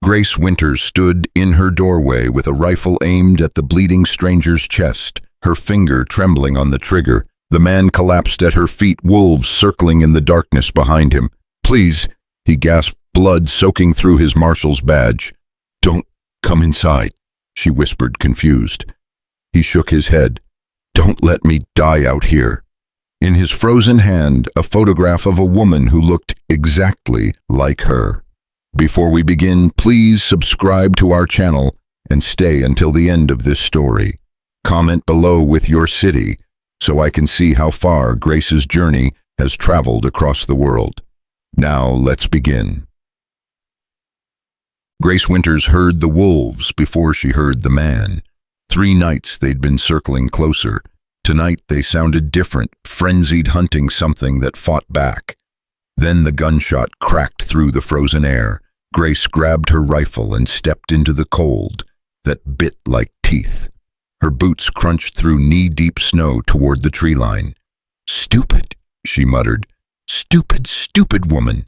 Grace Winters stood in her doorway with a rifle aimed at the bleeding stranger's chest, her finger trembling on the trigger. The man collapsed at her feet, wolves circling in the darkness behind him. "Please," he gasped, blood soaking through his marshal's badge. "Don't come inside," she whispered, confused. He shook his head. "Don't let me die out here." In his frozen hand, a photograph of a woman who looked exactly like her. Before we begin, please subscribe to our channel and stay until the end of this story. Comment below with your city so I can see how far Grace's journey has traveled across the world. Now let's begin. Grace Winters heard the wolves before she heard the man. 3 nights they'd been circling closer. Tonight they sounded different, frenzied, hunting something that fought back. Then the gunshot cracked through the frozen air. Grace grabbed her rifle and stepped into the cold that bit like teeth. Her boots crunched through knee-deep snow toward the tree line. "Stupid," she muttered. "Stupid, stupid woman."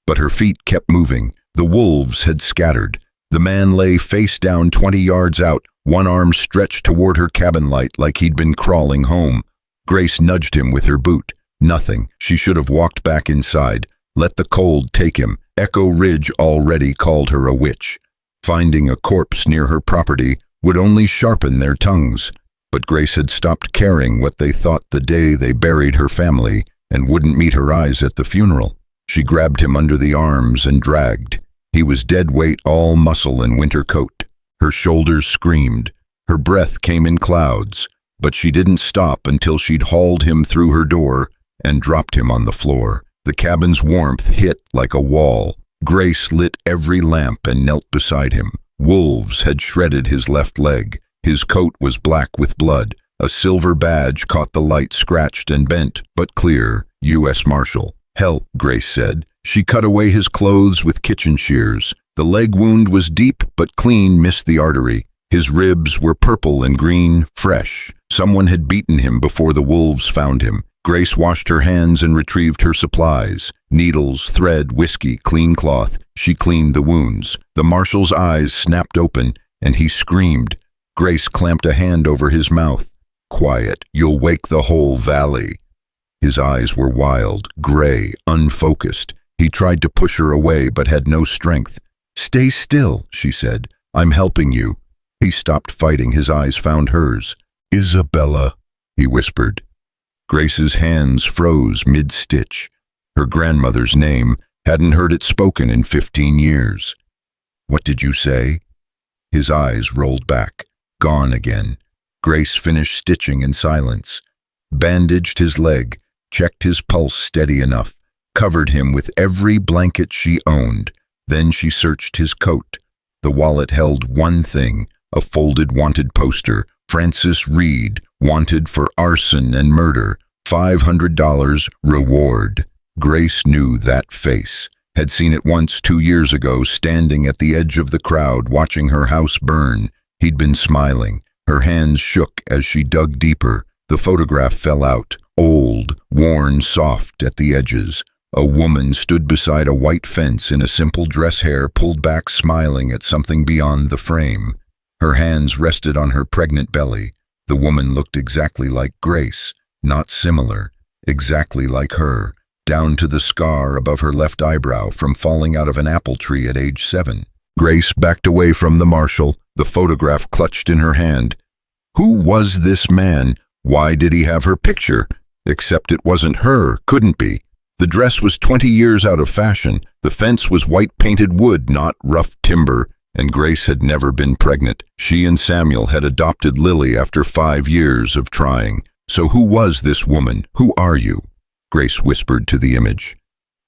But her feet kept moving. The wolves had scattered. The man lay face down 20 yards out, one arm stretched toward her cabin light like he'd been crawling home. Grace nudged him with her boot. Nothing. She should have walked back inside. Let the cold take him. Echo Ridge already called her a witch. Finding a corpse near her property would only sharpen their tongues. But Grace had stopped caring what they thought the day they buried her family and wouldn't meet her eyes at the funeral. She grabbed him under the arms and dragged. He was dead weight, all muscle and winter coat. Her shoulders screamed. Her breath came in clouds, but she didn't stop until she'd hauled him through her door and dropped him on the floor. The cabin's warmth hit like a wall. Grace lit every lamp and knelt beside him. Wolves had shredded his left leg. His coat was black with blood. A silver badge caught the light, scratched and bent, but clear. U.S. Marshal. "Help," Grace said. She cut away his clothes with kitchen shears. The leg wound was deep but clean, missed the artery. His ribs were purple and green, fresh. Someone had beaten him before the wolves found him. Grace washed her hands and retrieved her supplies. Needles, thread, whiskey, clean cloth. She cleaned the wounds. The marshal's eyes snapped open, and he screamed. Grace clamped a hand over his mouth. "Quiet, you'll wake the whole valley." His eyes were wild, gray, unfocused. He tried to push her away, but had no strength. "Stay still," she said. "I'm helping you." He stopped fighting. His eyes found hers. "Isabella," he whispered. Grace's hands froze mid-stitch. Her grandmother's name, hadn't heard it spoken in 15 years. "What did you say?" His eyes rolled back. Gone again. Grace finished stitching in silence. Bandaged his leg, checked his pulse steady enough, covered him with every blanket she owned. Then she searched his coat. The wallet held one thing, a folded wanted poster. Francis Reed, wanted for arson and murder. $500 reward. Grace knew that face. Had seen it once 2 years ago, standing at the edge of the crowd, watching her house burn. He'd been smiling. Her hands shook as she dug deeper. The photograph fell out, old, worn, soft at the edges. A woman stood beside a white fence in a simple dress, hair pulled back, smiling at something beyond the frame. Her hands rested on her pregnant belly. The woman looked exactly like Grace, not similar, exactly like her, down to the scar above her left eyebrow from falling out of an apple tree at age 7. Grace backed away from the marshal, the photograph clutched in her hand. Who was this man? Why did he have her picture? Except it wasn't her, couldn't be. The dress was 20 years out of fashion. The fence was white painted wood, not rough timber. And Grace had never been pregnant. She and Samuel had adopted Lily after 5 years of trying. So who was this woman? Who are you? Grace whispered to the image.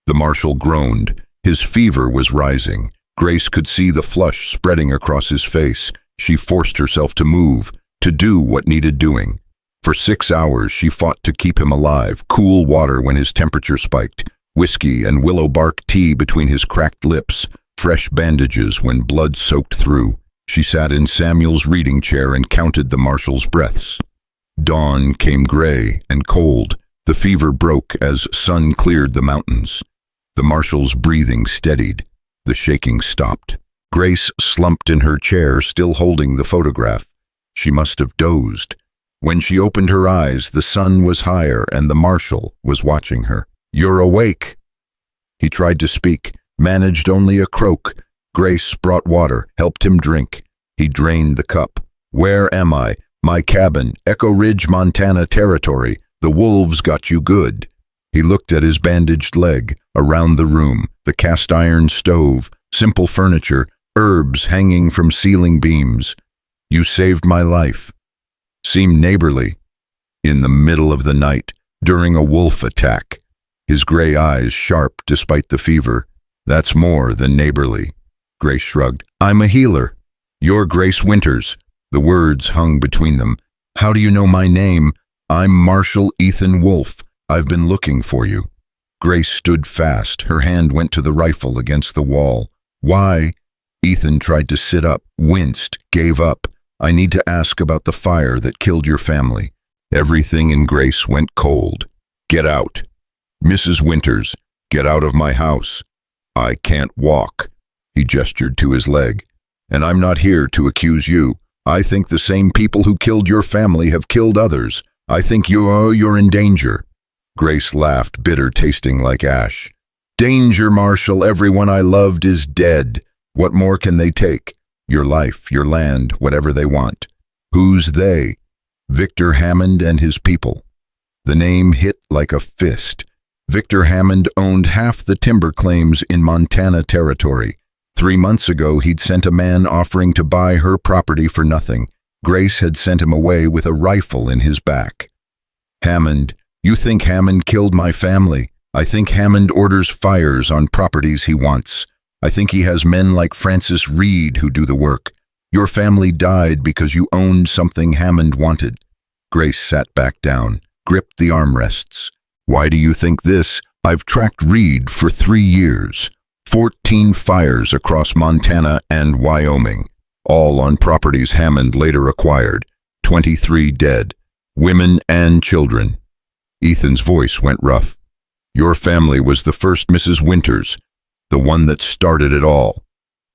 The marshal groaned. His fever was rising. Grace could see the flush spreading across his face. She forced herself to move, to do what needed doing. For 6 hours she fought to keep him alive. Cool water when his temperature spiked. Whiskey and willow bark tea between his cracked lips. Fresh bandages when blood soaked through. She sat in Samuel's reading chair and counted the marshal's breaths. Dawn came gray and cold. The fever broke as sun cleared the mountains. The marshal's breathing steadied. The shaking stopped. Grace slumped in her chair, still holding the photograph. She must have dozed. When she opened her eyes, the sun was higher and the Marshal was watching her. "You're awake." He tried to speak, managed only a croak. Grace brought water, helped him drink. He drained the cup. "Where am I?" "My cabin, Echo Ridge, Montana territory. The wolves got you good." He looked at his bandaged leg, around the room, the cast iron stove, simple furniture, herbs hanging from ceiling beams. "You saved my life." Seemed neighborly. In the middle of the night, during a wolf attack. His gray eyes sharp despite the fever. "That's more than neighborly." Grace shrugged. "I'm a healer." "You're Grace Winters." The words hung between them. "How do you know my name?" "I'm Marshal Ethan Wolfe. I've been looking for you." Grace stood fast. Her hand went to the rifle against the wall. "Why?" Ethan tried to sit up, winced, gave up. "I need to ask about the fire that killed your family." Everything in Grace went cold. "Get out." "Mrs. Winters, get out of my house." "I can't walk." He gestured to his leg. "And I'm not here to accuse you. I think the same people who killed your family have killed others. I think you're in danger." Grace laughed, bitter, tasting like ash. "Danger, Marshal. Everyone I loved is dead. What more can they take? Your life, your land, whatever they want." "Who's they?" "Victor Hammond and his people." The name hit like a fist. Victor Hammond owned half the timber claims in Montana territory. 3 months ago, he'd sent a man offering to buy her property for nothing. Grace had sent him away with a rifle in his back. "Hammond, you think Hammond killed my family? I think Hammond orders fires on properties he wants. I think he has men like Francis Reed who do the work. Your family died because you owned something Hammond wanted." Grace sat back down, gripped the armrests. "Why do you think this? I've tracked Reed for 3 years. 14 fires across Montana and Wyoming, all on properties Hammond later acquired. 23 dead, women and children." Ethan's voice went rough. "Your family was the first Mrs. Winters, the one that started it all.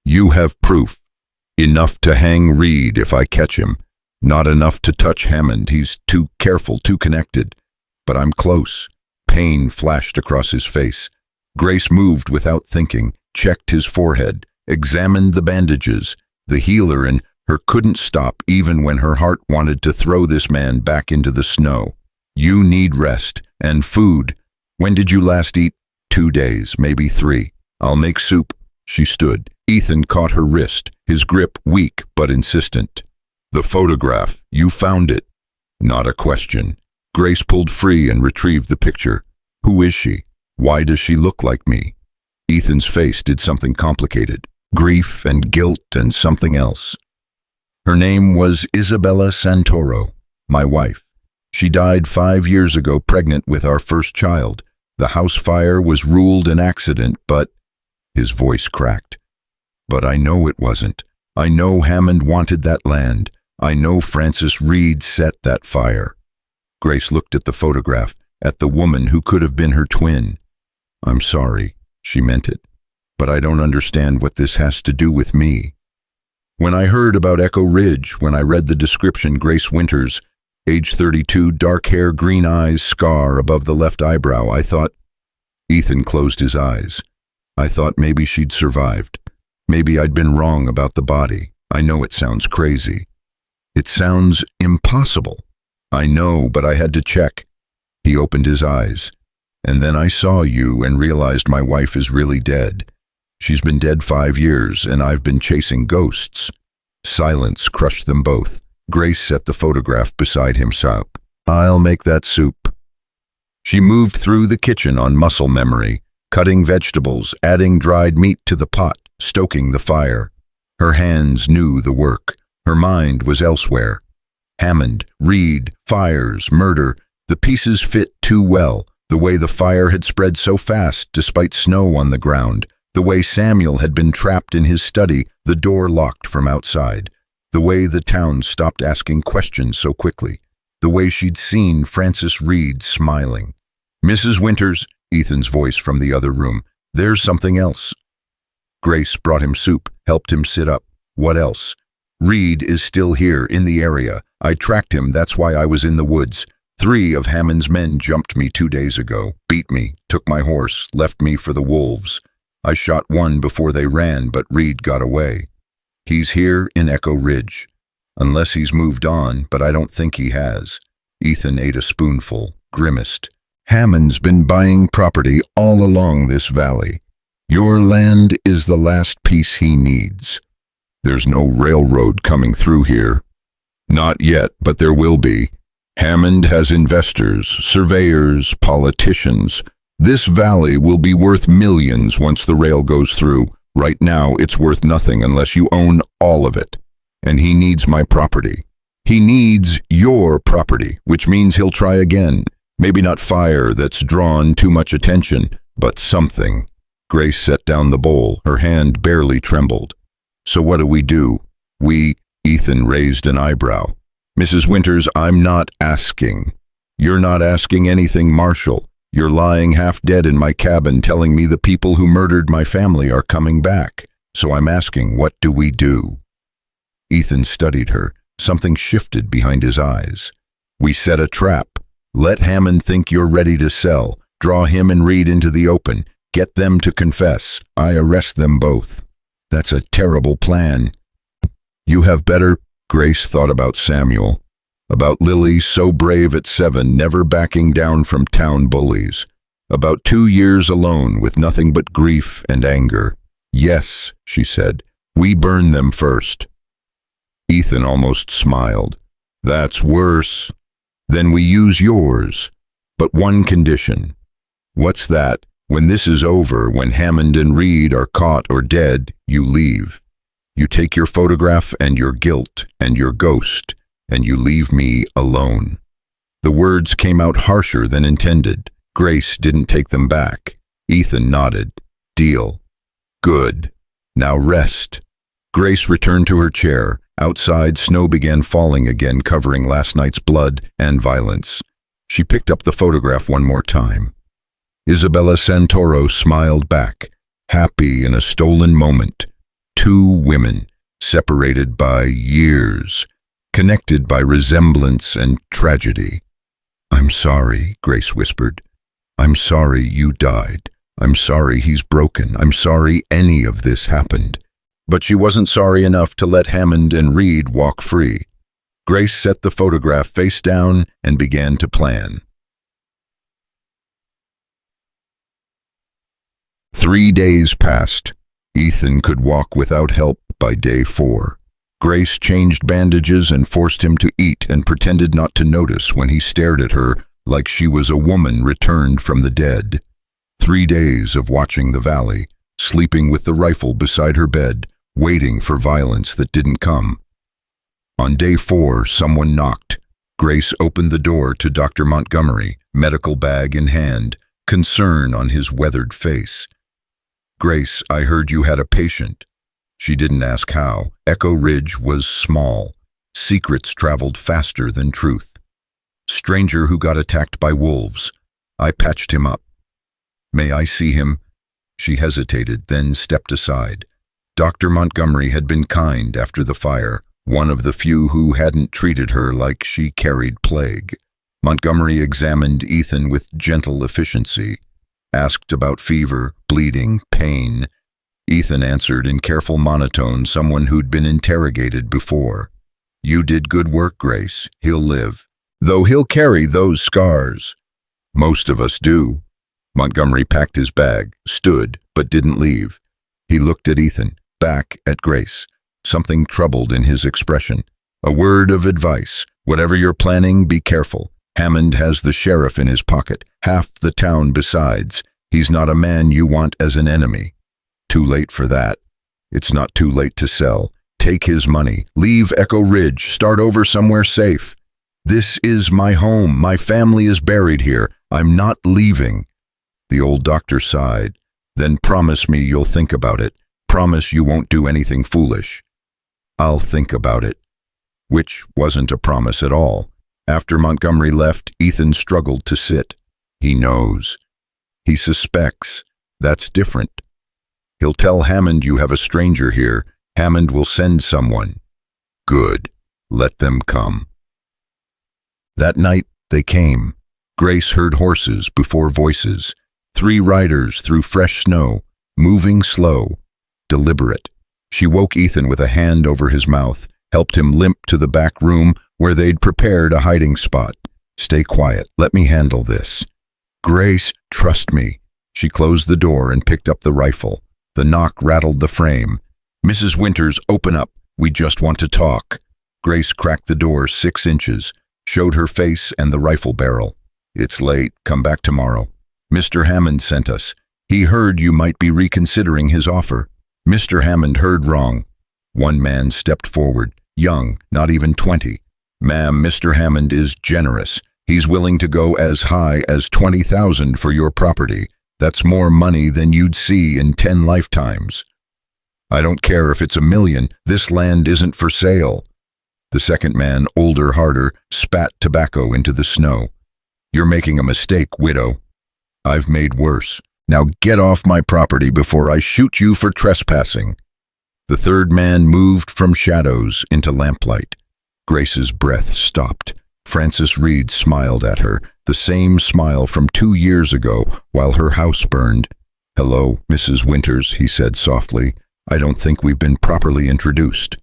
You have proof. Enough to hang Reed if I catch him. Not enough to touch Hammond. He's too careful, too connected. But I'm close." Pain flashed across his face. Grace moved without thinking, checked his forehead, examined the bandages. The healer in her couldn't stop even when her heart wanted to throw this man back into the snow. "You need rest and food. When did you last eat?" 2 days, maybe 3. "I'll make soup." She stood. Ethan caught her wrist, his grip weak but insistent. "The photograph. You found it." Not a question. Grace pulled free and retrieved the picture. "Who is she? Why does she look like me?" Ethan's face did something complicated. Grief and guilt and something else. "Her name was Isabella Santoro, my wife. She died 5 years ago pregnant with our first child. The house fire was ruled an accident, but—" His voice cracked. "But I know it wasn't. I know Hammond wanted that land. I know Francis Reed set that fire." Grace looked at the photograph, at the woman who could have been her twin. "I'm sorry," she meant it, "but I don't understand what this has to do with me." When I heard about Echo Ridge, when I read the description, Grace Winters, age 32, dark hair, green eyes, scar above the left eyebrow, I thought— Ethan closed his eyes. "I thought maybe she'd survived. Maybe I'd been wrong about the body. I know it sounds crazy. It sounds impossible. I know, but I had to check." He opened his eyes. "And then I saw you and realized my wife is really dead. She's been dead 5 years, and I've been chasing ghosts." Silence crushed them both. Grace set the photograph beside him. "I'll make that soup." She moved through the kitchen on muscle memory, cutting vegetables, adding dried meat to the pot, stoking the fire. Her hands knew the work. Her mind was elsewhere. Hammond, Reed, fires, murder. The pieces fit too well. The way the fire had spread so fast despite snow on the ground. The way Samuel had been trapped in his study, the door locked from outside. The way the town stopped asking questions so quickly. The way she'd seen Francis Reed smiling. "Mrs. Winters," Ethan's voice from the other room, "there's something else." Grace brought him soup, helped him sit up. What else? Reed is still here, in the area. I tracked him, that's why I was in the woods. 3 of Hammond's men jumped me 2 days ago, beat me, took my horse, left me for the wolves. I shot one before they ran, but Reed got away. He's here in Echo Ridge. Unless he's moved on, but I don't think he has. Ethan ate a spoonful, grimaced. Hammond's been buying property all along this valley. Your land is the last piece he needs. There's no railroad coming through here. Not yet, but there will be. Hammond has investors, surveyors, politicians. This valley will be worth millions once the rail goes through. Right now, it's worth nothing unless you own all of it. And he needs my property. He needs your property, which means he'll try again. Maybe not fire that's drawn too much attention, but something. Grace set down the bowl. Her hand barely trembled. So what do? Ethan raised an eyebrow. Mrs. Winters, I'm not asking. You're not asking anything, Marshal. You're lying half dead in my cabin telling me the people who murdered my family are coming back. So I'm asking, what do we do? Ethan studied her. Something shifted behind his eyes. We set a trap. Let Hammond think you're ready to sell. Draw him and Reed into the open. Get them to confess. I arrest them both. That's a terrible plan. You have better. Grace thought about Samuel. About Lily, so brave at 7, never backing down from town bullies. About 2 years alone with nothing but grief and anger. Yes, she said, we burn them first. Ethan almost smiled. That's worse. Then we use yours. But one condition. What's that? When this is over, when Hammond and Reed are caught or dead, you leave. You take your photograph and your guilt and your ghost, and you leave me alone. The words came out harsher than intended. Grace didn't take them back. Ethan nodded. Deal. Good. Now rest. Grace returned to her chair. Outside, snow began falling again, covering last night's blood and violence. She picked up the photograph one more time. Isabella Santoro smiled back, happy in a stolen moment. 2 women, separated by years, connected by resemblance and tragedy. I'm sorry, Grace whispered. I'm sorry you died. I'm sorry he's broken. I'm sorry any of this happened. But she wasn't sorry enough to let Hammond and Reed walk free. Grace set the photograph face down and began to plan. 3 days passed. Ethan could walk without help by day 4. Grace changed bandages and forced him to eat and pretended not to notice when he stared at her like she was a woman returned from the dead. 3 days of watching the valley, sleeping with the rifle beside her bed, waiting for violence that didn't come. On day 4, someone knocked. Grace opened the door to Dr. Montgomery, medical bag in hand, concern on his weathered face. Grace, I heard you had a patient. She didn't ask how. Echo Ridge was small. Secrets traveled faster than truth. Stranger who got attacked by wolves. I patched him up. May I see him? She hesitated, then stepped aside. Dr. Montgomery had been kind after the fire, one of the few who hadn't treated her like she carried plague. Montgomery examined Ethan with gentle efficiency, asked about fever, bleeding, pain. Ethan answered in careful monotone, someone who'd been interrogated before. You did good work, Grace. He'll live. Though he'll carry those scars. Most of us do. Montgomery packed his bag, stood, but didn't leave. He looked at Ethan, back at Grace. Something troubled in his expression. A word of advice. Whatever you're planning, be careful. Hammond has the sheriff in his pocket, half the town besides. He's not a man you want as an enemy. Too late for that. It's not too late to sell. Take his money. Leave Echo Ridge. Start over somewhere safe. This is my home. My family is buried here. I'm not leaving. The old doctor sighed. Then promise me you'll think about it. Promise you won't do anything foolish. I'll think about it. Which wasn't a promise at all. After Montgomery left, Ethan struggled to sit. He knows. He suspects. That's different. He'll tell Hammond you have a stranger here. Hammond will send someone. Good. Let them come. That night they came. Grace heard horses before voices. 3 riders through fresh snow, moving slow, deliberate. She woke Ethan with a hand over his mouth, helped him limp to the back room where they'd prepared a hiding spot. Stay quiet. Let me handle this. Grace, trust me. She closed the door and picked up the rifle. The knock rattled the frame. Mrs. Winters, open up. We just want to talk. Grace cracked the door 6 inches, showed her face and the rifle barrel. It's late. Come back tomorrow. Mr. Hammond sent us. He heard you might be reconsidering his offer. Mr. Hammond heard wrong. One man stepped forward, young, not even 20. Ma'am, Mr. Hammond is generous. He's willing to go as high as $20,000 for your property. That's more money than you'd see in 10 lifetimes. I don't care if it's $1 million. This land isn't for sale. The second man, older, harder, spat tobacco into the snow. You're making a mistake, widow. I've made worse. Now get off my property before I shoot you for trespassing. The third man moved from shadows into lamplight. Grace's breath stopped. Frances Reed smiled at her, the same smile from 2 years ago while her house burned. Hello, Mrs. Winters, he said softly. I don't think we've been properly introduced.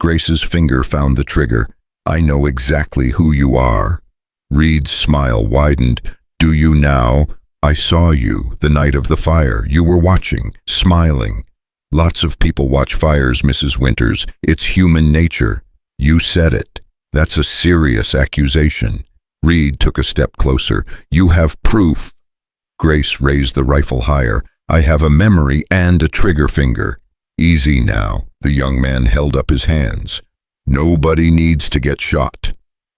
Grace's finger found the trigger. I know exactly who you are. Reed's smile widened. Do you now? I saw you the night of the fire. You were watching, smiling. Lots of people watch fires, Mrs. Winters. It's human nature. You said it. That's a serious accusation. Reed took a step closer. You have proof. Grace raised the rifle higher. I have a memory and a trigger finger. Easy now. The young man held up his hands. Nobody needs to get shot.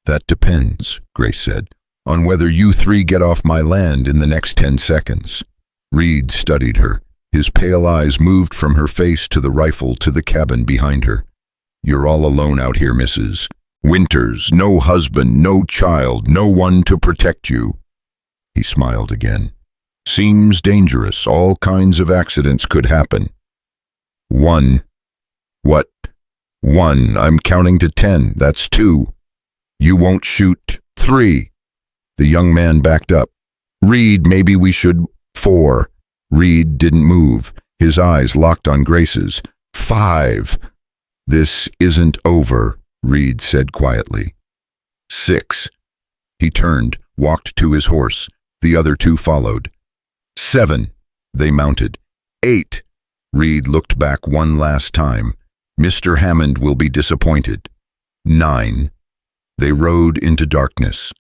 That depends, Grace said, on whether you 3 get off my land in the next 10 seconds. Reed studied her. His pale eyes moved from her face to the rifle to the cabin behind her. You're all alone out here, Mrs. Winters. No husband, no child, no one to protect you. He smiled again. Seems dangerous. All kinds of accidents could happen. 1. What? 1. I'm counting to 10. That's 2. You won't shoot. 3. The young man backed up. Reed, maybe we should. 4. Reed didn't move. His eyes locked on Grace's. 5. This isn't over, Reed said quietly. 6. He turned, walked to his horse. The other 2 followed. 7. They mounted. 8. Reed looked back one last time. Mr. Hammond will be disappointed. 9. They rode into darkness.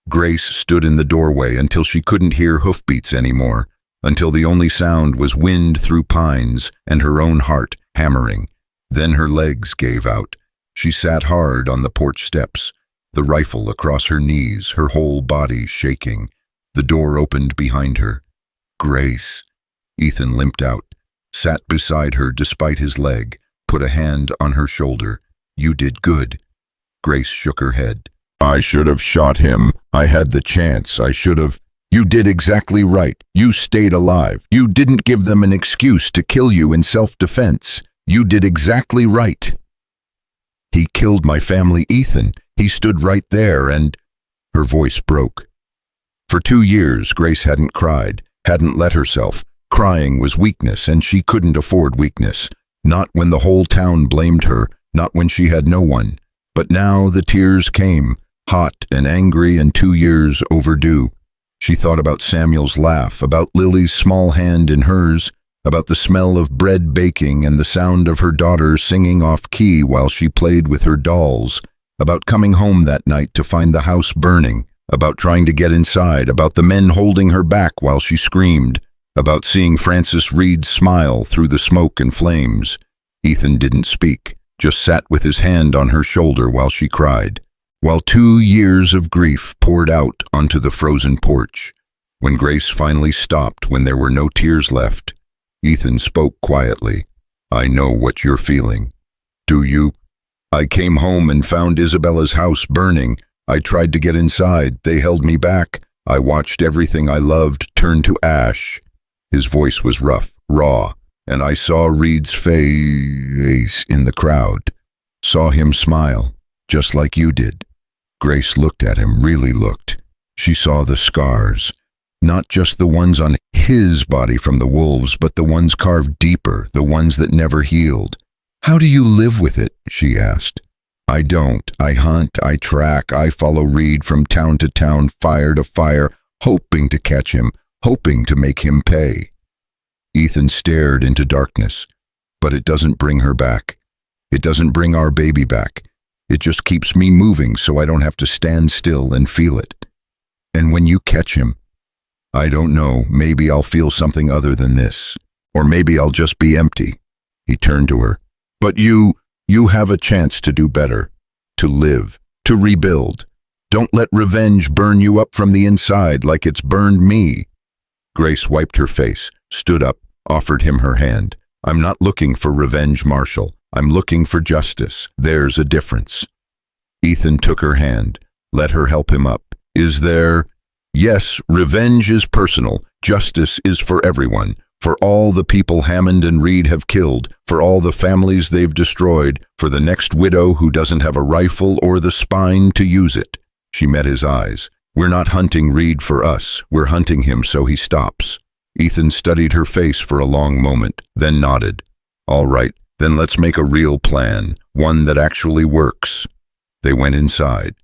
Grace stood in the doorway until she couldn't hear hoofbeats anymore, until the only sound was wind through pines and her own heart hammering. Then her legs gave out. She sat hard on the porch steps, the rifle across her knees, her whole body shaking. The door opened behind her. Grace. Ethan limped out, sat beside her despite his leg, put a hand on her shoulder. You did good. Grace shook her head. I should have shot him. I had the chance. I should have. You did exactly right. You stayed alive. You didn't give them an excuse to kill you in self-defense. You did exactly right. He killed my family, Ethan. He stood right there and... Her voice broke. For 2 years, Grace hadn't cried, hadn't let herself. Crying was weakness, and she couldn't afford weakness. Not when the whole town blamed her, not when she had no one. But now the tears came, hot and angry and 2 years overdue. She thought about Samuel's laugh, about Lily's small hand in hers, about the smell of bread baking and the sound of her daughter singing off-key while she played with her dolls, about coming home that night to find the house burning, about trying to get inside, about the men holding her back while she screamed, about seeing Frances Reed smile through the smoke and flames. Ethan didn't speak, just sat with his hand on her shoulder while she cried, while 2 years of grief poured out onto the frozen porch. When Grace finally stopped, when there were no tears left, Ethan spoke quietly. I know what you're feeling. Do you? I came home and found Isabella's house burning. I tried to get inside. They held me back. I watched everything I loved turn to ash. His voice was rough, raw. And I saw Reed's face in the crowd. Saw him smile, just like you did. Grace looked at him, really looked. She saw the scars. Not just the ones on his body from the wolves, but the ones carved deeper, the ones that never healed. How do you live with it? She asked. I don't. I hunt, I track, I follow Reed from town to town, fire to fire, hoping to catch him, hoping to make him pay. Ethan stared into darkness. But it doesn't bring her back. It doesn't bring our baby back. It just keeps me moving so I don't have to stand still and feel it. And when you catch him, I don't know, maybe I'll feel something other than this. Or maybe I'll just be empty. He turned to her. But you have a chance to do better. To live. To rebuild. Don't let revenge burn you up from the inside like it's burned me. Grace wiped her face, stood up, offered him her hand. I'm not looking for revenge, Marshal. I'm looking for justice. There's a difference. Ethan took her hand. Let her help him up. Is there... Yes, revenge is personal. Justice is for everyone. For all the people Hammond and Reed have killed. For all the families they've destroyed. For the next widow who doesn't have a rifle or the spine to use it. She met his eyes. We're not hunting Reed for us. We're hunting him so he stops. Ethan studied her face for a long moment, then nodded. All right, then let's make a real plan. One that actually works. They went inside.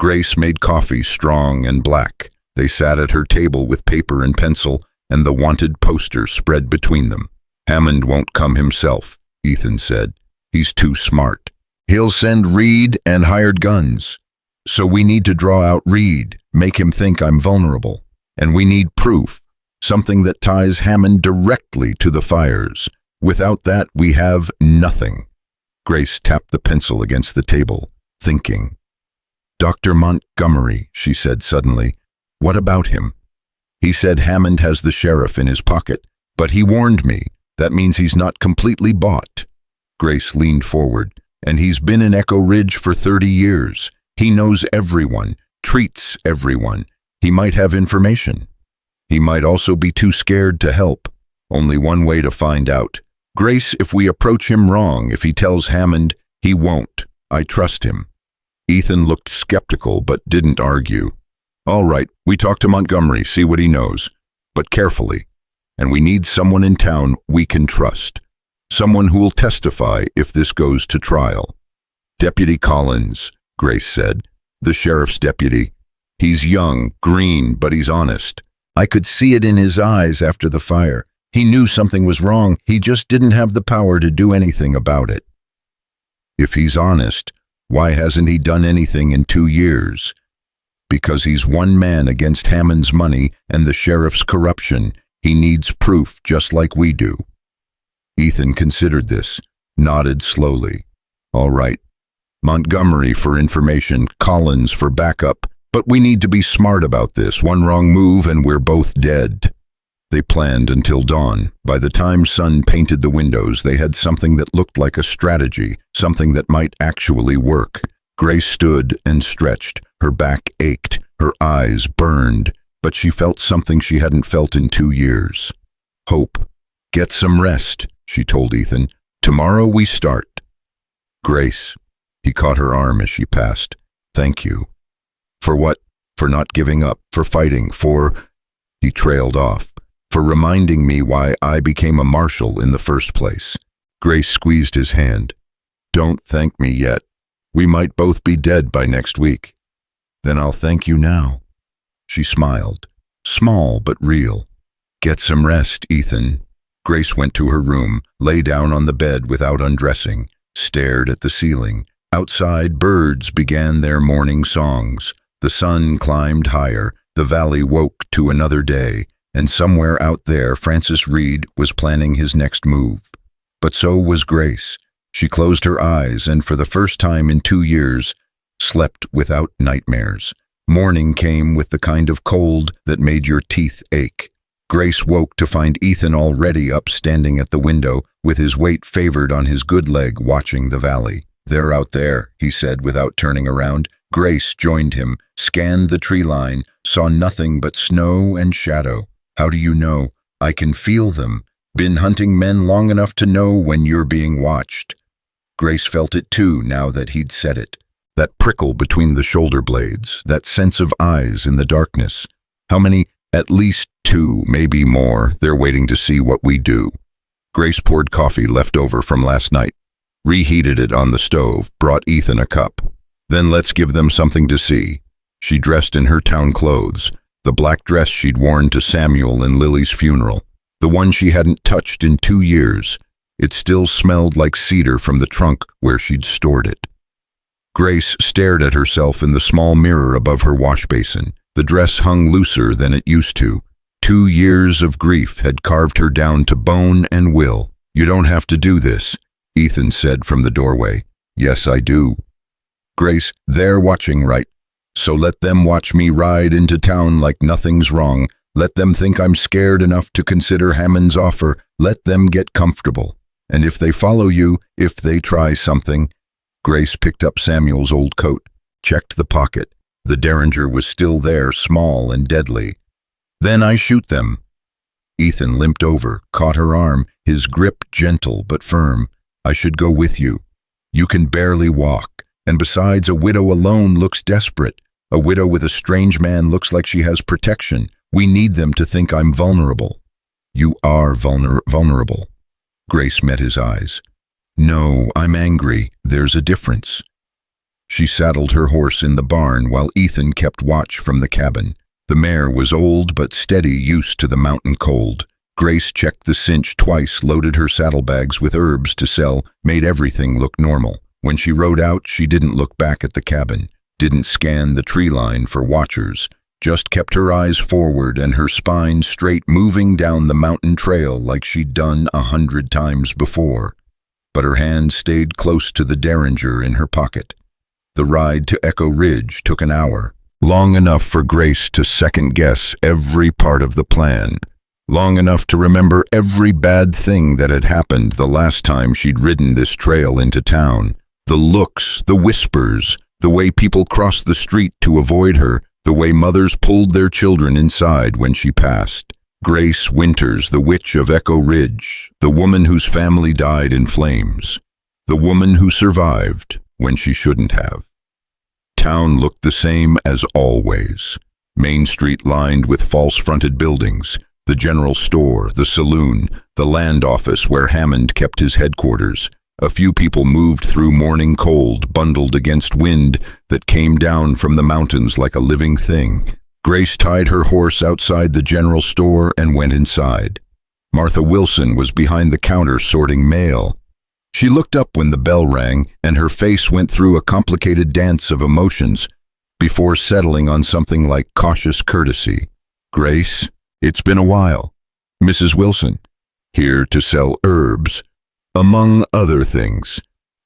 Grace made coffee strong and black. They sat at her table with paper and pencil, and the wanted poster spread between them. Hammond won't come himself, Ethan said. He's too smart. He'll send Reed and hired guns. So we need to draw out Reed, make him think I'm vulnerable. And we need proof, something that ties Hammond directly to the fires. Without that, we have nothing. Grace tapped the pencil against the table, thinking. Dr. Montgomery, she said suddenly. What about him? He said Hammond has the sheriff in his pocket, but he warned me. That means he's not completely bought. Grace leaned forward. And he's been in Echo Ridge for 30 years. He knows everyone, treats everyone. He might have information. He might also be too scared to help. Only one way to find out. Grace, if we approach him wrong, if he tells Hammond, he won't. I trust him. Ethan looked skeptical but didn't argue. All right, we talk to Montgomery, see what he knows. But carefully. And we need someone in town we can trust. Someone who will testify if this goes to trial. Deputy Collins, Grace said. The sheriff's deputy. He's young, green, but he's honest. I could see it in his eyes after the fire. He knew something was wrong. He just didn't have the power to do anything about it. If he's honest, why hasn't he done anything in 2 years? Because he's one man against Hammond's money and the sheriff's corruption. He needs proof just like we do. Ethan considered this, nodded slowly. All right. Montgomery for information, Collins for backup, but we need to be smart about this. One wrong move and we're both dead. They planned until dawn. By the time sun painted the windows, they had something that looked like a strategy, something that might actually work. Grace stood and stretched. Her back ached, her eyes burned, but she felt something she hadn't felt in 2 years. Hope. Get some rest, she told Ethan. Tomorrow we start. Grace. He caught her arm as she passed. Thank you. For what? For not giving up, for fighting, for... He trailed off. For reminding me why I became a marshal in the first place. Grace squeezed his hand. Don't thank me yet. We might both be dead by next week. Then I'll thank you now. She smiled. Small but real. Get some rest, Ethan. Grace went to her room, lay down on the bed without undressing, stared at the ceiling. Outside, birds began their morning songs. The sun climbed higher. The valley woke to another day. And somewhere out there, Francis Reed was planning his next move. But so was Grace. She closed her eyes and for the first time in 2 years, slept without nightmares. Morning came with the kind of cold that made your teeth ache. Grace woke to find Ethan already up standing at the window, with his weight favored on his good leg watching the valley. They're out there, he said without turning around. Grace joined him, scanned the tree line, saw nothing but snow and shadow. How do you know? I can feel them. Been hunting men long enough to know when you're being watched. Grace felt it too now that he'd said it. That prickle between the shoulder blades, that sense of eyes in the darkness. How many? At least 2, maybe more. They're waiting to see what we do. Grace poured coffee left over from last night, reheated it on the stove, brought Ethan a cup. Then let's give them something to see. She dressed in her town clothes, the black dress she'd worn to Samuel and Lily's funeral, the one she hadn't touched in 2 years. It still smelled like cedar from the trunk where she'd stored it. Grace stared at herself in the small mirror above her wash basin. The dress hung looser than it used to. 2 years of grief had carved her down to bone and will. You don't have to do this, Ethan said from the doorway. Yes, I do. Grace, they're watching, right? So let them watch me ride into town like nothing's wrong. Let them think I'm scared enough to consider Hammond's offer. Let them get comfortable. And if they follow you, if they try something. Grace picked up Samuel's old coat, checked the pocket. The Derringer was still there, small and deadly. Then I shoot them. Ethan limped over, caught her arm, his grip gentle but firm. I should go with you. You can barely walk. And besides, a widow alone looks desperate. A widow with a strange man looks like she has protection. We need them to think I'm vulnerable. You are vulnerable. Grace met his eyes. No, I'm angry. There's a difference. She saddled her horse in the barn while Ethan kept watch from the cabin. The mare was old but steady, used to the mountain cold. Grace checked the cinch twice, loaded her saddlebags with herbs to sell, made everything look normal. When she rode out, she didn't look back at the cabin, didn't scan the tree line for watchers, just kept her eyes forward and her spine straight, moving down the mountain trail like she'd done 100 times before. But her hand stayed close to the Derringer in her pocket. The ride to Echo Ridge took an hour, long enough for Grace to second-guess every part of the plan, long enough to remember every bad thing that had happened the last time she'd ridden this trail into town. The looks, the whispers, the way people crossed the street to avoid her, the way mothers pulled their children inside when she passed. Grace Winters, the witch of Echo Ridge, the woman whose family died in flames, the woman who survived when she shouldn't have. Town looked the same as always. Main Street lined with false-fronted buildings, the general store, the saloon, the land office where Hammond kept his headquarters. A few people moved through morning cold, bundled against wind that came down from the mountains like a living thing. Grace tied her horse outside the general store and went inside. Martha Wilson was behind the counter sorting mail. She looked up when the bell rang, and her face went through a complicated dance of emotions before settling on something like cautious courtesy. Grace, it's been a while. Mrs. Wilson, here to sell herbs, among other things.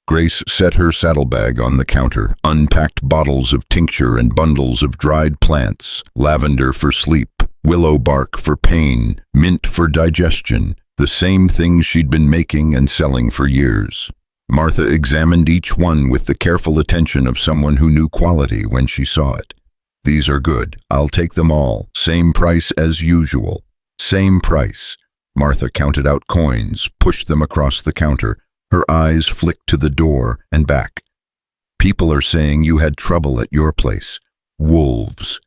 Grace set her saddlebag on the counter, unpacked bottles of tincture and bundles of dried plants, lavender for sleep, willow bark for pain, mint for digestion, the same things she'd been making and selling for years. Martha examined each one with the careful attention of someone who knew quality when she saw it. These are good. I'll take them all. Same price as usual. Same price. Martha counted out coins, pushed them across the counter. Her eyes flicked to the door and back. People are saying you had trouble at your place. Wolves.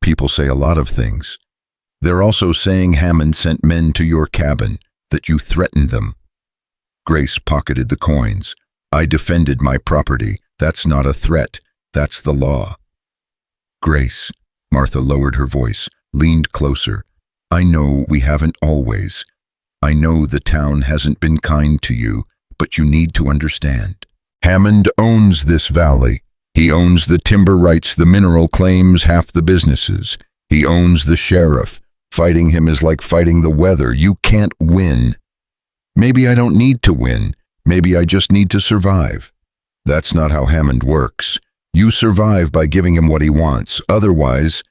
People say a lot of things. They're also saying Hammond sent men to your cabin, that you threatened them. Grace pocketed the coins. I defended my property. That's not a threat. That's the law. Grace, Martha lowered her voice, leaned closer. I know we haven't always. I know the town hasn't been kind to you, but you need to understand. Hammond owns this valley. He owns the timber rights, the mineral claims, half the businesses. He owns the sheriff. Fighting him is like fighting the weather. You can't win. Maybe I don't need to win. Maybe I just need to survive. That's not how Hammond works. You survive by giving him what he wants. Otherwise,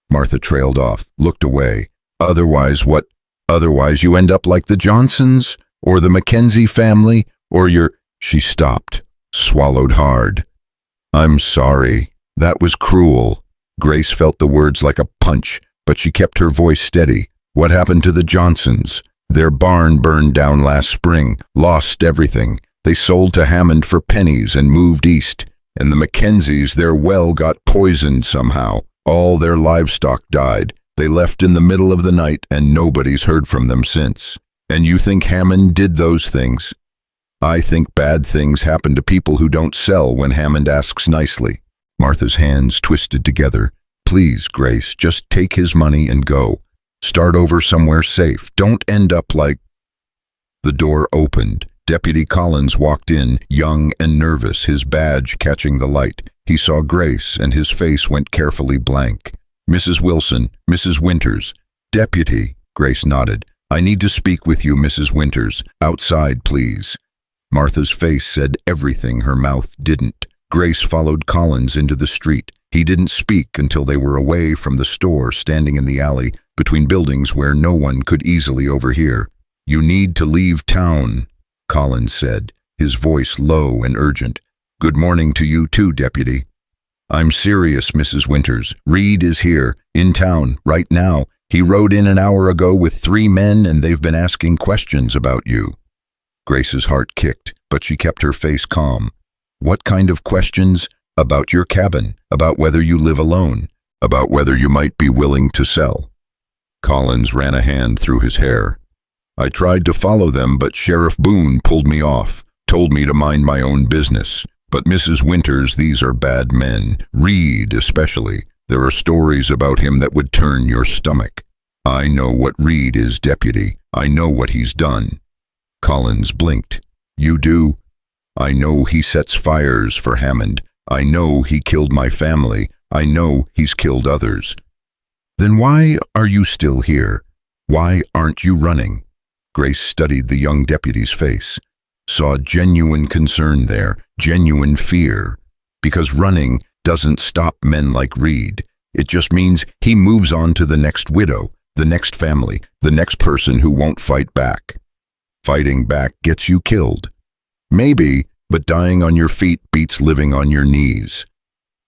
Martha trailed off, looked away. Otherwise what? Otherwise you end up like the Johnsons, or the Mackenzie family, or She stopped, swallowed hard. I'm sorry. That was cruel. Grace felt the words like a punch, but she kept her voice steady. What happened to the Johnsons? Their barn burned down last spring, lost everything. They sold to Hammond for pennies and moved east. And the Mackenzies, their well got poisoned somehow. All their livestock died. They left in the middle of the night and nobody's heard from them since. And you think Hammond did those things? I think bad things happen to people who don't sell when Hammond asks nicely. Martha's hands twisted together. Please, Grace, just take his money and go. Start over somewhere safe. Don't end up like... The door opened. Deputy Collins walked in, young and nervous, his badge catching the light. He saw Grace, and his face went carefully blank. Mrs. Wilson, Mrs. Winters. Deputy, Grace nodded. I need to speak with you, Mrs. Winters. Outside, please. Martha's face said everything her mouth didn't. Grace followed Collins into the street. He didn't speak until they were away from the store, standing in the alley between buildings where no one could easily overhear. You need to leave town, Collins said, his voice low and urgent. Good morning to you too, Deputy. I'm serious, Mrs. Winters. Reed is here, in town, right now. He rode in an hour ago with 3 men and they've been asking questions about you. Grace's heart kicked, but she kept her face calm. What kind of questions? About your cabin, about whether you live alone, about whether you might be willing to sell. Collins ran a hand through his hair. I tried to follow them, but Sheriff Boone pulled me off, told me to mind my own business. But Mrs. Winters, these are bad men, Reed especially. There are stories about him that would turn your stomach. I know what Reed is, Deputy. I know what he's done. Collins blinked. You do? I know he sets fires for Hammond. I know he killed my family. I know he's killed others. Then why are you still here? Why aren't you running? Grace studied the young deputy's face, saw genuine concern there, genuine fear. Because running doesn't stop men like Reed. It just means he moves on to the next widow, the next family, the next person who won't fight back. Fighting back gets you killed. Maybe, but dying on your feet beats living on your knees.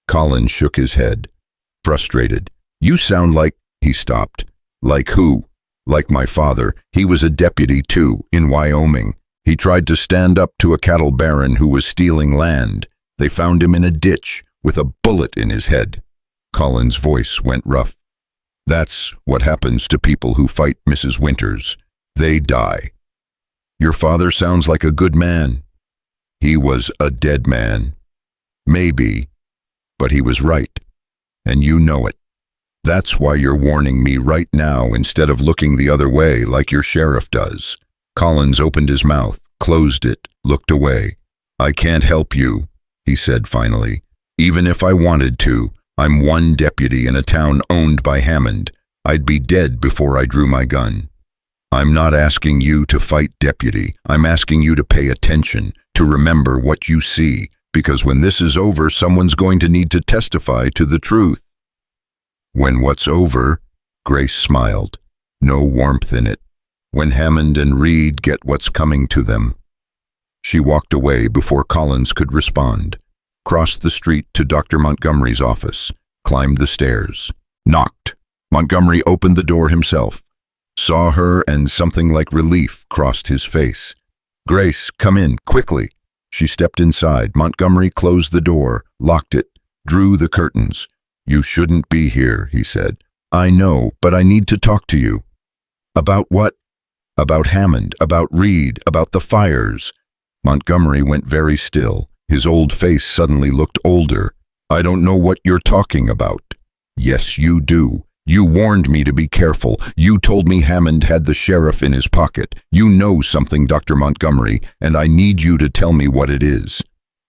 Collins shook his head, frustrated. You sound like... He stopped. Like who? Like my father. He was a deputy too, in Wyoming. He tried to stand up to a cattle baron who was stealing land. They found him in a ditch with a bullet in his head. Collins' voice went rough. That's what happens to people who fight, Mrs. Winters. They die. Your father sounds like a good man. He was a dead man. Maybe, but he was right. And you know it. That's why you're warning me right now instead of looking the other way like your sheriff does. Collins opened his mouth, closed it, looked away. I can't help you, he said finally. Even if I wanted to, I'm one deputy in a town owned by Hammond. I'd be dead before I drew my gun. I'm not asking you to fight, deputy. I'm asking you to pay attention, to remember what you see, because when this is over, someone's going to need to testify to the truth. When what's over? Grace smiled. No warmth in it. When Hammond and Reed get what's coming to them. She walked away before Collins could respond, crossed the street to Dr. Montgomery's office, climbed the stairs, knocked. Montgomery opened the door himself, saw her, and something like relief crossed his face. Grace, come in, quickly. She stepped inside. Montgomery closed the door, locked it, drew the curtains. You shouldn't be here, he said. I know, but I need to talk to you. About what? About Hammond, about Reed, about the fires. Montgomery went very still. His old face suddenly looked older. I don't know what you're talking about. Yes, you do. You warned me to be careful. You told me Hammond had the sheriff in his pocket. You know something, Dr. Montgomery, and I need you to tell me what it is.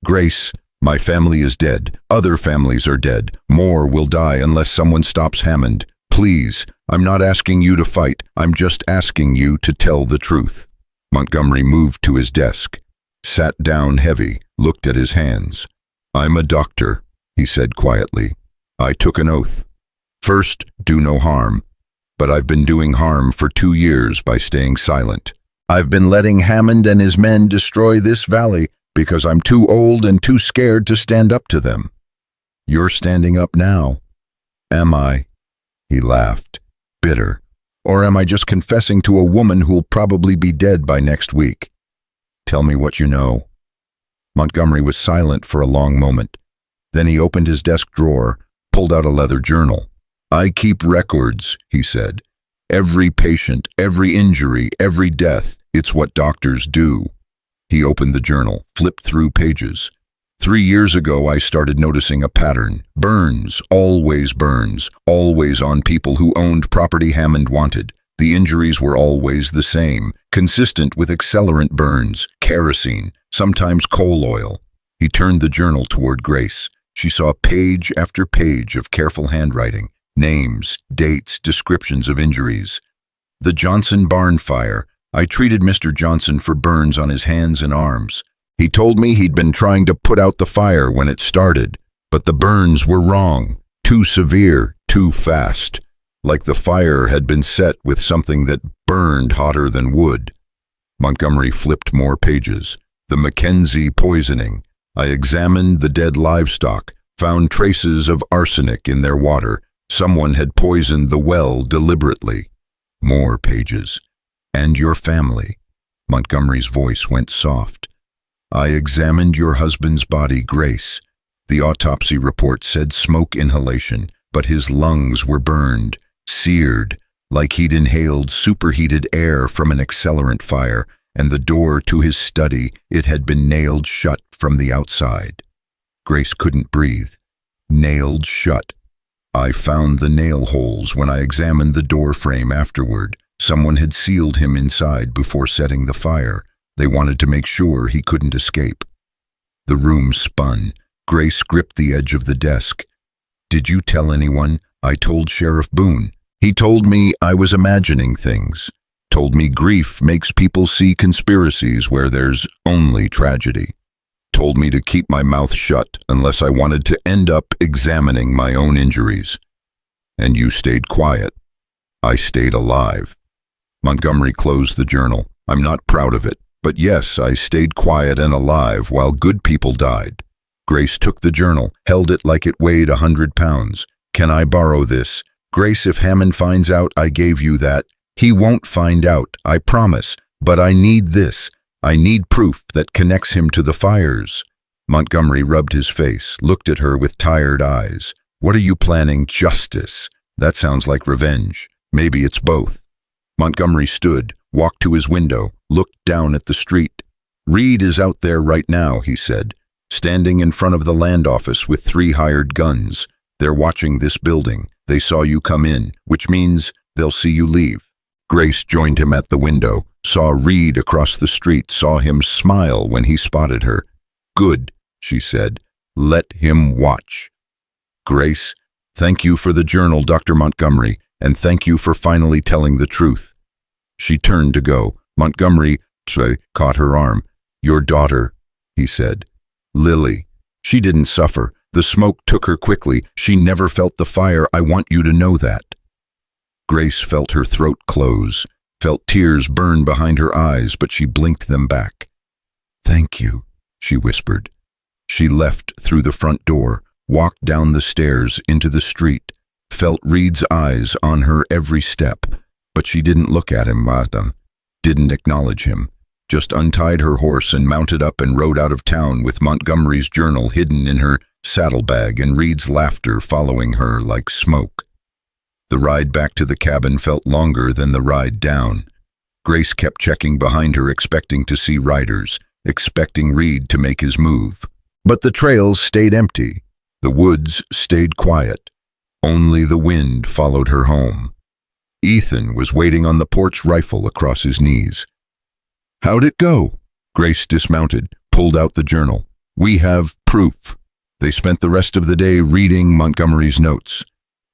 Grace, my family is dead. Other families are dead. More will die unless someone stops Hammond. Please, I'm not asking you to fight. I'm just asking you to tell the truth. Montgomery moved to his desk, sat down heavy, looked at his hands. I'm a doctor, he said quietly. I took an oath. First, do no harm. But I've been doing harm for 2 years by staying silent. I've been letting Hammond and his men destroy this valley because I'm too old and too scared to stand up to them. You're standing up now. Am I? He laughed, bitter. Or am I just confessing to a woman who'll probably be dead by next week? Tell me what you know." Montgomery was silent for a long moment. Then he opened his desk drawer, pulled out a leather journal. "I keep records," he said. "Every patient, every injury, every death. It's what doctors do." He opened the journal, flipped through pages. 3 years ago, I started noticing a pattern. Burns, always on people who owned property Hammond wanted. The injuries were always the same, consistent with accelerant burns, kerosene, sometimes coal oil. He turned the journal toward Grace. She saw page after page of careful handwriting, names, dates, descriptions of injuries. "The Johnson barn fire. I treated Mr. Johnson for burns on his hands and arms. He told me he'd been trying to put out the fire when it started, but the burns were wrong, too severe, too fast, like the fire had been set with something that burned hotter than wood." Montgomery flipped more pages. "The Mackenzie poisoning. I examined the dead livestock, found traces of arsenic in their water. Someone had poisoned the well deliberately." More pages. "And your family." Montgomery's voice went soft. "I examined your husband's body, Grace. The autopsy report said smoke inhalation, but his lungs were burned, seared, like he'd inhaled superheated air from an accelerant fire, and the door to his study, it had been nailed shut from the outside." Grace couldn't breathe. Nailed shut. "I found the nail holes when I examined the door frame afterward. Someone had sealed him inside before setting the fire. They wanted to make sure he couldn't escape." The room spun. Grace gripped the edge of the desk. "Did you tell anyone?" "I told Sheriff Boone. He told me I was imagining things. Told me grief makes people see conspiracies where there's only tragedy. Told me to keep my mouth shut unless I wanted to end up examining my own injuries. And you stayed quiet. I stayed alive." Montgomery closed the journal. "I'm not proud of it, but yes, I stayed quiet and alive while good people died." Grace took the journal, held it like it weighed 100 pounds. "Can I borrow this? Grace, if Hammond finds out I gave you that, he won't find out, I promise, but I need this. I need proof that connects him to the fires." Montgomery rubbed his face, looked at her with tired eyes. "What are you planning? Justice? That sounds like revenge. Maybe it's both." Montgomery stood, walked to his window, looked down at the street. "Reed is out there right now," he said, "standing in front of the land office with 3 hired guns. They're watching this building. They saw you come in, which means they'll see you leave." Grace joined him at the window, saw Reed across the street, saw him smile when he spotted her. "Good," she said. "Let him watch." "Grace, thank you for the journal, Dr. Montgomery, and thank you for finally telling the truth." She turned to go. Montgomery caught her arm. "Your daughter," he said. "Lily. She didn't suffer. The smoke took her quickly. She never felt the fire. I want you to know that." Grace felt her throat close, felt tears burn behind her eyes, but she blinked them back. "Thank you," she whispered. She left through the front door, walked down the stairs into the street, felt Reed's eyes on her every step, but she didn't look at him, didn't acknowledge him, just untied her horse and mounted up and rode out of town with Montgomery's journal hidden in her saddlebag and Reed's laughter following her like smoke. The ride back to the cabin felt longer than the ride down. Grace kept checking behind her, expecting to see riders, expecting Reed to make his move. But the trails stayed empty. The woods stayed quiet. Only the wind followed her home. Ethan was waiting on the porch, rifle across his knees. "How'd it go?" Grace dismounted, pulled out the journal. "We have proof." They spent the rest of the day reading Montgomery's notes.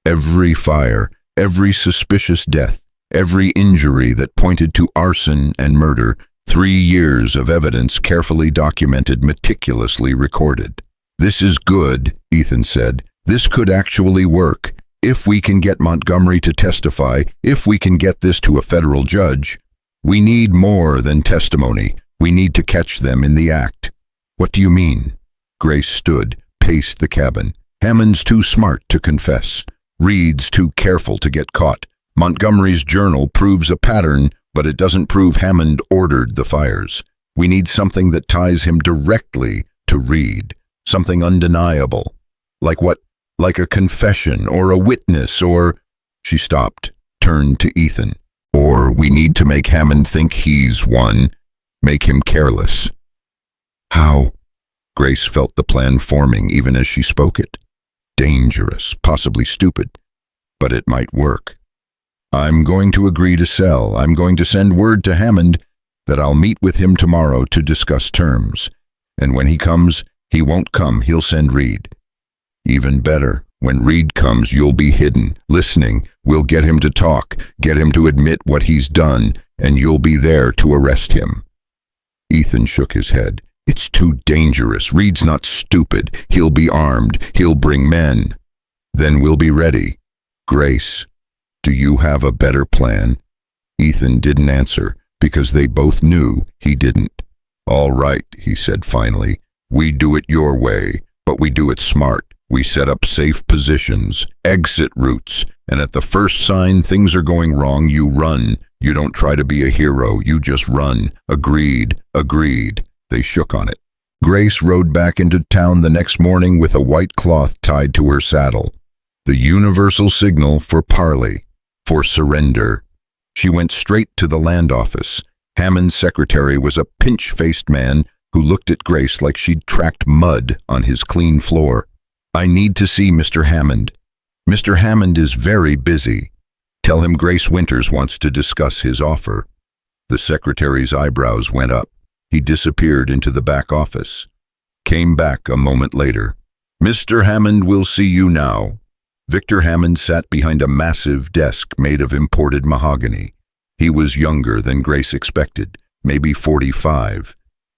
Every fire, every suspicious death, every injury that pointed to arson and murder, 3 years of evidence carefully documented, meticulously recorded. "This is good," Ethan said. "This could actually work. If we can get Montgomery to testify, if we can get this to a federal judge. We need more than testimony. We need to catch them in the act." "What do you mean?" Grace stood, paced the cabin. "Hammond's too smart to confess. Reed's too careful to get caught. Montgomery's journal proves a pattern, but it doesn't prove Hammond ordered the fires. We need something that ties him directly to Reed, something undeniable. Like what? Like a confession or a witness or... She stopped, turned to Ethan. Or we need to make Hammond think he's one, make him careless. How? Grace felt the plan forming even as she spoke it. Dangerous, possibly stupid, but it might work. I'm going to agree to sell. I'm going to send word to Hammond that I'll meet with him tomorrow to discuss terms. And when he comes, he won't come, he'll send Reed. Even better, when Reed comes, you'll be hidden, listening. We'll get him to talk, get him to admit what he's done, and you'll be there to arrest him. Ethan shook his head. It's too dangerous. Reed's not stupid. He'll be armed. He'll bring men. Then we'll be ready. Grace, do you have a better plan? Ethan didn't answer, because they both knew he didn't. All right, he said finally. We do it your way, but we do it smart. We set up safe positions, exit routes, and at the first sign things are going wrong, you run. You don't try to be a hero, you just run. Agreed, agreed. They shook on it. Grace rode back into town the next morning with a white cloth tied to her saddle. The universal signal for parley, for surrender. She went straight to the land office. Hammond's secretary was a pinch-faced man who looked at Grace like she'd tracked mud on his clean floor. I need to see Mr. Hammond. Mr. Hammond is very busy. Tell him Grace Winters wants to discuss his offer. The secretary's eyebrows went up. He disappeared into the back office. Came back a moment later. Mr. Hammond will see you now. Victor Hammond sat behind a massive desk made of imported mahogany. He was younger than Grace expected, maybe 45.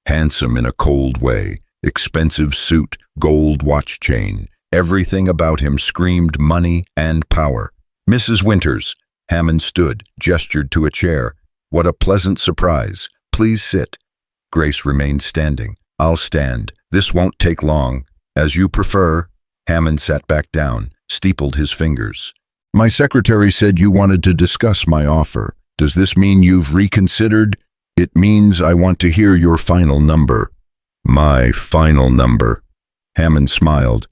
Handsome in a cold way. Expensive suit, gold watch chain. Everything about him screamed money and power. Mrs. Winters. Hammond stood, gestured to a chair. What a pleasant surprise. Please sit. Grace remained standing. I'll stand. This won't take long. As you prefer. Hammond sat back down, steepled his fingers. My secretary said you wanted to discuss my offer. Does this mean you've reconsidered? It means I want to hear your final number. My final number. Hammond smiled.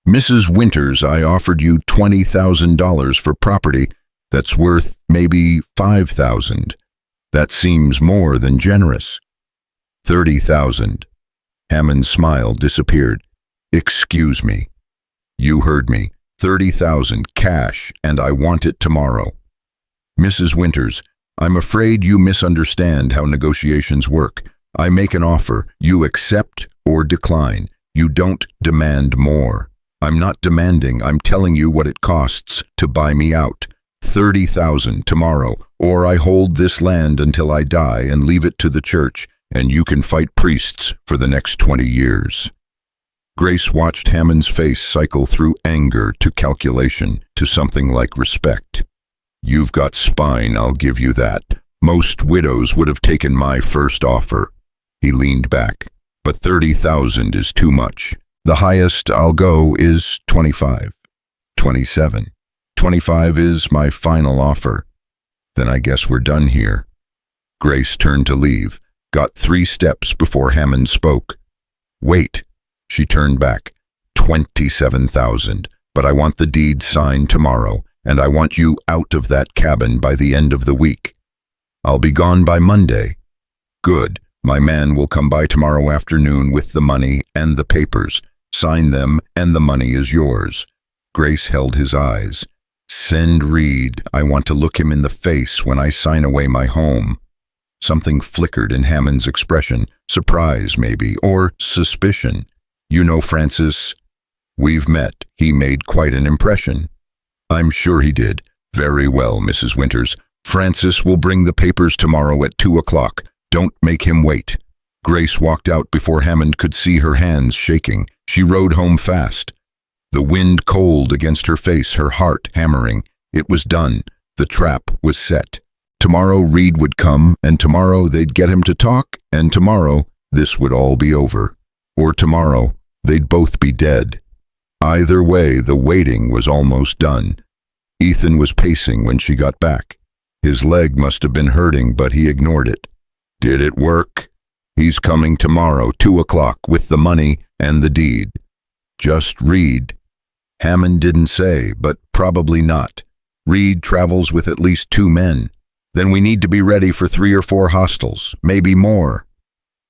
Mrs. Winters, I offered you $20,000 for property that's worth maybe $5,000. That seems more than generous. $30,000. Hammond's smile disappeared. Excuse me. You heard me. $30,000 cash, and I want it tomorrow. Mrs. Winters, I'm afraid you misunderstand how negotiations work. I make an offer. You accept or decline. You don't demand more. I'm not demanding. I'm telling you what it costs to buy me out. $30,000 tomorrow, or I hold this land until I die and leave it to the church, and you can fight priests for the next 20 years. Grace watched Hammond's face cycle through anger to calculation to something like respect. You've got spine, I'll give you that. Most widows would have taken my first offer. He leaned back. But $30,000 is too much. The highest I'll go is 25. 27. 25 is my final offer. Then I guess we're done here. Grace turned to leave, got 3 steps before Hammond spoke. Wait. She turned back. 27,000. But I want the deed signed tomorrow, and I want you out of that cabin by the end of the week. I'll be gone by Monday. Good. My man will come by tomorrow afternoon with the money and the papers. Sign them, and the money is yours. Grace held his eyes. Send Reed. I want to look him in the face when I sign away my home. Something flickered in Hammond's expression. Surprise, maybe, or suspicion. You know Francis? We've met. He made quite an impression. I'm sure he did. Very well, Mrs. Winters. Francis will bring the papers tomorrow at 2 o'clock. Don't make him wait. Grace walked out before Hammond could see her hands shaking. She rode home fast. The wind cold against her face, her heart hammering. It was done. The trap was set. Tomorrow Reed would come, and tomorrow they'd get him to talk, and tomorrow this would all be over. Or tomorrow they'd both be dead. Either way, the waiting was almost done. Ethan was pacing when she got back. His leg must have been hurting, but he ignored it. Did it work? He's coming tomorrow, 2 o'clock, with the money and the deed. Just Reed. Hammond didn't say, but probably not. Reed travels with at least 2 men. Then we need to be ready for 3 or 4 hostiles, maybe more.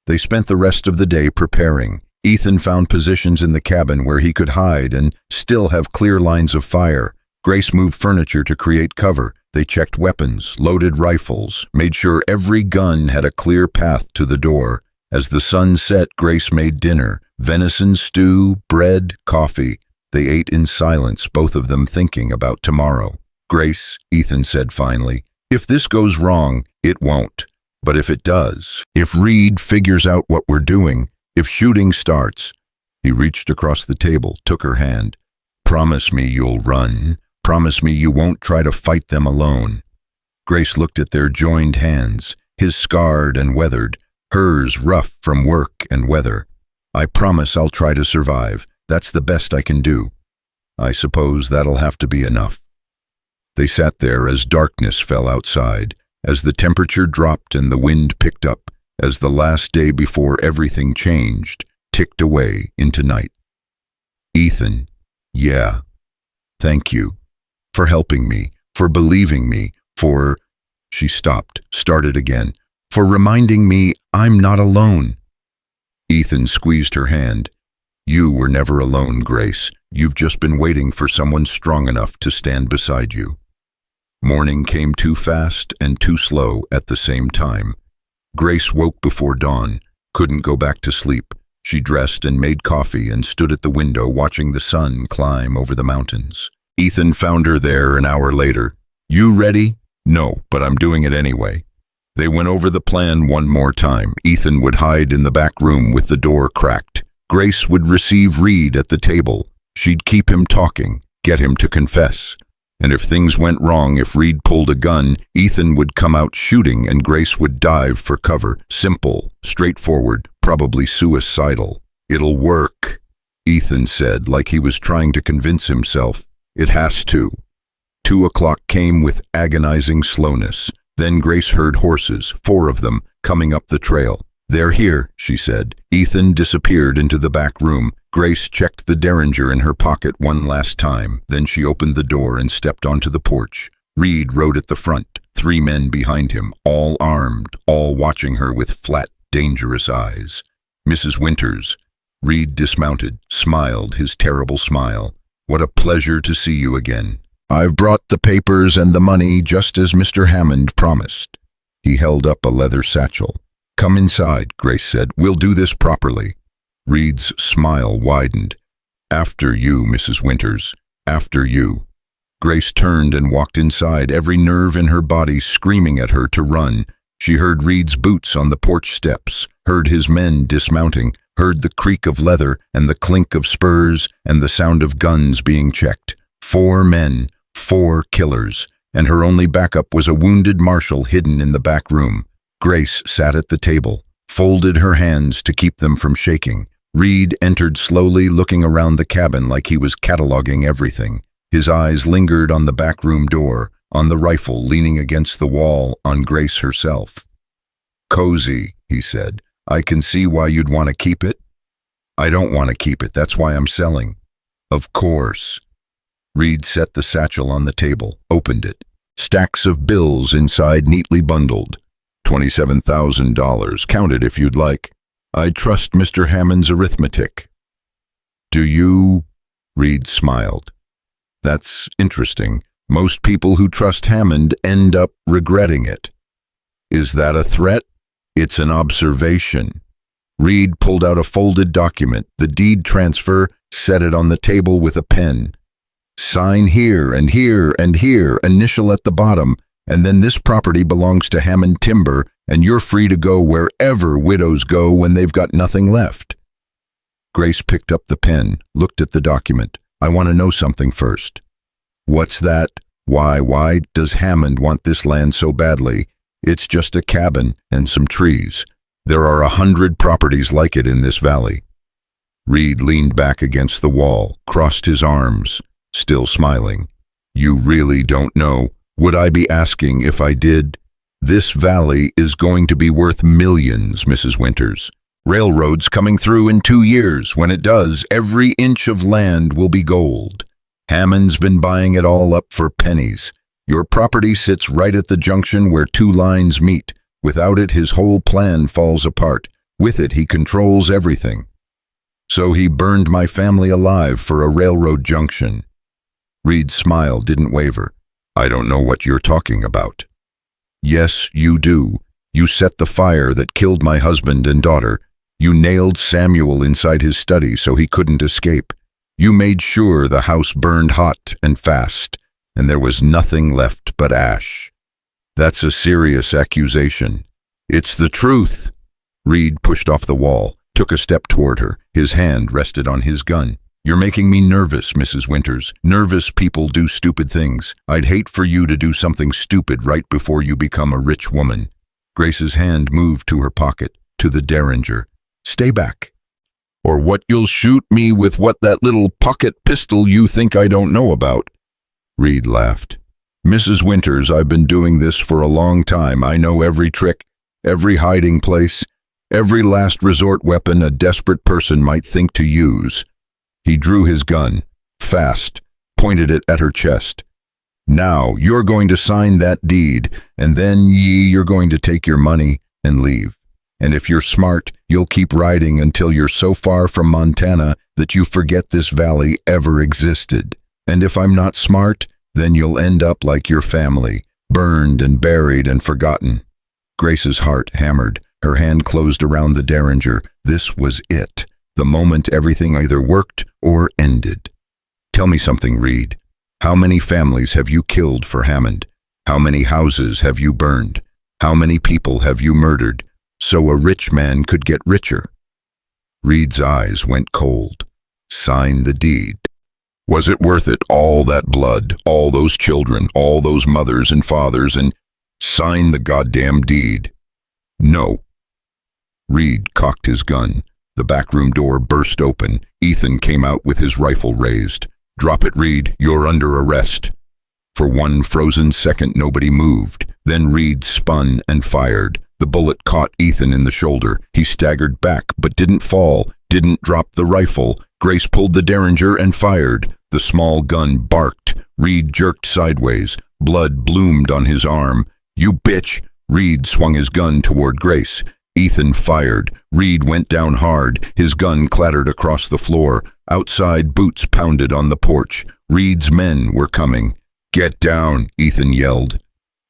They spent the rest of the day preparing. Ethan found positions in the cabin where he could hide and still have clear lines of fire. Grace moved furniture to create cover. They checked weapons, loaded rifles, made sure every gun had a clear path to the door. As the sun set, Grace made dinner, venison stew, bread, coffee. They ate in silence, both of them thinking about tomorrow. Grace, Ethan said finally, if this goes wrong, it won't. But if it does, if Reed figures out what we're doing, if shooting starts. He reached across the table, took her hand. Promise me you'll run. Promise me you won't try to fight them alone. Grace looked at their joined hands, his scarred and weathered, hers rough from work and weather. I promise I'll try to survive. That's the best I can do. I suppose that'll have to be enough. They sat there as darkness fell outside, as the temperature dropped and the wind picked up, as the last day before everything changed, ticked away into night. Ethan, yeah, thank you. For helping me, for believing me, for... She stopped, started again. For reminding me I'm not alone. Ethan squeezed her hand. You were never alone, Grace. You've just been waiting for someone strong enough to stand beside you. Morning came too fast and too slow at the same time. Grace woke before dawn, couldn't go back to sleep. She dressed and made coffee and stood at the window watching the sun climb over the mountains. Ethan found her there an hour later. You ready? No, but I'm doing it anyway. They went over the plan one more time. Ethan would hide in the back room with the door cracked. Grace would receive Reed at the table. She'd keep him talking, get him to confess. And if things went wrong, if Reed pulled a gun, Ethan would come out shooting and Grace would dive for cover. Simple, straightforward, probably suicidal. It'll work, Ethan said, like he was trying to convince himself. It has to. 2 o'clock came with agonizing slowness. Then Grace heard horses, 4 of them, coming up the trail. They're here, she said. Ethan disappeared into the back room. Grace checked the derringer in her pocket one last time. Then she opened the door and stepped onto the porch. Reed rode at the front, 3 men behind him, all armed, all watching her with flat, dangerous eyes. Mrs. Winters. Reed dismounted, smiled his terrible smile. What a pleasure to see you again. I've brought the papers and the money just as Mr. Hammond promised. He held up a leather satchel. Come inside, Grace said. We'll do this properly. Reed's smile widened. After you, Mrs. Winters. After you. Grace turned and walked inside, every nerve in her body screaming at her to run. She heard Reed's boots on the porch steps, heard his men dismounting, heard the creak of leather and the clink of spurs and the sound of guns being checked. 4 men, 4 killers, and her only backup was a wounded Marshal hidden in the back room. Grace sat at the table, folded her hands to keep them from shaking. Reed entered slowly, looking around the cabin like he was cataloging everything. His eyes lingered on the back room door, on the rifle leaning against the wall, on Grace herself. Cozy, he said. I can see why you'd want to keep it. I don't want to keep it, that's why I'm selling. Of course. Reed set the satchel on the table, opened it. Stacks of bills inside neatly bundled. $27,000, count it if you'd like. I trust Mr. Hammond's arithmetic. Do you? Reed smiled. That's interesting. Most people who trust Hammond end up regretting it. Is that a threat? It's an observation. Reed pulled out a folded document, the deed transfer, set it on the table with a pen. Sign here and here and here, initial at the bottom, and then this property belongs to Hammond Timber, and you're free to go wherever widows go when they've got nothing left. Grace picked up the pen, looked at the document. I want to know something first. What's that? Why does Hammond want this land so badly? It's just a cabin and some trees. There are 100 properties like it in this valley. Reed leaned back against the wall, crossed his arms, still smiling. You really don't know. Would I be asking if I did? This valley is going to be worth millions, Mrs. Winters. Railroad's coming through in 2 years. When it does, every inch of land will be gold. Hammond's been buying it all up for pennies. Your property sits right at the junction where 2 lines meet. Without it, his whole plan falls apart. With it, he controls everything. So he burned my family alive for a railroad junction. Reed's smile didn't waver. I don't know what you're talking about. Yes, you do. You set the fire that killed my husband and daughter. You nailed Samuel inside his study so he couldn't escape. You made sure the house burned hot and fast, and there was nothing left but ash. That's a serious accusation. It's the truth. Reed pushed off the wall, took a step toward her. His hand rested on his gun. You're making me nervous, Mrs. Winters. Nervous people do stupid things. I'd hate for you to do something stupid right before you become a rich woman. Grace's hand moved to her pocket, to the derringer. Stay back. Or what you'll shoot me with what that little pocket pistol you think I don't know about. Reed laughed. Mrs. Winters, I've been doing this for a long time. I know every trick, every hiding place, every last resort weapon a desperate person might think to use. He drew his gun, fast, pointed it at her chest. Now, you're going to sign that deed, and then you're going to take your money and leave. And if you're smart, you'll keep riding until you're so far from Montana that you forget this valley ever existed. And if I'm not smart, then you'll end up like your family, burned and buried and forgotten. Grace's heart hammered. Her hand closed around the derringer. This was it. The moment everything either worked or ended. Tell me something, Reed. How many families have you killed for Hammond? How many houses have you burned? How many people have you murdered so a rich man could get richer? Reed's eyes went cold. Sign the deed. Was it worth it, all that blood, all those children, all those mothers and fathers, and sign the goddamn deed? No. Reed cocked his gun. The backroom door burst open. Ethan came out with his rifle raised. Drop it, Reed. You're under arrest. For one frozen second, nobody moved. Then Reed spun and fired. The bullet caught Ethan in the shoulder. He staggered back, but didn't fall, didn't drop the rifle. Grace pulled the derringer and fired. The small gun barked. Reed jerked sideways. Blood bloomed on his arm. You bitch! Reed swung his gun toward Grace. Ethan fired. Reed went down hard. His gun clattered across the floor. Outside, boots pounded on the porch. Reed's men were coming. Get down, Ethan yelled.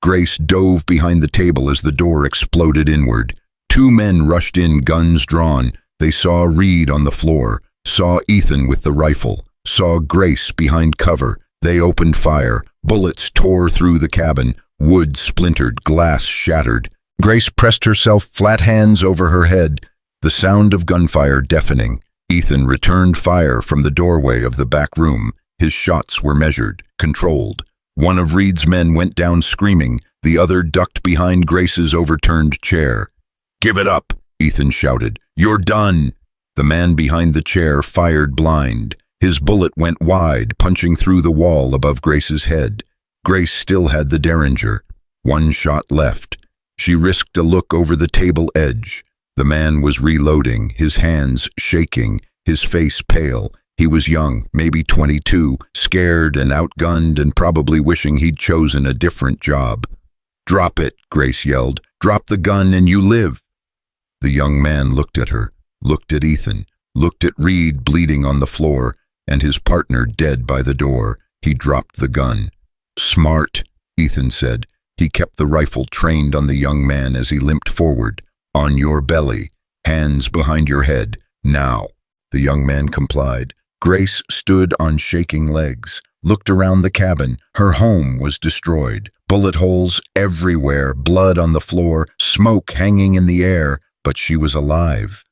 Grace dove behind the table as the door exploded inward. 2 men rushed in, guns drawn. They saw Reed on the floor, saw Ethan with the rifle, saw Grace behind cover. They opened fire. Bullets tore through the cabin. Wood splintered, glass shattered. Grace pressed herself, flat hands over her head, the sound of gunfire deafening. Ethan returned fire from the doorway of the back room. His shots were measured, controlled. One of Reed's men went down screaming. The other ducked behind Grace's overturned chair. Give it up, Ethan shouted. You're done. The man behind the chair fired blind. His bullet went wide, punching through the wall above Grace's head. Grace still had the derringer. 1 shot left. She risked a look over the table edge. The man was reloading, his hands shaking, his face pale. He was young, maybe 22, scared and outgunned and probably wishing he'd chosen a different job. Drop it, Grace yelled. Drop the gun and you live. The young man looked at her, looked at Ethan, looked at Reed bleeding on the floor, and his partner dead by the door. He dropped the gun. Smart, Ethan said. He kept the rifle trained on the young man as he limped forward. On your belly, hands behind your head. Now. The young man complied. Grace stood on shaking legs, looked around the cabin. Her home was destroyed. Bullet holes everywhere, blood on the floor, smoke hanging in the air, but she was alive.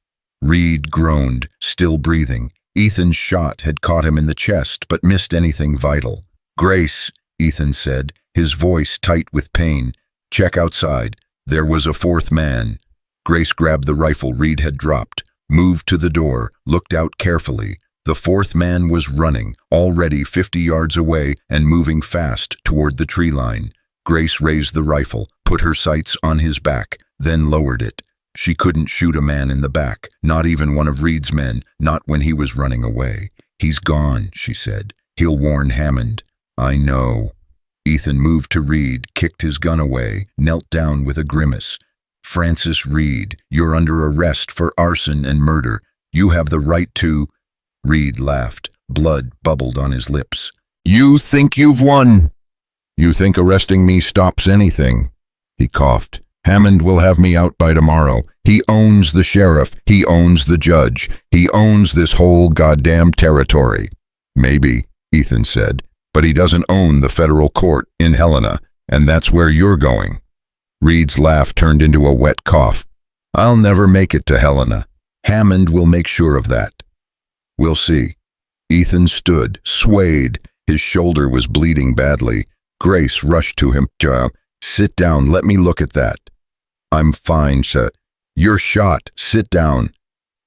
Reed groaned, still breathing. Ethan's shot had caught him in the chest, but missed anything vital. Grace, Ethan said, his voice tight with pain. Check outside. There was a 4th man. Grace grabbed the rifle Reed had dropped, moved to the door, looked out carefully. The fourth man was running, already 50 yards away and moving fast toward the tree line. Grace raised the rifle, put her sights on his back, then lowered it. She couldn't shoot a man in the back, not even one of Reed's men, not when he was running away. "He's gone," she said. "He'll warn Hammond." "I know." Ethan moved to Reed, kicked his gun away, knelt down with a grimace. "Francis Reed, you're under arrest for arson and murder. You have the right to—" Reed laughed. Blood bubbled on his lips. "You think you've won? You think arresting me stops anything?" He coughed. "Hammond will have me out by tomorrow. He owns the sheriff. He owns the judge. He owns this whole goddamn territory." "Maybe," Ethan said, "but he doesn't own the federal court in Helena, and that's where you're going." Reed's laugh turned into a wet cough. "I'll never make it to Helena. Hammond will make sure of that." "We'll see." Ethan stood, swayed. His shoulder was bleeding badly. Grace rushed to him. "Sit down, let me look at that." "I'm fine, sir." "You're shot. Sit down."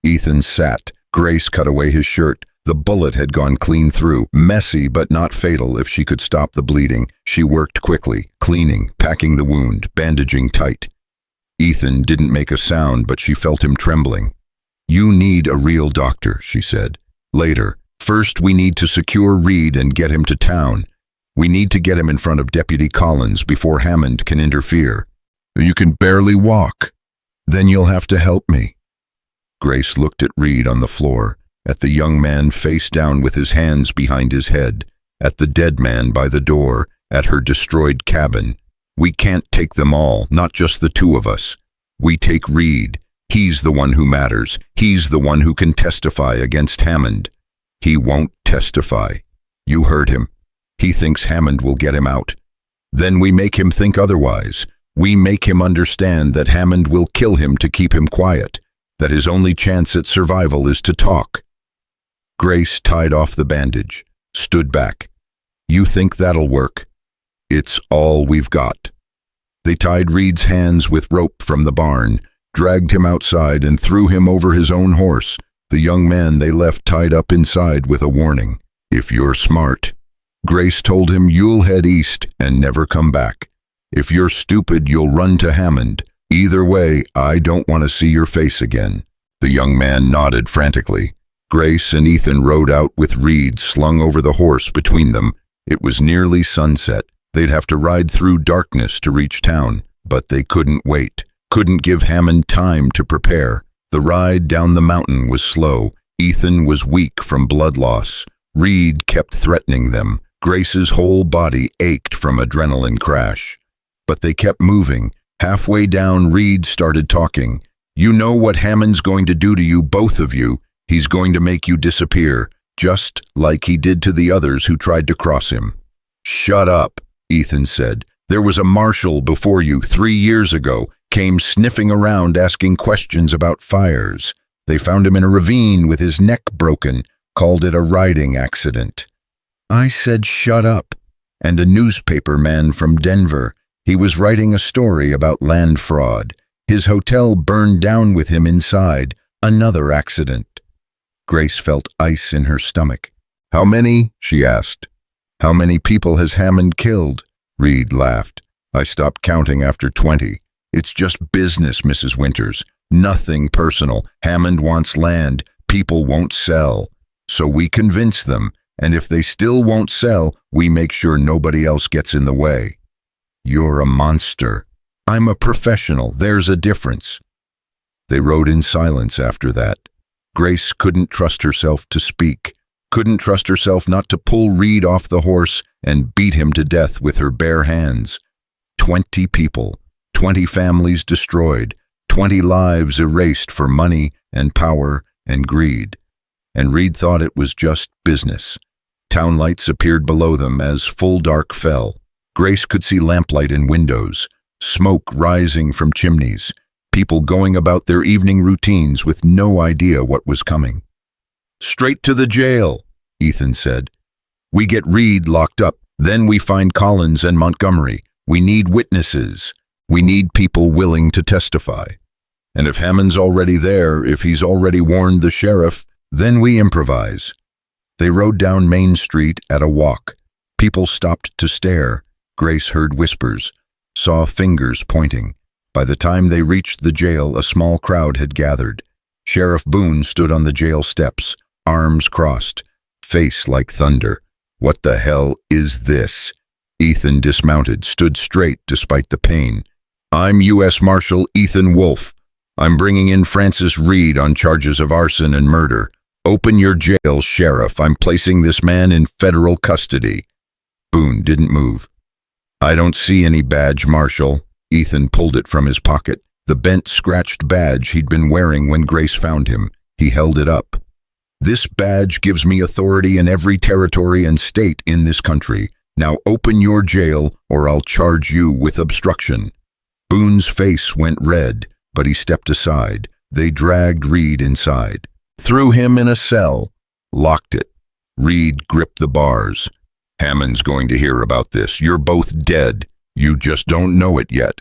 Ethan sat. Grace cut away his shirt. The bullet had gone clean through. Messy, but not fatal if she could stop the bleeding. She worked quickly, cleaning, packing the wound, bandaging tight. Ethan didn't make a sound, but she felt him trembling. "You need a real doctor," she said. "Later. First, we need to secure Reed and get him to town. We need to get him in front of Deputy Collins before Hammond can interfere." "You can barely walk." "Then you'll have to help me." Grace looked at Reed on the floor, at the young man face down with his hands behind his head, at the dead man by the door, at her destroyed cabin. "We can't take them all, not just the two of us. We take Reed. He's the one who matters. He's the one who can testify against Hammond." "He won't testify." "You heard him. He thinks Hammond will get him out. Then we make him think otherwise. We make him understand that Hammond will kill him to keep him quiet, that his only chance at survival is to talk." Grace tied off the bandage, stood back. "You think that'll work?" "It's all we've got." They tied Reed's hands with rope from the barn, dragged him outside and threw him over his own horse. The young man they left tied up inside with a warning. "If you're smart." Grace told him, "You'll head east and never come back. If you're stupid, you'll run to Hammond. Either way, I don't want to see your face again." The young man nodded frantically. Grace and Ethan rode out with Reed slung over the horse between them. It was nearly sunset. They'd have to ride through darkness to reach town, but they couldn't wait, couldn't give Hammond time to prepare. The ride down the mountain was slow. Ethan was weak from blood loss. Reed kept threatening them. Grace's whole body ached from adrenaline crash. But they kept moving. Halfway down, Reed started talking. "You know what Hammond's going to do to you, both of you. He's going to make you disappear, just like he did to the others who tried to cross him." "Shut up," Ethan said. "There was a Marshal before you 3 years ago, came sniffing around asking questions about fires. They found him in a ravine with his neck broken, called it a riding accident." I said, "Shut up." "And a newspaper man from Denver. He was writing a story about land fraud. His hotel burned down with him inside. Another accident." Grace felt ice in her stomach. "How many?" she asked. "How many people has Hammond killed?" Reed laughed. "I stopped counting after 20. It's just business, Mrs. Winters. Nothing personal. Hammond wants land. People won't sell. So we convince them, and if they still won't sell, we make sure nobody else gets in the way." "You're a monster." "I'm a professional. There's a difference." They rode in silence after that. Grace couldn't trust herself to speak, couldn't trust herself not to pull Reed off the horse and beat him to death with her bare hands. 20 people, 20 families destroyed, 20 lives erased for money and power and greed. And Reed thought it was just business. Town lights appeared below them as full dark fell. Grace could see lamplight in windows, smoke rising from chimneys, people going about their evening routines with no idea what was coming. "Straight to the jail," Ethan said. "We get Reed locked up, then we find Collins and Montgomery. We need witnesses. We need people willing to testify. And if Hammond's already there, if he's already warned the sheriff, then we improvise. They rode down Main Street at a walk. People stopped to stare. Grace heard whispers, saw fingers pointing. By the time they reached the jail, a small crowd had gathered. Sheriff Boone stood on the jail steps, arms crossed, face like thunder. What the hell is this? Ethan dismounted, stood straight despite the pain. I'm U.S. Marshal Ethan Wolfe. I'm bringing in Francis Reed on charges of arson and murder. Open your jail, Sheriff. I'm placing this man in federal custody. Boone didn't move. I don't see any badge, Marshal. Ethan pulled it from his pocket, the bent, scratched badge he'd been wearing when Grace found him. He held it up. This badge gives me authority in every territory and state in this country. Now open your jail or I'll charge you with obstruction. Boone's face went red, but he stepped aside. They dragged Reed inside, threw him in a cell, locked it. Reed gripped the bars. Hammond's going to hear about this. You're both dead. You just don't know it yet.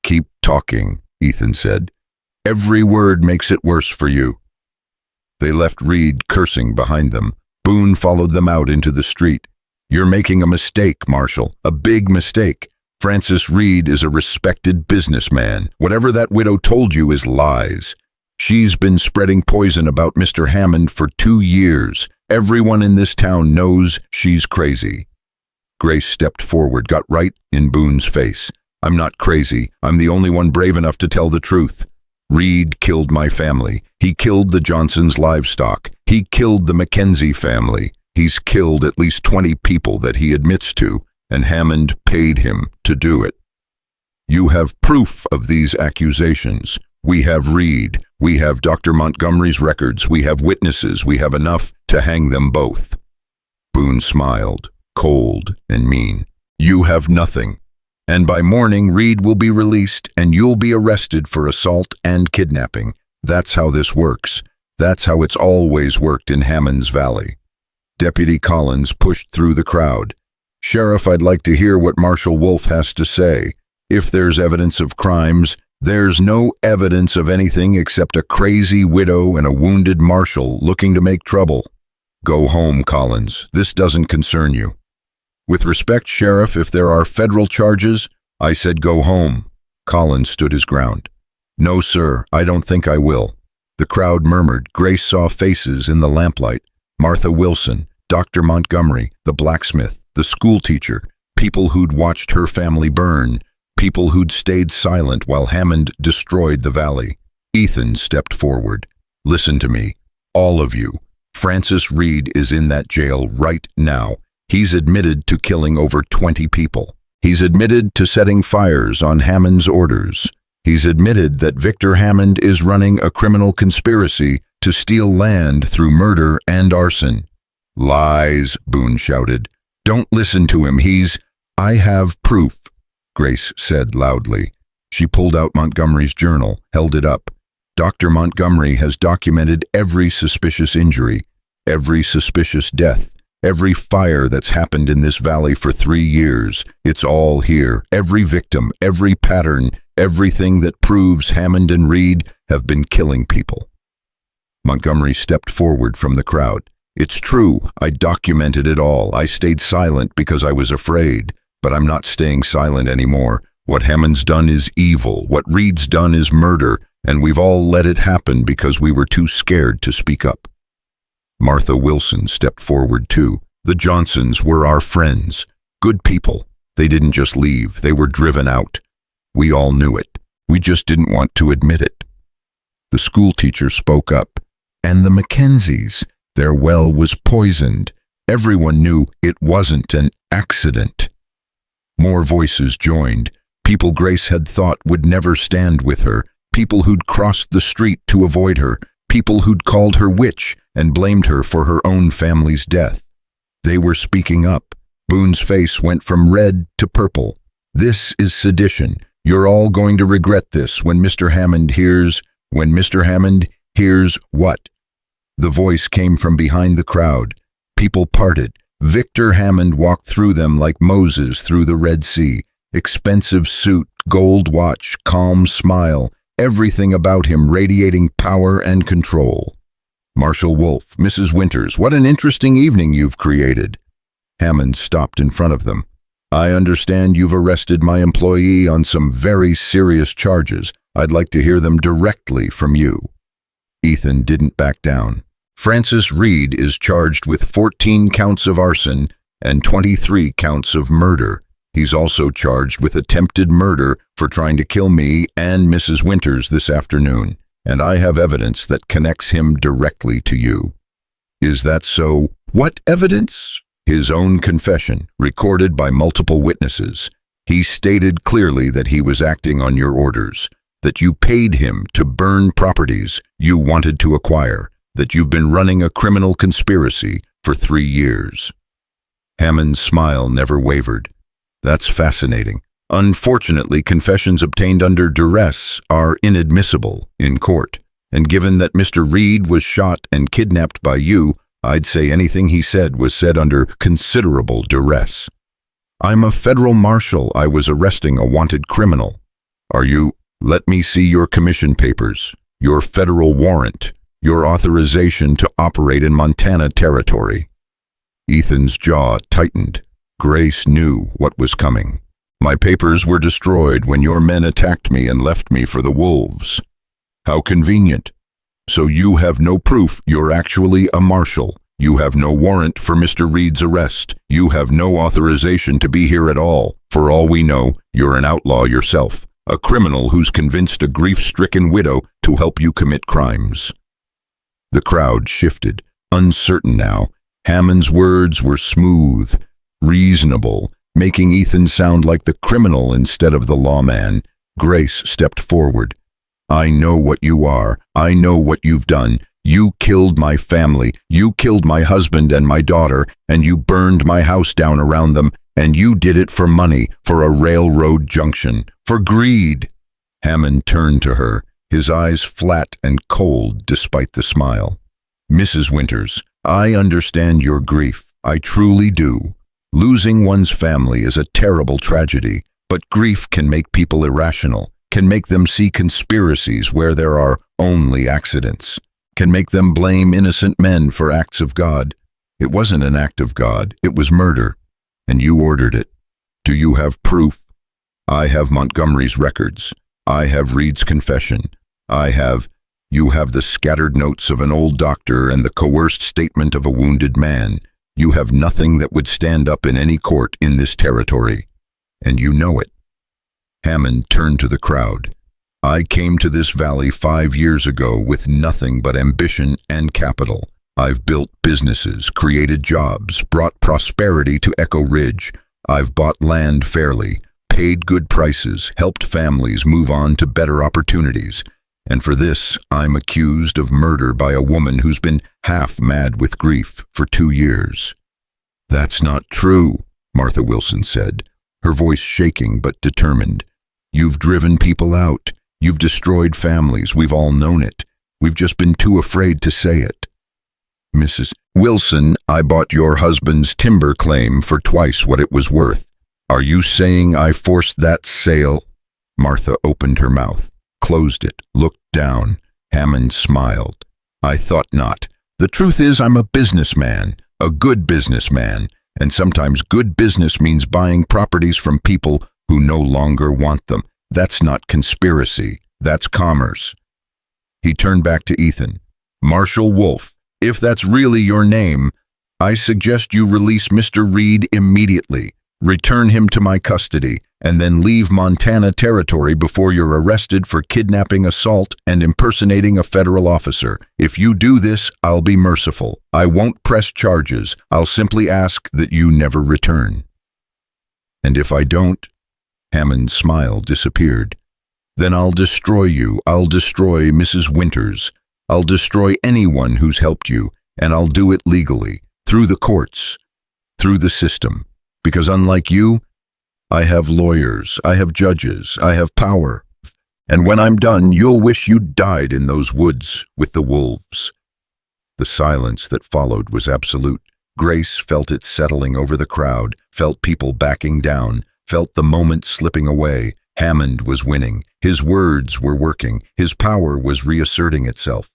Keep talking, Ethan said. Every word makes it worse for you. They left Reed cursing behind them. Boone followed them out into the street. You're making a mistake, Marshal, a big mistake. Francis Reed is a respected businessman. Whatever that widow told you is lies. She's been spreading poison about Mr. Hammond for 2 years. Everyone in this town knows she's crazy. Grace stepped forward, got right in Boone's face. I'm not crazy. I'm the only one brave enough to tell the truth. Reed killed my family. He killed the Johnsons' livestock. He killed the Mackenzie family. He's killed at least 20 people that he admits to, and Hammond paid him to do it. You have proof of these accusations. We have Reed. We have Dr. Montgomery's records. We have witnesses. We have enough to hang them both. Boone smiled, cold and mean. You have nothing. And by morning, Reed will be released and you'll be arrested for assault and kidnapping. That's how this works. That's how it's always worked in Hammond's Valley. Deputy Collins pushed through the crowd. Sheriff, I'd like to hear what Marshal Wolfe has to say. If there's evidence of crimes, there's no evidence of anything except a crazy widow and a wounded marshal looking to make trouble. Go home, Collins. This doesn't concern you. With respect, Sheriff, if there are federal charges, I said go home. Collins stood his ground. No, sir, I don't think I will. The crowd murmured. Grace saw faces in the lamplight. Martha Wilson, Dr. Montgomery, the blacksmith, the schoolteacher, people who'd watched her family burn, people who'd stayed silent while Hammond destroyed the valley. Ethan stepped forward. Listen to me, all of you. Francis Reed is in that jail right now. He's admitted to killing over 20 people. He's admitted to setting fires on Hammond's orders. He's admitted that Victor Hammond is running a criminal conspiracy to steal land through murder and arson. Lies, Boone shouted. Don't listen to him. I have proof, Grace said loudly. She pulled out Montgomery's journal, held it up. Dr. Montgomery has documented every suspicious injury, every suspicious death, every fire that's happened in this valley for 3 years. It's all here. Every victim, every pattern, everything that proves Hammond and Reed have been killing people. Montgomery stepped forward from the crowd. It's true. I documented it all. I stayed silent because I was afraid. But I'm not staying silent anymore. What Hammond's done is evil. What Reed's done is murder. And we've all let it happen because we were too scared to speak up. Martha Wilson stepped forward too. The Johnsons were our friends. Good people. They didn't just leave. They were driven out. We all knew it. We just didn't want to admit it. The schoolteacher spoke up. And the Mackenzies. Their well was poisoned. Everyone knew it wasn't an accident. More voices joined. People Grace had thought would never stand with her. People who'd crossed the street to avoid her. People who'd called her witch and blamed her for her own family's death. They were speaking up. Boone's face went from red to purple. This is sedition. You're all going to regret this when Mr. Hammond hears what? The voice came from behind the crowd. People parted. Victor Hammond walked through them like Moses through the Red Sea. Expensive suit, gold watch, calm smile, everything about him radiating power and control. Marshal Wolf, Mrs. Winters, what an interesting evening you've created. Hammond stopped in front of them. I understand you've arrested my employee on some very serious charges. I'd like to hear them directly from you. Ethan didn't back down. Francis Reed is charged with 14 counts of arson and 23 counts of murder. He's also charged with attempted murder for trying to kill me and Mrs. Winters this afternoon, and I have evidence that connects him directly to you. Is that so? What evidence? His own confession, recorded by multiple witnesses. He stated clearly that he was acting on your orders, that you paid him to burn properties you wanted to acquire, that you've been running a criminal conspiracy for 3 years. Hammond's smile never wavered. That's fascinating. Unfortunately, confessions obtained under duress are inadmissible in court, and given that Mr. Reed was shot and kidnapped by you, I'd say anything he said was said under considerable duress. I'm a federal marshal. I was arresting a wanted criminal. Are you? Let me see your commission papers, your federal warrant, your authorization to operate in Montana territory. Ethan's jaw tightened. Grace knew what was coming. My papers were destroyed when your men attacked me and left me for the wolves. How convenient. So you have no proof you're actually a marshal. You have no warrant for Mr. Reed's arrest. You have no authorization to be here at all. For all we know, you're an outlaw yourself, a criminal who's convinced a grief-stricken widow to help you commit crimes. The crowd shifted, uncertain now. Hammond's words were smooth, reasonable, making Ethan sound like the criminal instead of the lawman. Grace stepped forward. I know what you are. I know what you've done. You killed my family. You killed my husband and my daughter, and you burned my house down around them, and you did it for money, for a railroad junction, for greed. Hammond turned to her, his eyes flat and cold despite the smile. Mrs. Winters, I understand your grief. I truly do. Losing one's family is a terrible tragedy, but grief can make people irrational, can make them see conspiracies where there are only accidents, can make them blame innocent men for acts of God. It wasn't an act of God, it was murder, and you ordered it. Do you have proof? I have Montgomery's records. I have Reed's confession. You have the scattered notes of an old doctor and the coerced statement of a wounded man. You have nothing that would stand up in any court in this territory, and you know it. Hammond turned to the crowd. I came to this valley 5 years ago with nothing but ambition and capital. I've built businesses, created jobs, brought prosperity to Echo Ridge. I've bought land fairly, paid good prices, helped families move on to better opportunities. And for this, I'm accused of murder by a woman who's been half mad with grief for 2 years. That's not true, Martha Wilson said, her voice shaking but determined. You've driven people out. You've destroyed families. We've all known it. We've just been too afraid to say it. Mrs. Wilson, I bought your husband's timber claim for twice what it was worth. Are you saying I forced that sale? Martha opened her mouth, closed it, looked down. Hammond smiled. I thought not. The truth is I'm a businessman, a good businessman, and sometimes good business means buying properties from people who no longer want them. That's not conspiracy. That's commerce. He turned back to Ethan. Marshal Wolf, if that's really your name, I suggest you release Mr. Reed immediately. Return him to my custody, and then leave Montana territory before you're arrested for kidnapping, assault, and impersonating a federal officer. If you do this, I'll be merciful. I won't press charges. I'll simply ask that you never return. And if I don't? Hammond's smile disappeared. Then I'll destroy you. I'll destroy Mrs. Winters. I'll destroy anyone who's helped you, and I'll do it legally, through the courts, through the system. Because unlike you, I have lawyers, I have judges, I have power. And when I'm done, you'll wish you'd died in those woods with the wolves. The silence that followed was absolute. Grace felt it settling over the crowd, felt people backing down, felt the moment slipping away. Hammond was winning. His words were working. His power was reasserting itself.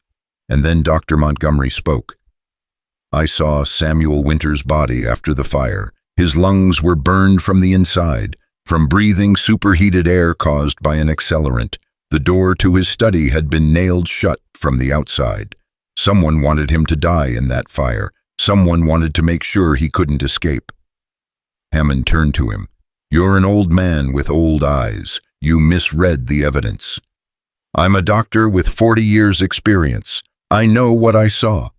And then Dr. Montgomery spoke. "I saw Samuel Winter's body after the fire. His lungs were burned from the inside, from breathing superheated air caused by an accelerant. The door to his study had been nailed shut from the outside. Someone wanted him to die in that fire. Someone wanted to make sure he couldn't escape." Hammond turned to him. "You're an old man with old eyes. You misread the evidence. I'm a doctor with 40 years' experience. I know what I saw,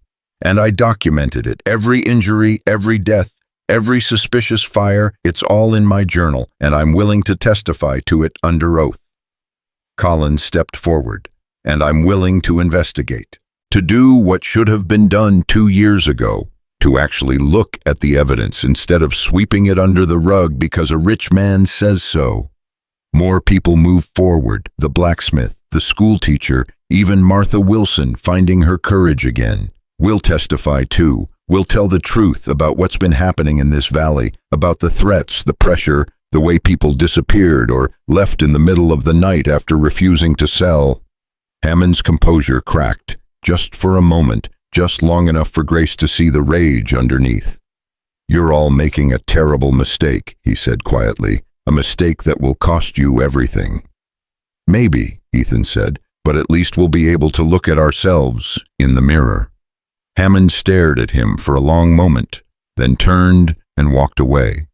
and I documented it. Every injury, every death, every suspicious fire, it's all in my journal, and I'm willing to testify to it under oath." Collins stepped forward. "And I'm willing to investigate, to do what should have been done 2 years ago, to actually look at the evidence instead of sweeping it under the rug because a rich man says so." More people moved forward, the blacksmith, the schoolteacher, even Martha Wilson finding her courage again. "We'll testify too. We'll tell the truth about what's been happening in this valley, about the threats, the pressure, the way people disappeared or left in the middle of the night after refusing to sell." Hammond's composure cracked, just for a moment, just long enough for Grace to see the rage underneath. "You're all making a terrible mistake," he said quietly, "a mistake that will cost you everything." "Maybe," Ethan said, "but at least we'll be able to look at ourselves in the mirror." Hammond stared at him for a long moment, then turned and walked away.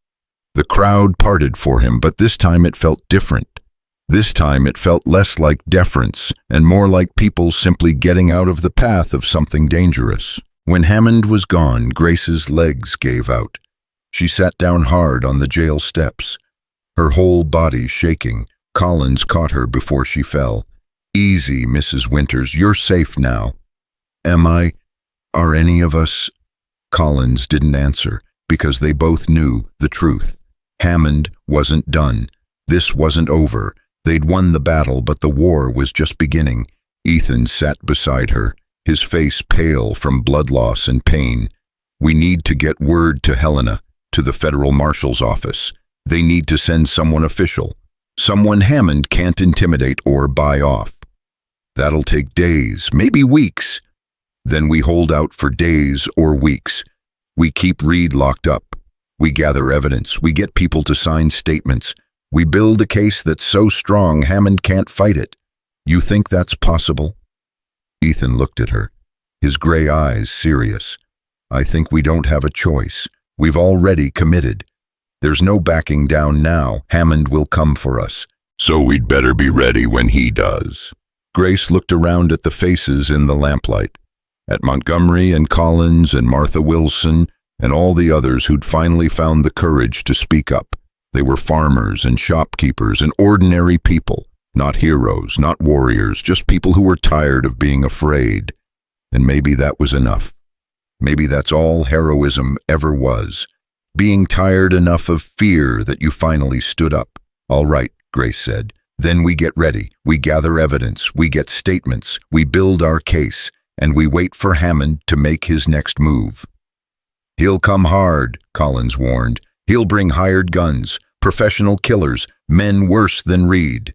The crowd parted for him, but this time it felt different. This time it felt less like deference and more like people simply getting out of the path of something dangerous. When Hammond was gone, Grace's legs gave out. She sat down hard on the jail steps, her whole body shaking. Collins caught her before she fell. "Easy, Mrs. Winters, you're safe now." "Am I? Are any of us?" Collins didn't answer, because they both knew the truth. Hammond wasn't done. This wasn't over. They'd won the battle, but the war was just beginning. Ethan sat beside her, his face pale from blood loss and pain. "We need to get word to Helena, to the federal marshal's office. They need to send someone official. Someone Hammond can't intimidate or buy off. That'll take days, maybe weeks. Then we hold out for days or weeks. We keep Reed locked up. We gather evidence. We get people to sign statements. We build a case that's so strong Hammond can't fight it. You think that's possible?" Ethan looked at her, his gray eyes serious. "I think we don't have a choice. We've already committed. There's no backing down now. Hammond will come for us. So we'd better be ready when he does." Grace looked around at the faces in the lamplight, at Montgomery and Collins and Martha Wilson and all the others who'd finally found the courage to speak up. They were farmers and shopkeepers and ordinary people, not heroes, not warriors, just people who were tired of being afraid. And maybe that was enough. Maybe that's all heroism ever was. Being tired enough of fear that you finally stood up. "All right," Grace said. "Then we get ready. We gather evidence. We get statements. We build our case. And we wait for Hammond to make his next move." "He'll come hard," Collins warned. "He'll bring hired guns, professional killers, men worse than Reed."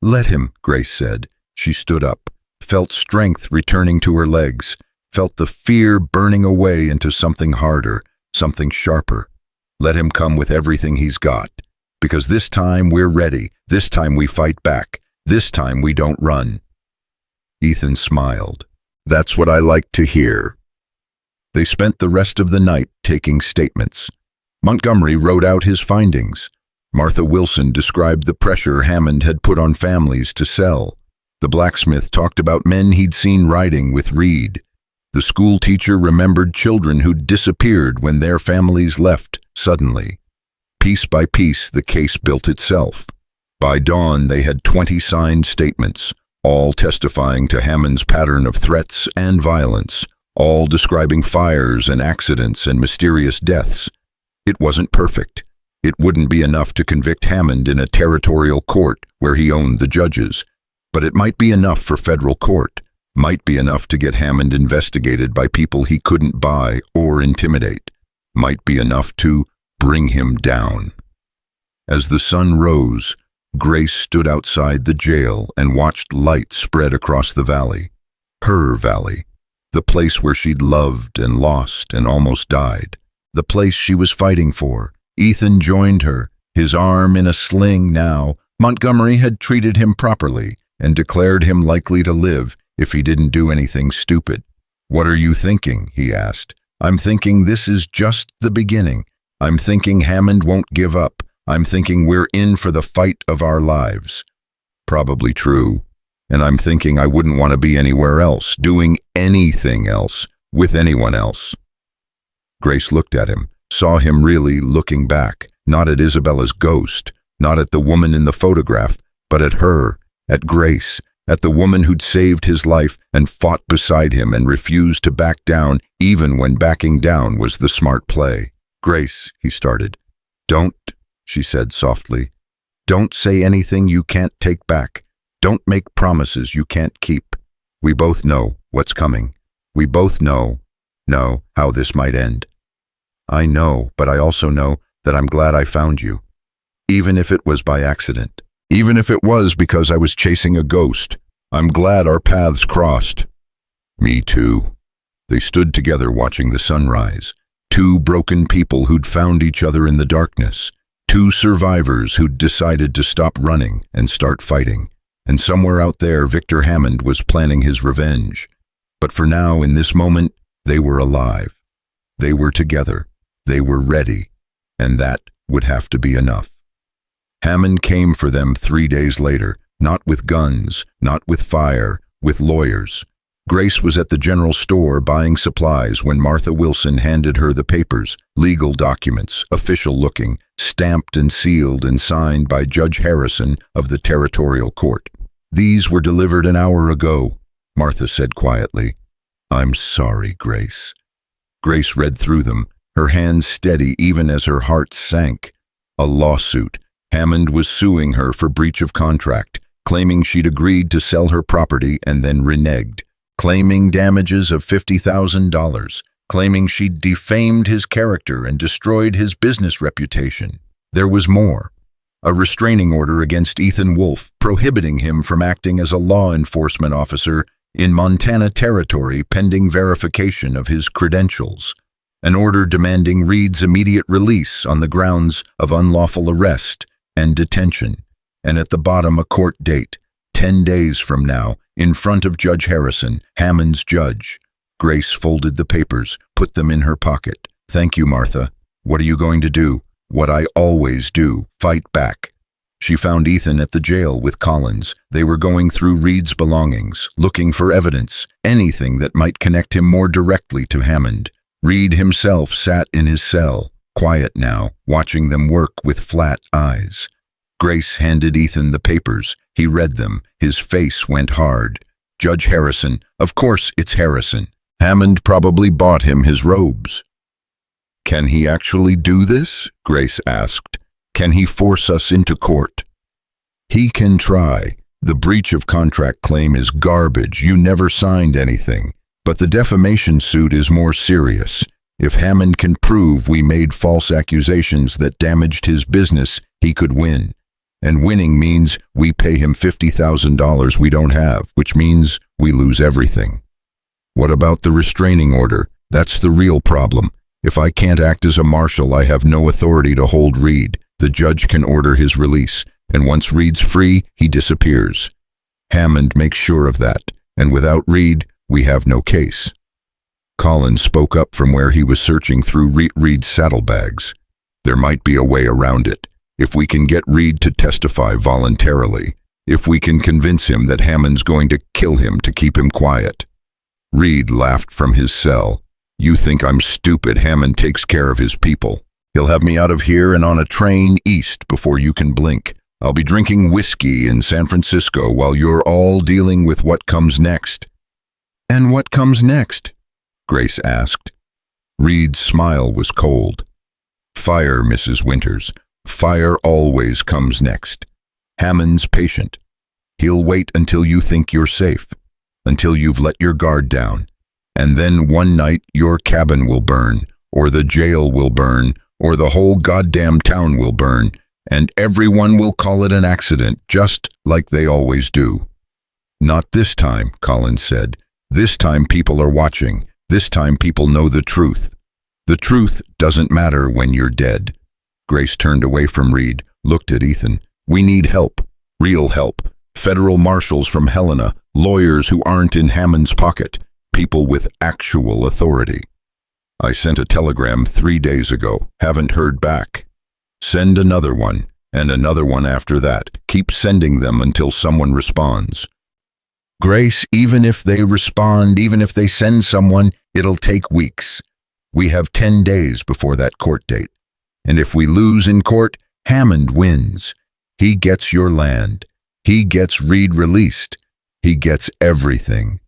"Let him," Grace said. She stood up, felt strength returning to her legs, felt the fear burning away into something harder, something sharper. "Let him come with everything he's got. Because this time we're ready. This time we fight back. This time we don't run." Ethan smiled. "That's what I like to hear." They spent the rest of the night taking statements. Montgomery wrote out his findings. Martha Wilson described the pressure Hammond had put on families to sell. The blacksmith talked about men he'd seen riding with Reed. The school teacher remembered children who'd disappeared when their families left suddenly. Piece by piece, the case built itself. By dawn, they had 20 signed statements, all testifying to Hammond's pattern of threats and violence, all describing fires and accidents and mysterious deaths. It wasn't perfect. It wouldn't be enough to convict Hammond in a territorial court where he owned the judges, but it might be enough for federal court, might be enough to get Hammond investigated by people he couldn't buy or intimidate, might be enough to bring him down. As the sun rose, Grace stood outside the jail and watched light spread across the valley. Her valley. The place where she'd loved and lost and almost died. The place she was fighting for. Ethan joined her, his arm in a sling now. Montgomery had treated him properly and declared him likely to live if he didn't do anything stupid. "What are you thinking?" he asked. "I'm thinking this is just the beginning. I'm thinking Hammond won't give up. I'm thinking we're in for the fight of our lives." Probably true. And I'm thinking I wouldn't want to be anywhere else, doing anything else, with anyone else. Grace looked at him, saw him really looking back, not at Isabella's ghost, not at the woman in the photograph, but at her, at Grace, at the woman who'd saved his life and fought beside him and refused to back down even when backing down was the smart play. "Grace," he started. "Don't," she said softly. "Don't say anything you can't take back. Don't make promises you can't keep. We both know what's coming. We both know how this might end. I know, but I also know that I'm glad I found you. Even if it was by accident. Even if it was because I was chasing a ghost. I'm glad our paths crossed." "Me too." They stood together watching the sunrise. Two broken people who'd found each other in the darkness. Two survivors who'd decided to stop running and start fighting. And somewhere out there, Victor Hammond was planning his revenge. But for now, in this moment, they were alive. They were together. They were ready. And that would have to be enough. Hammond came for them 3 days later, not with guns, not with fire, with lawyers. Grace was at the general store buying supplies when Martha Wilson handed her the papers, legal documents, official-looking, stamped and sealed and signed by Judge Harrison of the Territorial Court. "These were delivered an hour ago," Martha said quietly. "I'm sorry, Grace." Grace read through them, her hands steady even as her heart sank. A lawsuit. Hammond was suing her for breach of contract, claiming she'd agreed to sell her property and then reneged, claiming damages of $50,000, claiming she'd defamed his character and destroyed his business reputation. There was more. A restraining order against Ethan Wolfe, prohibiting him from acting as a law enforcement officer in Montana territory pending verification of his credentials. An order demanding Reed's immediate release on the grounds of unlawful arrest and detention. And at the bottom, a court date, 10 days from now, in front of Judge Harrison, Hammond's judge. Grace folded the papers, put them in her pocket. "Thank you, Martha. What are you going to do?" "What I always do, fight back." She found Ethan at the jail with Collins. They were going through Reed's belongings, looking for evidence, anything that might connect him more directly to Hammond. Reed himself sat in his cell, quiet now, watching them work with flat eyes. Grace handed Ethan the papers. He read them. His face went hard. "Judge Harrison. Of course it's Harrison. Hammond probably bought him his robes." "Can he actually do this?" Grace asked. "Can he force us into court?" "He can try. The breach of contract claim is garbage. You never signed anything. But the defamation suit is more serious. If Hammond can prove we made false accusations that damaged his business, he could win. And winning means we pay him $50,000 we don't have, which means we lose everything." "What about the restraining order? That's the real problem. If I can't act as a marshal, I have no authority to hold Reed. The judge can order his release, and once Reed's free, he disappears. Hammond makes sure of that, and without Reed, we have no case." Collins spoke up from where he was searching through Reed's saddlebags. "There might be a way around it. If we can get Reed to testify voluntarily, if we can convince him that Hammond's going to kill him to keep him quiet." Reed laughed from his cell. "You think I'm stupid? Hammond takes care of his people. He'll have me out of here and on a train east before you can blink. I'll be drinking whiskey in San Francisco while you're all dealing with what comes next." "And what comes next?" Grace asked. Reed's smile was cold. "Fire, Mrs. Winters. Fire always comes next. Hammond's patient. He'll wait until you think you're safe, until you've let your guard down. And then one night your cabin will burn, or the jail will burn, or the whole goddamn town will burn, and everyone will call it an accident, just like they always do." "Not this time," Collins said. This time people are watching. This time people know the truth. The truth doesn't matter when you're dead. Grace turned away from Reed, looked at Ethan. We need help. Real help. Federal marshals from Helena, lawyers who aren't in Hammond's pocket, people with actual authority. I sent a telegram 3 days ago. Haven't heard back. Send another one, and another one after that. Keep sending them until someone responds. Grace, even if they respond, even if they send someone, it'll take weeks. We have 10 days before that court date. And if we lose in court, Hammond wins. He gets your land. He gets Reed released. He gets everything.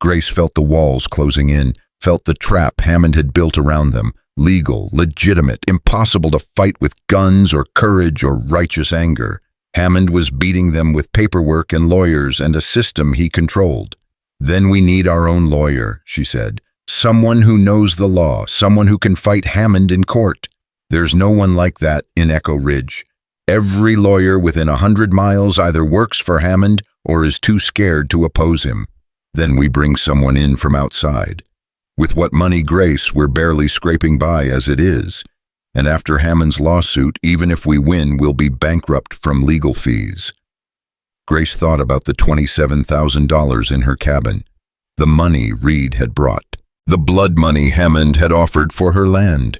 Grace felt the walls closing in, felt the trap Hammond had built around them. Legal, legitimate, impossible to fight with guns or courage or righteous anger. Hammond was beating them with paperwork and lawyers and a system he controlled. Then we need our own lawyer, she said. Someone who knows the law, someone who can fight Hammond in court. There's no one like that in Echo Ridge. Every lawyer within 100 miles either works for Hammond or is too scared to oppose him. Then we bring someone in from outside. With what money, Grace, we're barely scraping by as it is. And after Hammond's lawsuit, even if we win, we'll be bankrupt from legal fees. Grace thought about the $27,000 in her cabin, the money Reed had brought, the blood money Hammond had offered for her land.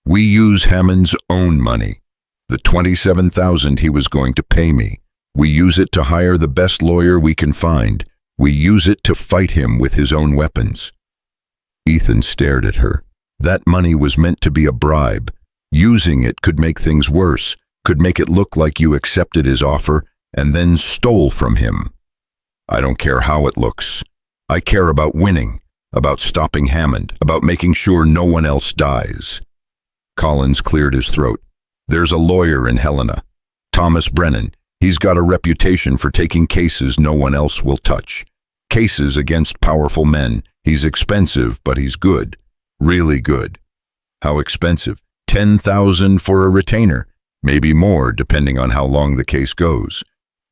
We use Hammond's own money, the $27,000 he was going to pay me. We use it to hire the best lawyer we can find. We use it to fight him with his own weapons. Ethan stared at her. That money was meant to be a bribe. Using it could make things worse, could make it look like you accepted his offer and then stole from him. I don't care how it looks. I care about winning, about stopping Hammond, about making sure no one else dies. Collins cleared his throat. There's a lawyer in Helena, Thomas Brennan. He's got a reputation for taking cases no one else will touch. Cases against powerful men. He's expensive, but he's good. Really good. How expensive? $10,000 for a retainer. Maybe more, depending on how long the case goes.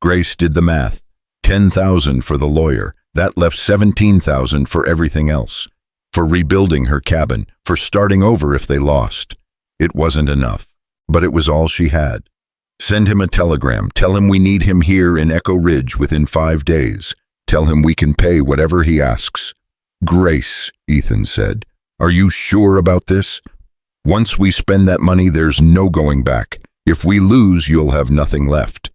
Grace did the math. $10,000 for the lawyer. That left $17,000 for everything else. For rebuilding her cabin, for starting over if they lost. It wasn't enough, but it was all she had. Send him a telegram. Tell him we need him here in Echo Ridge within 5 days. Tell him we can pay whatever he asks. Grace, Ethan said, are you sure about this? Once we spend that money, there's no going back. If we lose, you'll have nothing left.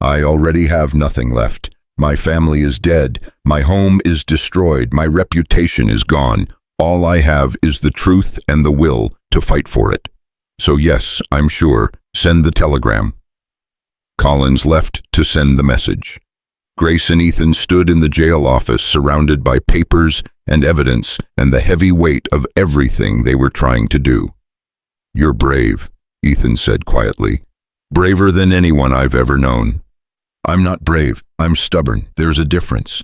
I already have nothing left. My family is dead. My home is destroyed. My reputation is gone. All I have is the truth and the will to fight for it. So yes, I'm sure. Send the telegram. Collins left to send the message. Grace and Ethan stood in the jail office surrounded by papers and evidence and the heavy weight of everything they were trying to do. You're brave, Ethan said quietly. Braver than anyone I've ever known. I'm not brave. I'm stubborn. There's a difference.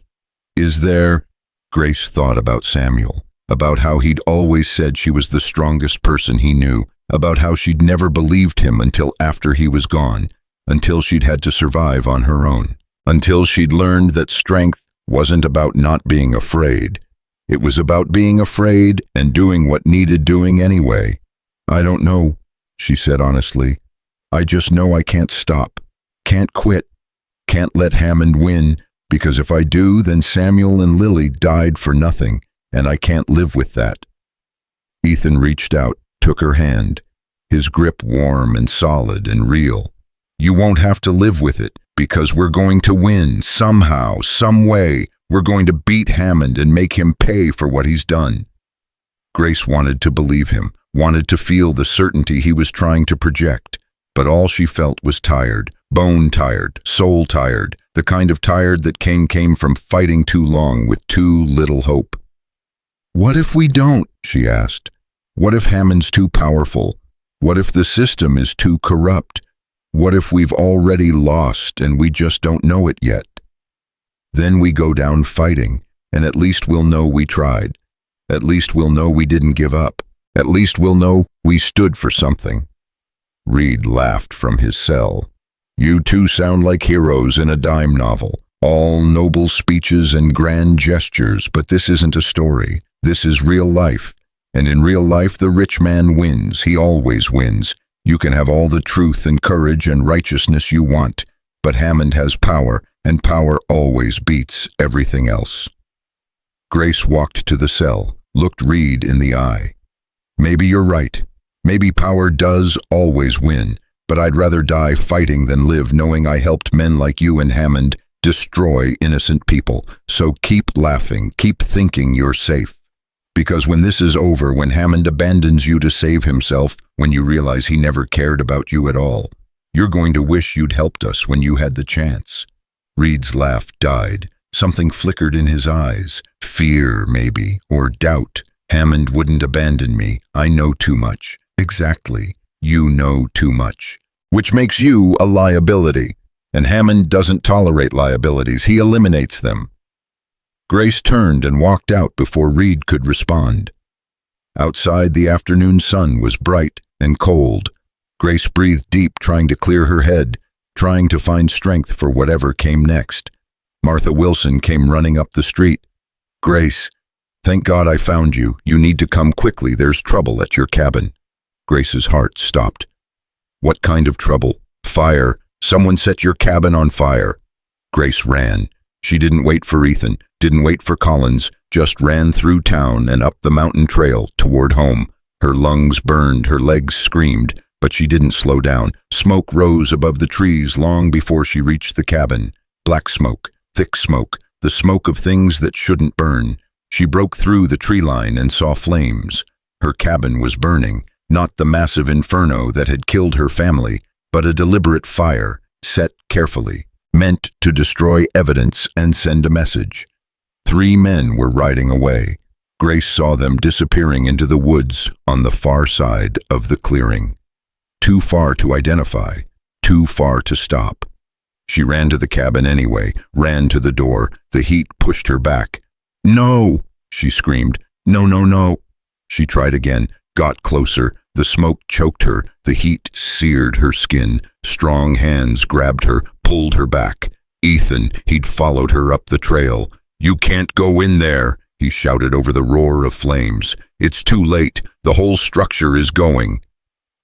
Is there? Grace thought about Samuel, about how he'd always said she was the strongest person he knew, about how she'd never believed him until after he was gone, until she'd had to survive on her own. Until she'd learned that strength wasn't about not being afraid. It was about being afraid and doing what needed doing anyway. I don't know, she said honestly. I just know I can't stop, can't quit, can't let Hammond win, because if I do, then Samuel and Lily died for nothing, and I can't live with that. Ethan reached out, took her hand, his grip warm and solid and real. You won't have to live with it, because we're going to win somehow, some way. We're going to beat Hammond and make him pay for what he's done. Grace wanted to believe him, wanted to feel the certainty he was trying to project, but all she felt was tired, bone tired, soul tired, the kind of tired that came from fighting too long with too little hope. What if we don't? She asked. What if Hammond's too powerful? What if the system is too corrupt? What if we've already lost and we just don't know it yet? Then we go down fighting, and at least we'll know we tried. At least we'll know we didn't give up. At least we'll know we stood for something. Reed laughed from his cell. You two sound like heroes in a dime novel. All noble speeches and grand gestures, but this isn't a story. This is real life. And in real life, the rich man wins. He always wins. You can have all the truth and courage and righteousness you want, but Hammond has power, and power always beats everything else. Grace walked to the cell, looked Reed in the eye. Maybe you're right. Maybe power does always win, but I'd rather die fighting than live knowing I helped men like you and Hammond destroy innocent people. So keep laughing, keep thinking you're safe. Because when this is over, when Hammond abandons you to save himself, when you realize he never cared about you at all, you're going to wish you'd helped us when you had the chance. Reed's laugh died. Something flickered in his eyes. Fear, maybe, or doubt. Hammond wouldn't abandon me. I know too much. Exactly. You know too much. Which makes you a liability. And Hammond doesn't tolerate liabilities. He eliminates them. Grace turned and walked out before Reed could respond. Outside, the afternoon sun was bright and cold. Grace breathed deep, trying to clear her head, trying to find strength for whatever came next. Martha Wilson came running up the street. Grace, thank God I found you. You need to come quickly. There's trouble at your cabin. Grace's heart stopped. What kind of trouble? Fire. Someone set your cabin on fire. Grace ran. She didn't wait for Ethan, didn't wait for Collins, just ran through town and up the mountain trail toward home. Her lungs burned, her legs screamed, but she didn't slow down. Smoke rose above the trees long before she reached the cabin. Black smoke, thick smoke, the smoke of things that shouldn't burn. She broke through the tree line and saw flames. Her cabin was burning, not the massive inferno that had killed her family, but a deliberate fire, set carefully, meant to destroy evidence and send a message. 3 men were riding away. Grace saw them disappearing into the woods on the far side of the clearing. Too far to identify, too far to stop. She ran to the cabin anyway, ran to the door. The heat pushed her back. No, she screamed. No, no, no. She tried again, got closer. The smoke choked her. The heat seared her skin. Strong hands grabbed her, pulled her back. Ethan, he'd followed her up the trail. You can't go in there, he shouted over the roar of flames. It's too late. The whole structure is going.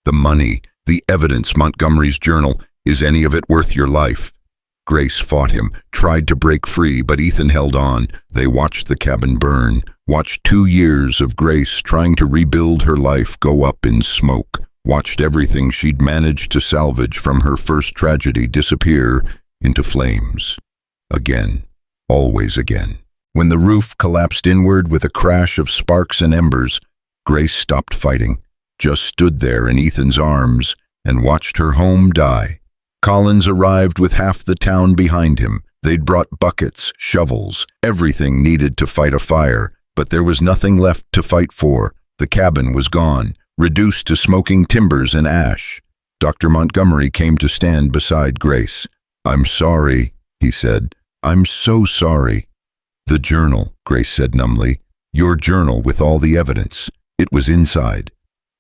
The money, the evidence, Montgomery's journal, is any of it worth your life? Grace fought him, tried to break free, but Ethan held on. They watched the cabin burn, watched 2 years of Grace trying to rebuild her life go up in smoke, watched everything she'd managed to salvage from her first tragedy disappear into flames. Again, always again. When the roof collapsed inward with a crash of sparks and embers, Grace stopped fighting, just stood there in Ethan's arms and watched her home die. Collins arrived with half the town behind him. They'd brought buckets, shovels, everything needed to fight a fire, but there was nothing left to fight for. The cabin was gone, reduced to smoking timbers and ash. Dr. Montgomery came to stand beside Grace. I'm sorry, he said. I'm so sorry. The journal, Grace said numbly. Your journal with all the evidence. It was inside.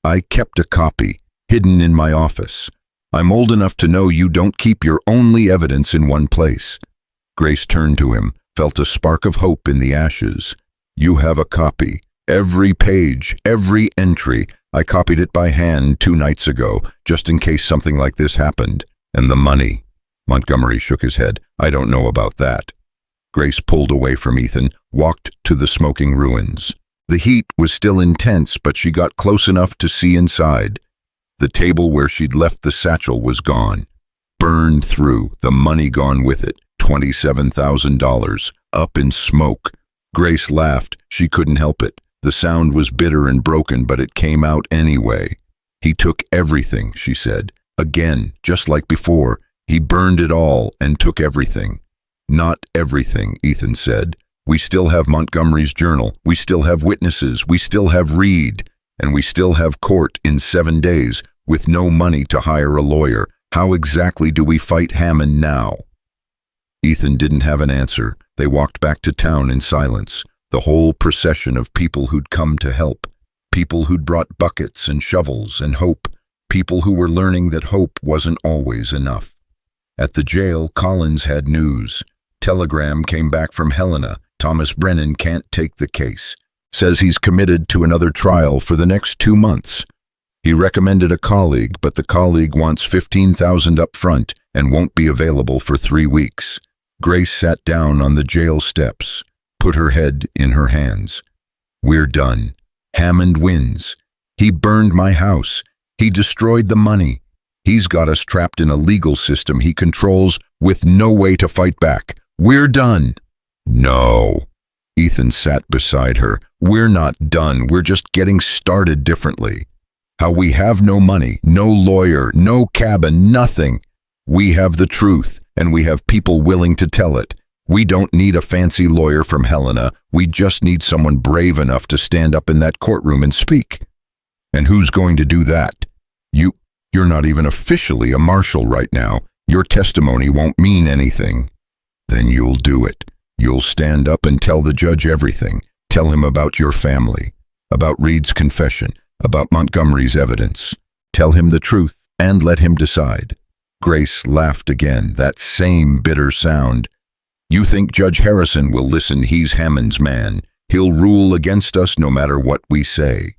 I kept a copy, hidden in my office. I'm old enough to know you don't keep your only evidence in one place. Grace turned to him, felt a spark of hope in the ashes. You have a copy. Every page, every entry. I copied it by hand 2 nights ago, just in case something like this happened. And the money. Montgomery shook his head. I don't know about that. Grace pulled away from Ethan, walked to the smoking ruins. The heat was still intense, but she got close enough to see inside. The table where she'd left the satchel was gone. Burned through, the money gone with it. $27,000, up in smoke. Grace laughed. She couldn't help it. The sound was bitter and broken, but it came out anyway. He took everything, she said. Again, just like before, he burned it all and took everything. Not everything, Ethan said. We still have Montgomery's journal. We still have witnesses. We still have Reed. And we still have court in 7 days with no money to hire a lawyer. How exactly do we fight Hammond now? Ethan didn't have an answer. They walked back to town in silence. The whole procession of people who'd come to help. People who'd brought buckets and shovels and hope. People who were learning that hope wasn't always enough. At the jail, Collins had news. Telegram came back from Helena. Thomas Brennan can't take the case. Says he's committed to another trial for the next 2 months. He recommended a colleague, but the colleague wants $15,000 up front and won't be available for 3 weeks. Grace sat down on the jail steps, put her head in her hands. We're done. Hammond wins. He burned my house. He destroyed the money. He's got us trapped in a legal system he controls with no way to fight back. We're done. No. Ethan sat beside her. We're not done. We're just getting started differently. How we have no money, no lawyer, no cabin, nothing. We have the truth, and we have people willing to tell it. We don't need a fancy lawyer from Helena. We just need someone brave enough to stand up in that courtroom and speak. And who's going to do that? You're not even officially a marshal right now. Your testimony won't mean anything. Then you'll do it. You'll stand up and tell the judge everything. Tell him about your family, about Reed's confession, about Montgomery's evidence. Tell him the truth and let him decide. Grace laughed again, that same bitter sound. You think Judge Harrison will listen? He's Hammond's man. He'll rule against us no matter what we say.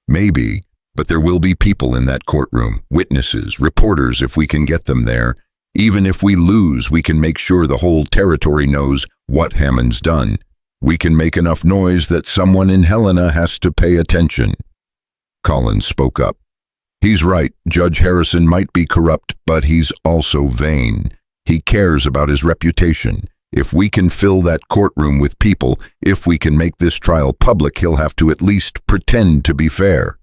Maybe, but there will be people in that courtroom, witnesses, reporters if we can get them there. Even if we lose, we can make sure the whole territory knows what Hammond's done. We can make enough noise that someone in Helena has to pay attention. Collins spoke up. He's right. Judge Harrison might be corrupt, but he's also vain. He cares about his reputation. If we can fill that courtroom with people, if we can make this trial public, he'll have to at least pretend to be fair.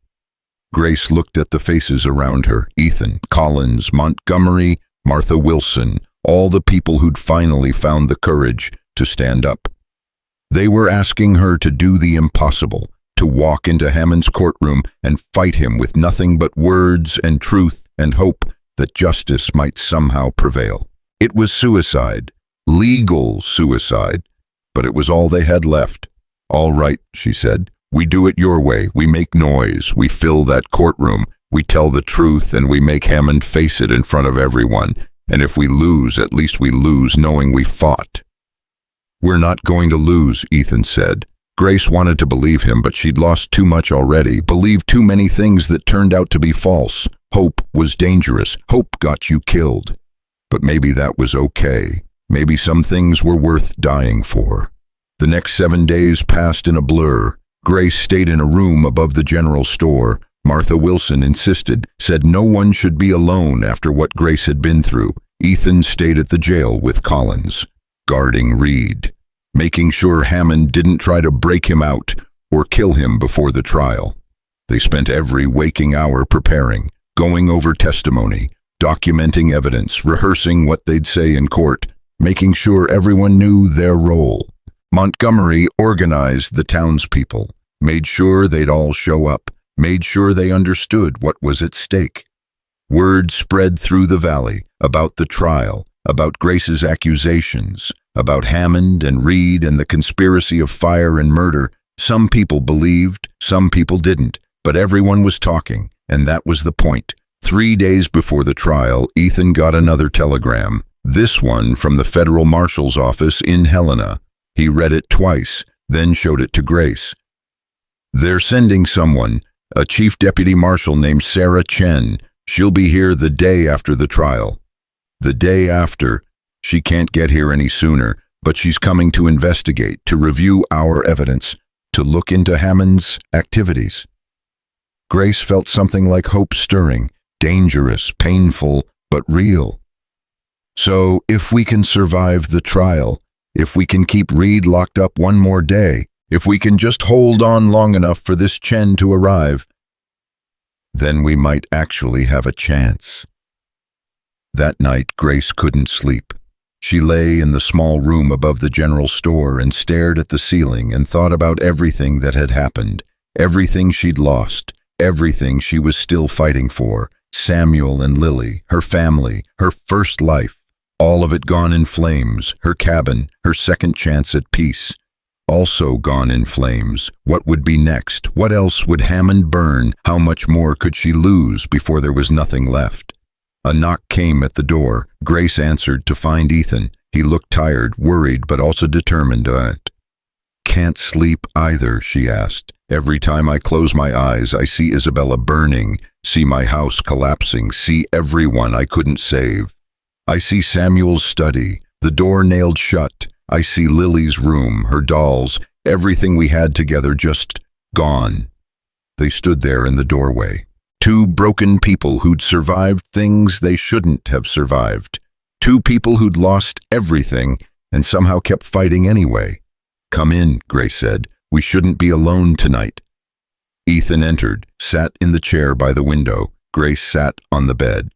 Grace looked at the faces around her. Ethan, Collins, Montgomery, Martha Wilson, all the people who'd finally found the courage to stand up. They were asking her to do the impossible, to walk into Hammond's courtroom and fight him with nothing but words and truth and hope that justice might somehow prevail. It was suicide, legal suicide, but it was all they had left. All right, she said. We do it your way. We make noise. We fill that courtroom. We tell the truth, and we make Hammond face it in front of everyone. And if we lose, at least we lose knowing we fought. We're not going to lose, Ethan said. Grace wanted to believe him, but she'd lost too much already, believed too many things that turned out to be false. Hope was dangerous. Hope got you killed. But maybe that was okay. Maybe some things were worth dying for. The next 7 days passed in a blur. Grace stayed in a room above the general store. Martha Wilson insisted, said no one should be alone after what Grace had been through. Ethan stayed at the jail with Collins, guarding Reed, making sure Hammond didn't try to break him out or kill him before the trial. They spent every waking hour preparing, going over testimony, documenting evidence, rehearsing what they'd say in court, making sure everyone knew their role. Montgomery organized the townspeople, made sure they'd all show up, made sure they understood what was at stake. Word spread through the valley about the trial, about Grace's accusations, about Hammond and Reed and the conspiracy of fire and murder. Some people believed, some people didn't, but everyone was talking, and that was the point. 3 days before the trial, Ethan got another telegram, this one from the federal marshal's office in Helena. He read it twice, then showed it to Grace. They're sending someone, a chief deputy marshal named Sarah Chen. She'll be here the day after the trial. The day after. She can't get here any sooner, but she's coming to investigate, to review our evidence, to look into Hammond's activities. Grace felt something like hope stirring, dangerous, painful, but real. So, if we can survive the trial, if we can keep Reed locked up one more day, if we can just hold on long enough for this Chen to arrive, then we might actually have a chance. That night, Grace couldn't sleep. She lay in the small room above the general store and stared at the ceiling and thought about everything that had happened, everything she'd lost, everything she was still fighting for, Samuel and Lily, her family, her first life. All of it gone in flames, her cabin, her second chance at peace. Also gone in flames. What would be next? What else would Hammond burn? How much more could she lose before there was nothing left? A knock came at the door. Grace answered to find Ethan. He looked tired, worried, but also determined. Can't sleep either, she asked. Every time I close my eyes, I see Isabella burning, see my house collapsing, see everyone I couldn't save. I see Samuel's study, the door nailed shut. I see Lily's room, her dolls, everything we had together just gone. They stood there in the doorway. Two broken people who'd survived things they shouldn't have survived. Two people who'd lost everything and somehow kept fighting anyway. Come in, Grace said. We shouldn't be alone tonight. Ethan entered, sat in the chair by the window. Grace sat on the bed.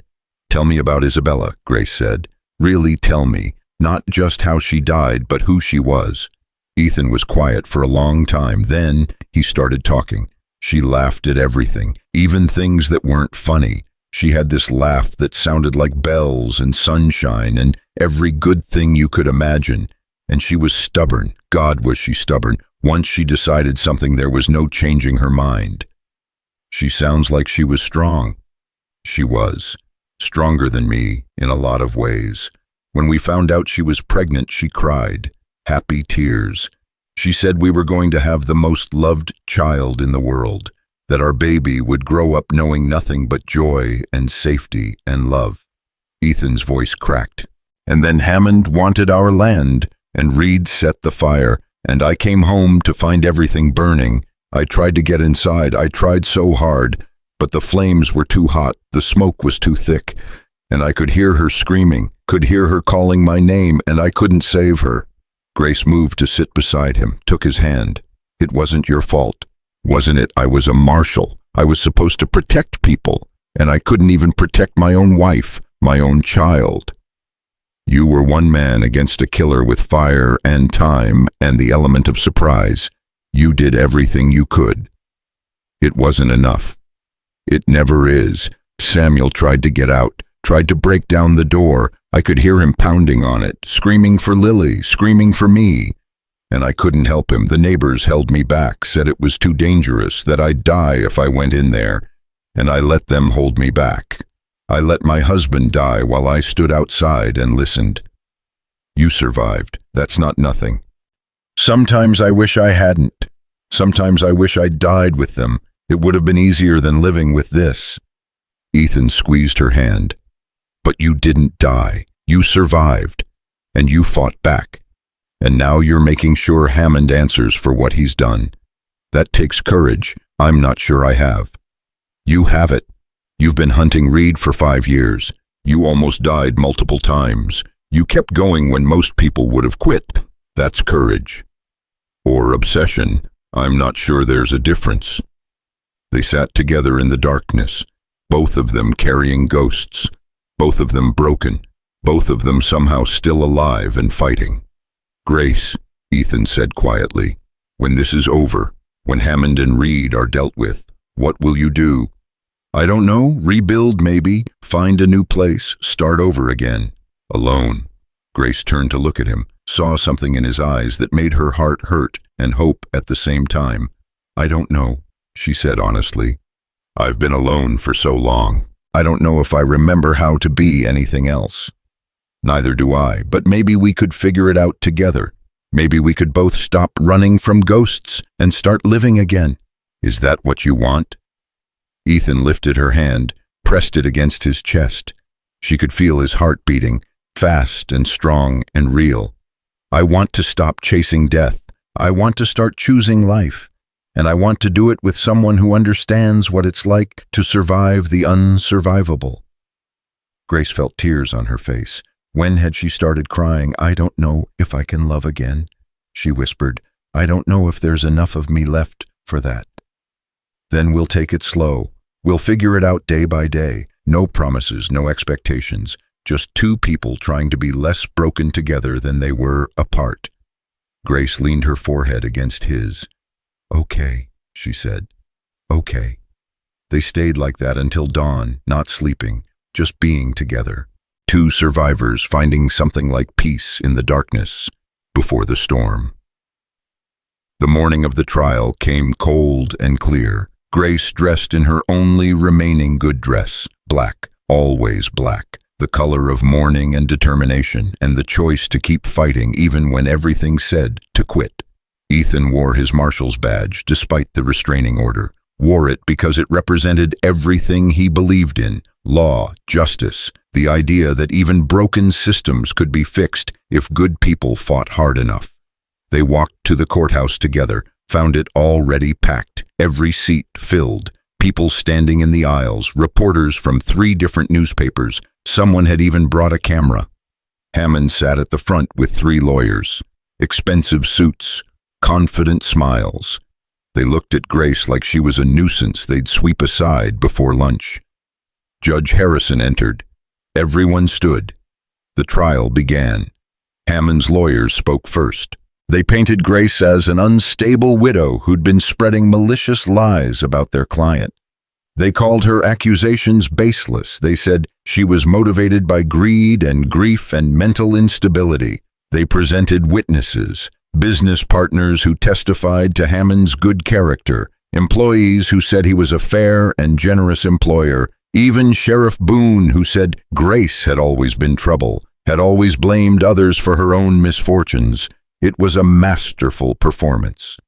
Tell me about Isabella, Grace said. Really tell me, not just how she died, but who she was. Ethan was quiet for a long time. Then he started talking. She laughed at everything, even things that weren't funny. She had this laugh that sounded like bells and sunshine and every good thing you could imagine. And she was stubborn. God, was she stubborn. Once she decided something, there was no changing her mind. She sounds like she was strong. She was. Stronger than me in a lot of ways. When we found out she was pregnant, she cried. Happy tears. She said we were going to have the most loved child in the world, that our baby would grow up knowing nothing but joy and safety and love. Ethan's voice cracked. And then Hammond wanted our land, and Reed set the fire, and I came home to find everything burning. I tried to get inside. I tried so hard, but the flames were too hot, the smoke was too thick, and I could hear her screaming, could hear her calling my name, and I couldn't save her. Grace moved to sit beside him, took his hand. It wasn't your fault, wasn't it? I was a marshal. I was supposed to protect people, and I couldn't even protect my own wife, my own child. You were one man against a killer with fire and time and the element of surprise. You did everything you could. It wasn't enough. It never is. Samuel tried to get out, tried to break down the door. I could hear him pounding on it, screaming for Lily, screaming for me. And I couldn't help him. The neighbors held me back, said it was too dangerous, that I'd die if I went in there. And I let them hold me back. I let my husband die while I stood outside and listened. You survived. That's not nothing. Sometimes I wish I hadn't. Sometimes I wish I'd died with them. It would have been easier than living with this. Ethan squeezed her hand. But you didn't die. You survived. And you fought back. And now you're making sure Hammond answers for what he's done. That takes courage. I'm not sure I have. You have it. You've been hunting Reed for 5 years. You almost died multiple times. You kept going when most people would have quit. That's courage. Or obsession. I'm not sure there's a difference. They sat together in the darkness, both of them carrying ghosts, both of them broken, both of them somehow still alive and fighting. Grace, Ethan said quietly, when this is over, when Hammond and Reed are dealt with, what will you do? I don't know, rebuild maybe, find a new place, start over again. Alone. Grace turned to look at him, saw something in his eyes that made her heart hurt and hope at the same time. I don't know, she said honestly. I've been alone for so long. I don't know if I remember how to be anything else. Neither do I, but maybe we could figure it out together. Maybe we could both stop running from ghosts and start living again. Is that what you want? Ethan lifted her hand, pressed it against his chest. She could feel his heart beating, fast and strong and real. I want to stop chasing death. I want to start choosing life. And I want to do it with someone who understands what it's like to survive the unsurvivable. Grace felt tears on her face. When had she started crying? I don't know if I can love again, she whispered. I don't know if there's enough of me left for that. Then we'll take it slow. We'll figure it out day by day. No promises, no expectations. Just two people trying to be less broken together than they were apart. Grace leaned her forehead against his. Okay, she said. Okay. They stayed like that until dawn, not sleeping, just being together. Two survivors finding something like peace in the darkness before the storm. The morning of the trial came cold and clear. Grace dressed in her only remaining good dress, black, always black. the color of mourning and determination, and the choice to keep fighting even when everything said to quit. Ethan wore his Marshal's badge despite the restraining order, wore it because it represented everything he believed in: law, justice, the idea that even broken systems could be fixed if good people fought hard enough. They walked to the courthouse together, found it already packed, every seat filled, people standing in the aisles, reporters from 3 different newspapers. Someone had even brought a camera. Hammond sat at the front with 3 lawyers, expensive suits, confident smiles. They looked at Grace like she was a nuisance they'd sweep aside before lunch. Judge Harrison entered. Everyone stood. The trial began. Hammond's lawyers spoke first. They painted Grace as an unstable widow who'd been spreading malicious lies about their client. They called her accusations baseless. They said she was motivated by greed and grief and mental instability. They presented witnesses, business partners who testified to Hammond's good character, employees who said he was a fair and generous employer, even Sheriff Boone, who said Grace had always been trouble, had always blamed others for her own misfortunes. It was a masterful performance.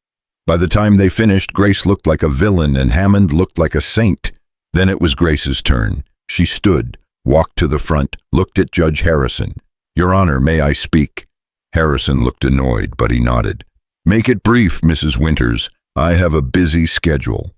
By the time they finished, Grace looked like a villain and Hammond looked like a saint. Then it was Grace's turn. She stood, walked to the front, looked at Judge Harrison. "Your Honor, may I speak?" Harrison looked annoyed, but he nodded. "Make it brief, Mrs. Winters. I have a busy schedule."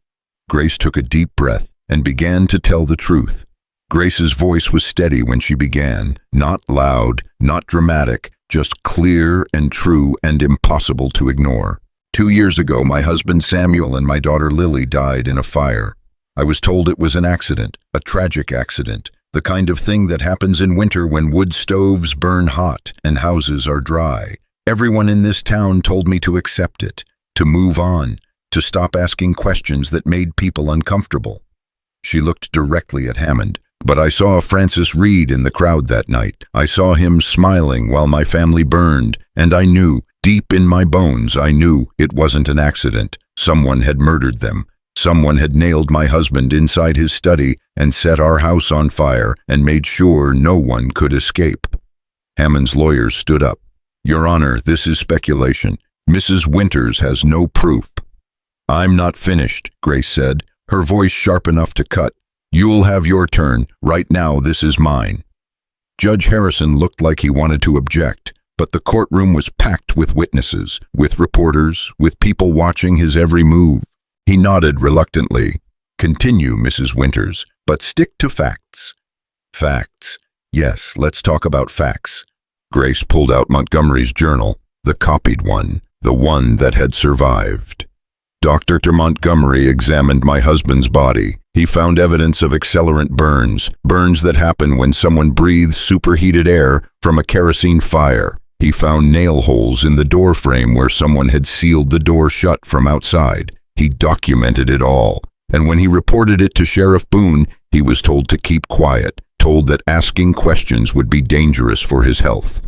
Grace took a deep breath and began to tell the truth. Grace's voice was steady when she began, not loud, not dramatic, just clear and true and impossible to ignore. 2 years ago, my husband Samuel and my daughter Lily died in a fire. I was told it was an accident, a tragic accident, the kind of thing that happens in winter when wood stoves burn hot and houses are dry. Everyone in this town told me to accept it, to move on, to stop asking questions that made people uncomfortable. She looked directly at Hammond. But I saw Francis Reed in the crowd that night. I saw him smiling while my family burned, and I knew, deep in my bones, I knew it wasn't an accident. Someone had murdered them. Someone had nailed my husband inside his study and set our house on fire and made sure no one could escape. Hammond's lawyers stood up. "Your Honor, this is speculation. Mrs. Winters has no proof." "I'm not finished," Grace said, her voice sharp enough to cut. "You'll have your turn. Right now, this is mine." Judge Harrison looked like he wanted to object, but the courtroom was packed with witnesses, with reporters, with people watching his every move. He nodded reluctantly. "Continue, Mrs. Winters, but stick to facts." "Facts. Yes, let's talk about facts." Grace pulled out Montgomery's journal, the copied one, the one that had survived. "Dr. Montgomery examined my husband's body. He found evidence of accelerant burns, burns that happen when someone breathes superheated air from a kerosene fire. He found nail holes in the door frame where someone had sealed the door shut from outside. He documented it all. And when he reported it to Sheriff Boone, he was told to keep quiet, told that asking questions would be dangerous for his health."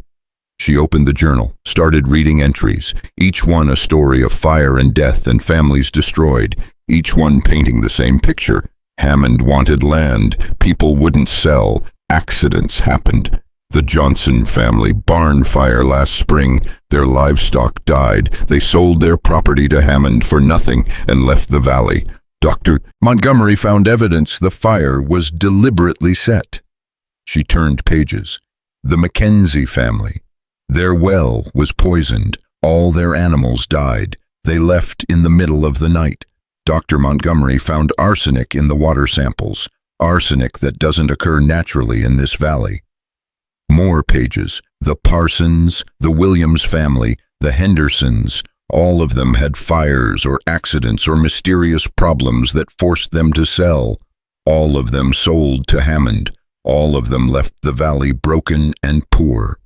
She opened the journal, started reading entries, each one a story of fire and death and families destroyed, each one painting the same picture. Hammond wanted land, people wouldn't sell, accidents happened. The Johnson family barn fire last spring, their livestock died. They sold their property to Hammond for nothing and left the valley. Dr. Montgomery found evidence the fire was deliberately set. She turned pages. The Mackenzie family. Their well was poisoned. All their animals died. They left in the middle of the night. Dr. Montgomery found arsenic in the water samples, arsenic that doesn't occur naturally in this valley. More pages. The Parsons, the Williams family, the Hendersons, all of them had fires or accidents or mysterious problems that forced them to sell. All of them sold to Hammond. All of them left the valley broken and poor.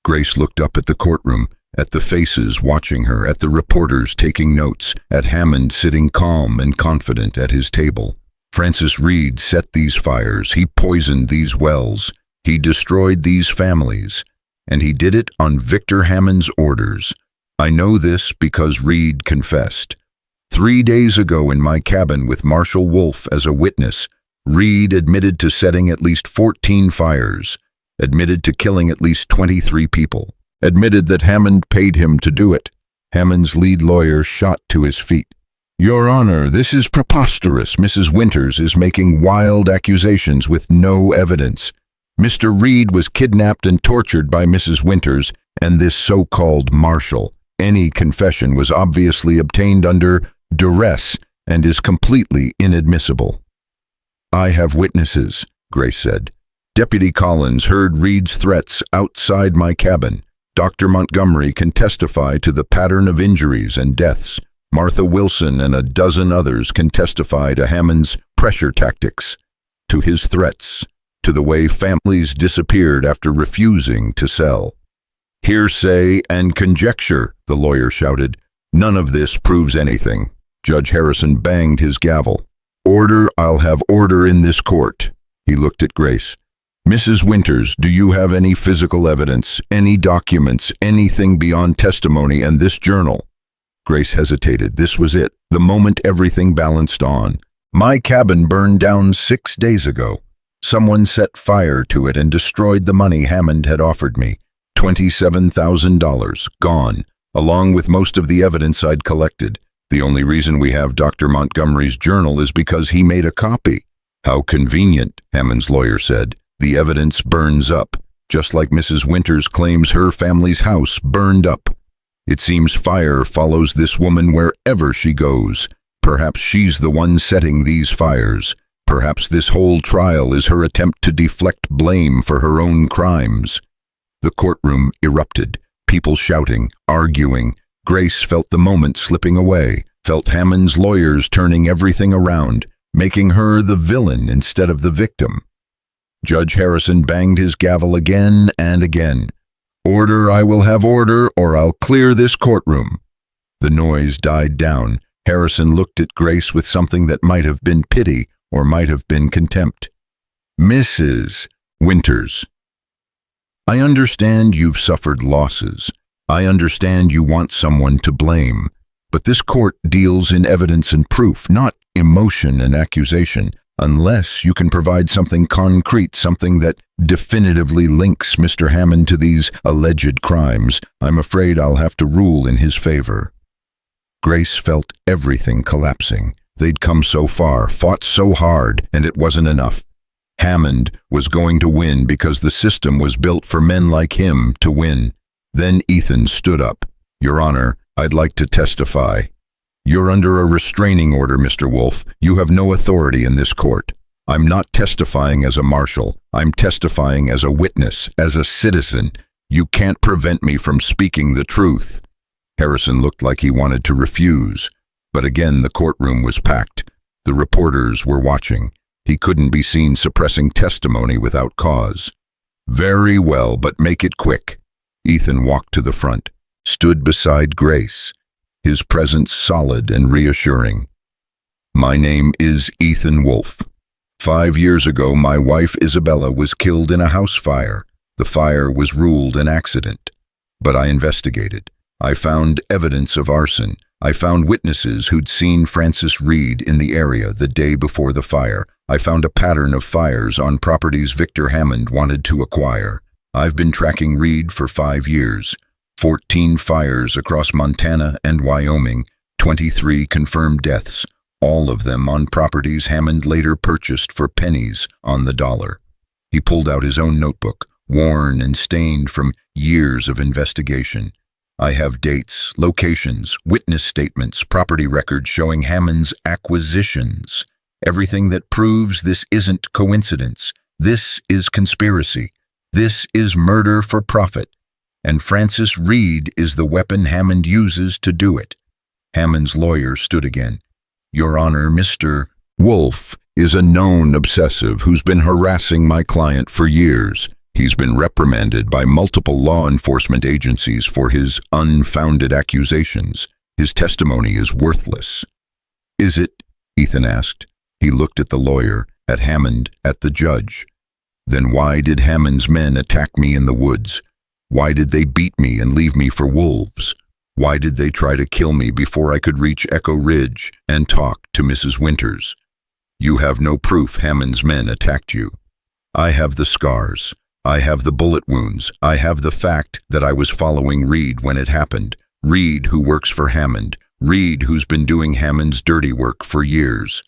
Grace looked up at the courtroom, at the faces watching her, at the reporters taking notes, at Hammond sitting calm and confident at his table. Francis Reed set these fires. He poisoned these wells. He destroyed these families. And he did it on Victor Hammond's orders. I know this because Reed confessed. 3 days ago in my cabin with Marshal Wolf as a witness, Reed admitted to setting at least 14 fires. admitted to killing at least 23 people, admitted that Hammond paid him to do it. Hammond's lead lawyer shot to his feet. "Your Honor, this is preposterous. Mrs. Winters is making wild accusations with no evidence. Mr. Reed was kidnapped and tortured by Mrs. Winters and this so-called Marshal. Any confession was obviously obtained under duress and is completely inadmissible." "I have witnesses," Grace said. "Deputy Collins heard Reed's threats outside my cabin. Dr. Montgomery can testify to the pattern of injuries and deaths. Martha Wilson and a dozen others can testify to Hammond's pressure tactics, to his threats, to the way families disappeared after refusing to sell." "Hearsay and conjecture," the lawyer shouted. "None of this proves anything." Judge Harrison banged his gavel. "Order, I'll have order in this court." He looked at Grace. "Mrs. Winters, do you have any physical evidence, any documents, anything beyond testimony and this journal?" Grace hesitated. This was it, the moment everything balanced on. "My cabin burned down 6 days ago. Someone set fire to it and destroyed the money Hammond had offered me. $27,000, gone, along with most of the evidence I'd collected. The only reason we have Dr. Montgomery's journal is because he made a copy." "How convenient," Hammond's lawyer said. "The evidence burns up, just like Mrs. Winters claims her family's house burned up. It seems fire follows this woman wherever she goes. Perhaps she's the one setting these fires. Perhaps this whole trial is her attempt to deflect blame for her own crimes." The courtroom erupted, people shouting, arguing. Grace felt the moment slipping away, felt Hammond's lawyers turning everything around, making her the villain instead of the victim. Judge Harrison banged his gavel again and again. "Order, I will have order, or I'll clear this courtroom." The noise died down. Harrison looked at Grace with something that might have been pity or might have been contempt. "Mrs. Winters, I understand you've suffered losses. I understand you want someone to blame. But this court deals in evidence and proof, not emotion and accusation. Unless you can provide something concrete, something that definitively links Mr. Hammond to these alleged crimes, I'm afraid I'll have to rule in his favor." Grace felt everything collapsing. They'd come so far, fought so hard, and it wasn't enough. Hammond was going to win because the system was built for men like him to win. Then Ethan stood up. "Your Honor, I'd like to testify." "You're under a restraining order, Mr. Wolf. You have no authority in this court." "I'm not testifying as a marshal. I'm testifying as a witness, as a citizen. You can't prevent me from speaking the truth." Harrison looked like he wanted to refuse, but again the courtroom was packed. The reporters were watching. He couldn't be seen suppressing testimony without cause. "Very well, but make it quick." Ethan walked to the front, stood beside Grace, his presence solid and reassuring. "My name is Ethan Wolf. 5 years ago, my wife Isabella was killed in a house fire. The fire was ruled an accident. But I investigated. I found evidence of arson. I found witnesses who'd seen Francis Reed in the area the day before the fire. I found a pattern of fires on properties Victor Hammond wanted to acquire. I've been tracking Reed for 5 years. 14 fires across Montana and Wyoming, 23 confirmed deaths, all of them on properties Hammond later purchased for pennies on the dollar." He pulled out his own notebook, worn and stained from years of investigation. "I have dates, locations, witness statements, property records showing Hammond's acquisitions. Everything that proves this isn't coincidence. This is conspiracy. This is murder for profit. And Francis Reed is the weapon Hammond uses to do it." Hammond's lawyer stood again. "Your Honor, Mr. Wolf is a known obsessive who's been harassing my client for years. He's been reprimanded by multiple law enforcement agencies for his unfounded accusations. His testimony is worthless." "Is it?" Ethan asked. He looked at the lawyer, at Hammond, at the judge. "Then why did Hammond's men attack me in the woods? Why did they beat me and leave me for wolves? Why did they try to kill me before I could reach Echo Ridge and talk to Mrs. Winters? You have no proof Hammond's men attacked you. I have the scars. I have the bullet wounds. I have the fact that I was following Reed when it happened. Reed, who works for Hammond. Reed, who's been doing Hammond's dirty work for years."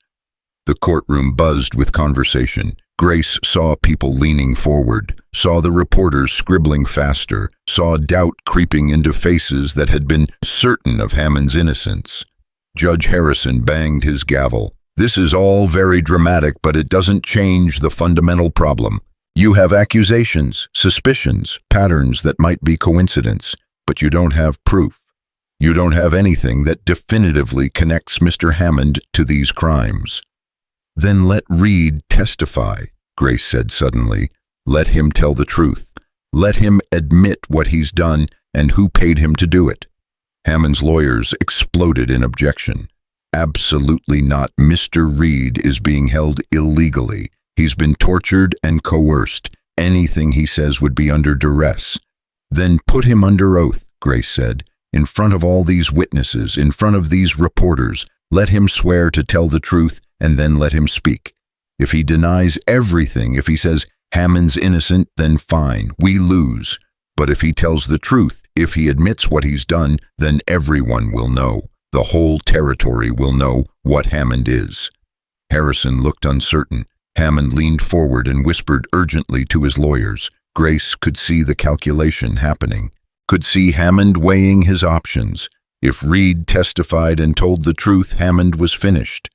The courtroom buzzed with conversation. Grace saw people leaning forward, saw the reporters scribbling faster, saw doubt creeping into faces that had been certain of Hammond's innocence. Judge Harrison banged his gavel. "This is all very dramatic, but it doesn't change the fundamental problem. You have accusations, suspicions, patterns that might be coincidence, but you don't have proof. You don't have anything that definitively connects Mr. Hammond to these crimes." "Then let Reed testify," Grace said suddenly. "Let him tell the truth. Let him admit what he's done and who paid him to do it." Hammond's lawyers exploded in objection. "Absolutely not. Mr. Reed is being held illegally. He's been tortured and coerced. Anything he says would be under duress." "Then put him under oath," Grace said, "in front of all these witnesses, in front of these reporters. Let him swear to tell the truth, and then let him speak. If he denies everything, if he says Hammond's innocent, then fine, we lose. But if he tells the truth, if he admits what he's done, then everyone will know. The whole territory will know what Hammond is." Harrison looked uncertain. Hammond leaned forward and whispered urgently to his lawyers. Grace could see the calculation happening, could see Hammond weighing his options. If Reed testified and told the truth, Hammond was finished.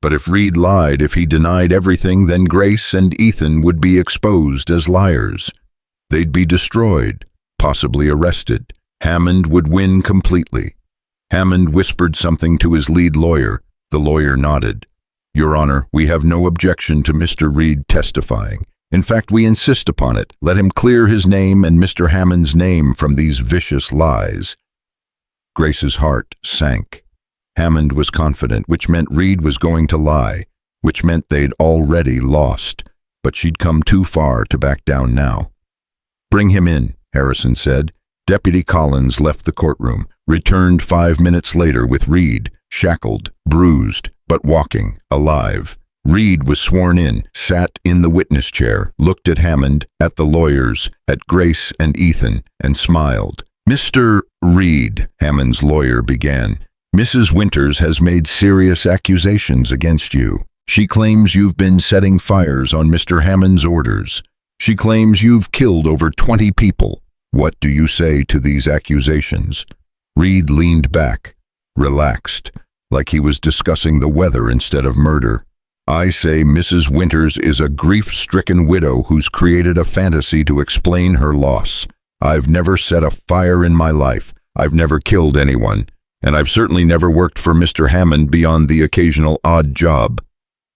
But if Reed lied, if he denied everything, then Grace and Ethan would be exposed as liars. They'd be destroyed, possibly arrested. Hammond would win completely. Hammond whispered something to his lead lawyer. The lawyer nodded. "Your Honor, we have no objection to Mr. Reed testifying. In fact, we insist upon it. Let him clear his name and Mr. Hammond's name from these vicious lies." Grace's heart sank. Hammond was confident, which meant Reed was going to lie, which meant they'd already lost. But she'd come too far to back down now. "Bring him in," Harrison said. Deputy Collins left the courtroom, returned 5 minutes later with Reed, shackled, bruised, but walking, alive. Reed was sworn in, sat in the witness chair, looked at Hammond, at the lawyers, at Grace and Ethan, and smiled. "Mr. Reed," Hammond's lawyer began, "Mrs. Winters has made serious accusations against you. She claims you've been setting fires on Mr. Hammond's orders. She claims you've killed over 20 people. What do you say to these accusations?" Reed leaned back, relaxed, like he was discussing the weather instead of murder. "I say Mrs. Winters is a grief-stricken widow who's created a fantasy to explain her loss. I've never set a fire in my life. I've never killed anyone. And I've certainly never worked for Mr. Hammond beyond the occasional odd job."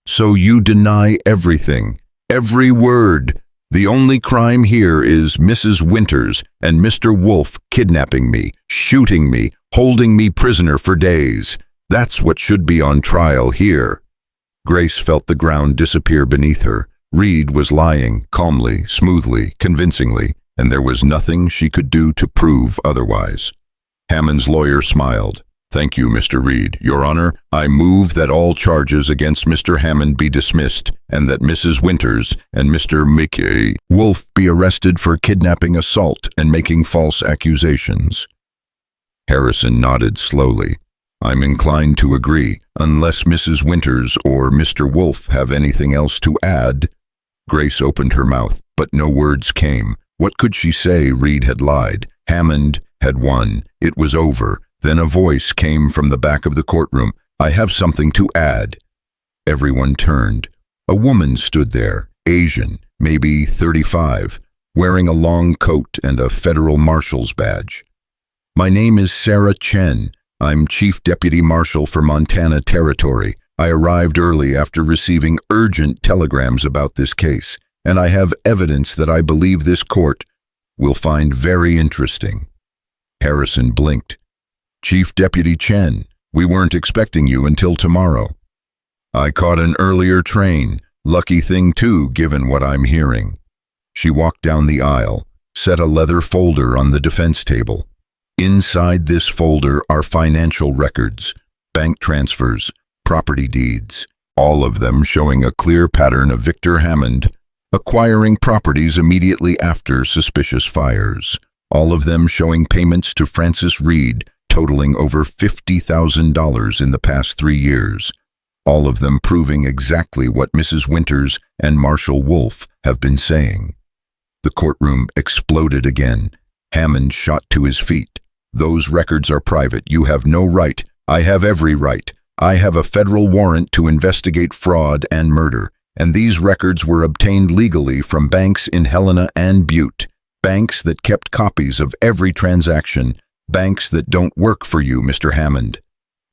"So you deny everything, every word. The only crime here is Mrs. Winters and Mr. Wolf kidnapping me, shooting me, holding me prisoner for days. That's what should be on trial here." Grace felt the ground disappear beneath her. Reed was lying, calmly, smoothly, convincingly, and there was nothing she could do to prove otherwise. Hammond's lawyer smiled. "Thank you, Mr. Reed. Your Honor, I move that all charges against Mr. Hammond be dismissed and that Mrs. Winters and Mr. Mickey Wolf be arrested for kidnapping, assault, and making false accusations." Harrison nodded slowly. "I'm inclined to agree, unless Mrs. Winters or Mr. Wolf have anything else to add." Grace opened her mouth, but no words came. What could she say? Reed had lied. Hammond had won. It was over. Then a voice came from the back of the courtroom. "I have something to add." Everyone turned. A woman stood there, Asian, maybe 35, wearing a long coat and a federal marshal's badge. "My name is Sarah Chen. I'm Chief Deputy Marshal for Montana Territory. I arrived early after receiving urgent telegrams about this case, and I have evidence that I believe this court will find very interesting." Harrison blinked. "Chief Deputy Chen, we weren't expecting you until tomorrow." "I caught an earlier train. Lucky thing too, given what I'm hearing." She walked down the aisle, set a leather folder on the defense table. Inside this folder are financial records, bank transfers, property deeds, all of them showing a clear pattern of Victor Hammond acquiring properties immediately after suspicious fires, all of them showing payments to Francis Reed totaling over $50,000 in the past 3 years, all of them proving exactly what Mrs. Winters and Marshal Wolfe have been saying. The courtroom exploded again. Hammond shot to his feet. "Those records are private. You have no right. I have every right. I have a federal warrant to investigate fraud and murder, and these records were obtained legally from banks in Helena and Butte, banks that kept copies of every transaction, banks that don't work for you, Mr. Hammond."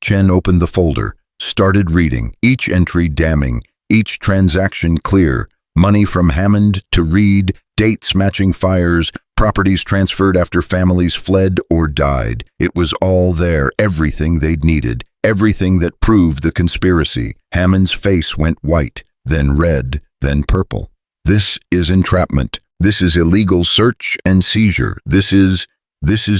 Chen opened the folder, started reading, each entry damning, each transaction clear, money from Hammond to Reed, dates matching fires, properties transferred after families fled or died. It was all there, everything they'd needed, everything that proved the conspiracy. Hammond's face went white, then red, then purple. "This is entrapment. This is illegal search and seizure. This is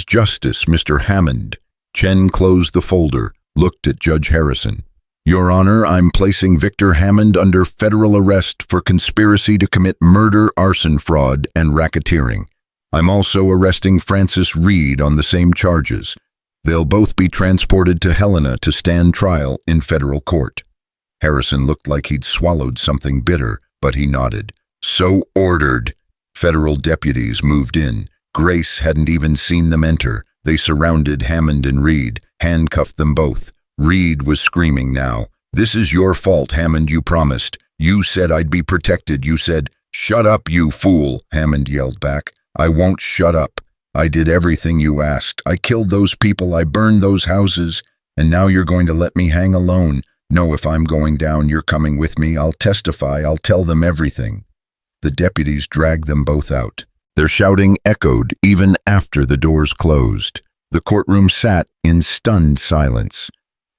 justice, Mr. Hammond." Chen closed the folder, looked at Judge Harrison. "Your Honor, I'm placing Victor Hammond under federal arrest for conspiracy to commit murder, arson, fraud, and racketeering. I'm also arresting Francis Reed on the same charges. They'll both be transported to Helena to stand trial in federal court." Harrison looked like he'd swallowed something bitter, but he nodded. "So ordered." Federal deputies moved in. Grace hadn't even seen them enter. They surrounded Hammond and Reed, handcuffed them both. Reed was screaming now. "This is your fault, Hammond, you promised. You said I'd be protected. You said—" "Shut up, you fool," Hammond yelled back. "I won't shut up. I did everything you asked. I killed those people. I burned those houses. And now you're going to let me hang alone. No, if I'm going down, you're coming with me. I'll testify. I'll tell them everything." The deputies dragged them both out. Their shouting echoed even after the doors closed. The courtroom sat in stunned silence.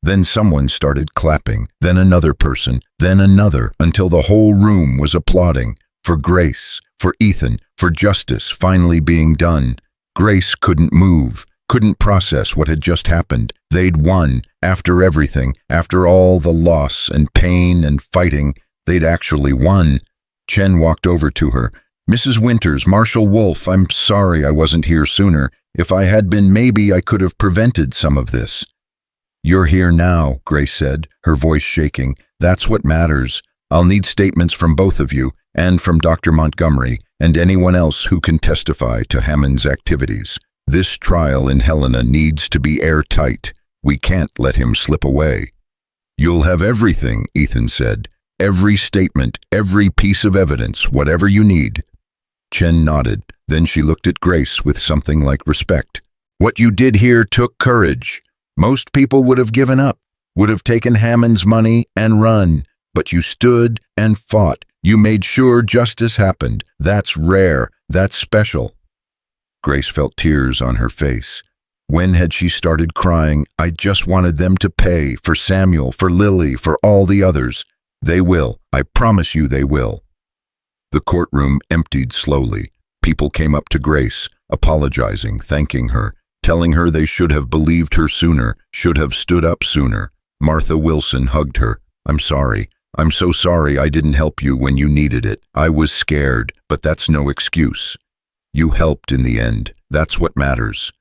Then someone started clapping, then another person, then another, until the whole room was applauding. For Grace, for Ethan, for justice finally being done. Grace couldn't move, couldn't process what had just happened. They'd won, after everything, after all the loss and pain and fighting, they'd actually won. Chen walked over to her. "Mrs. Winters, Marshal Wolfe, I'm sorry I wasn't here sooner. If I had been, maybe I could have prevented some of this." "You're here now," Grace said, her voice shaking. "That's what matters. I'll need statements from both of you, and from Dr. Montgomery, and anyone else who can testify to Hammond's activities. This trial in Helena needs to be airtight. We can't let him slip away." "You'll have everything," Ethan said. "Every statement, every piece of evidence, whatever you need." Chen nodded. Then she looked at Grace with something like respect. "What you did here took courage. Most people would have given up, would have taken Hammond's money and run. But you stood and fought. You made sure justice happened. That's rare. That's special." Grace felt tears on her face. When had she started crying? "I just wanted them to pay, for Samuel, for Lily, for all the others. They will. I promise you they will." The courtroom emptied slowly. People came up to Grace, apologizing, thanking her, telling her they should have believed her sooner, should have stood up sooner. Martha Wilson hugged her. "I'm sorry. I'm so sorry I didn't help you when you needed it. I was scared, but that's no excuse. You helped in the end. That's what matters."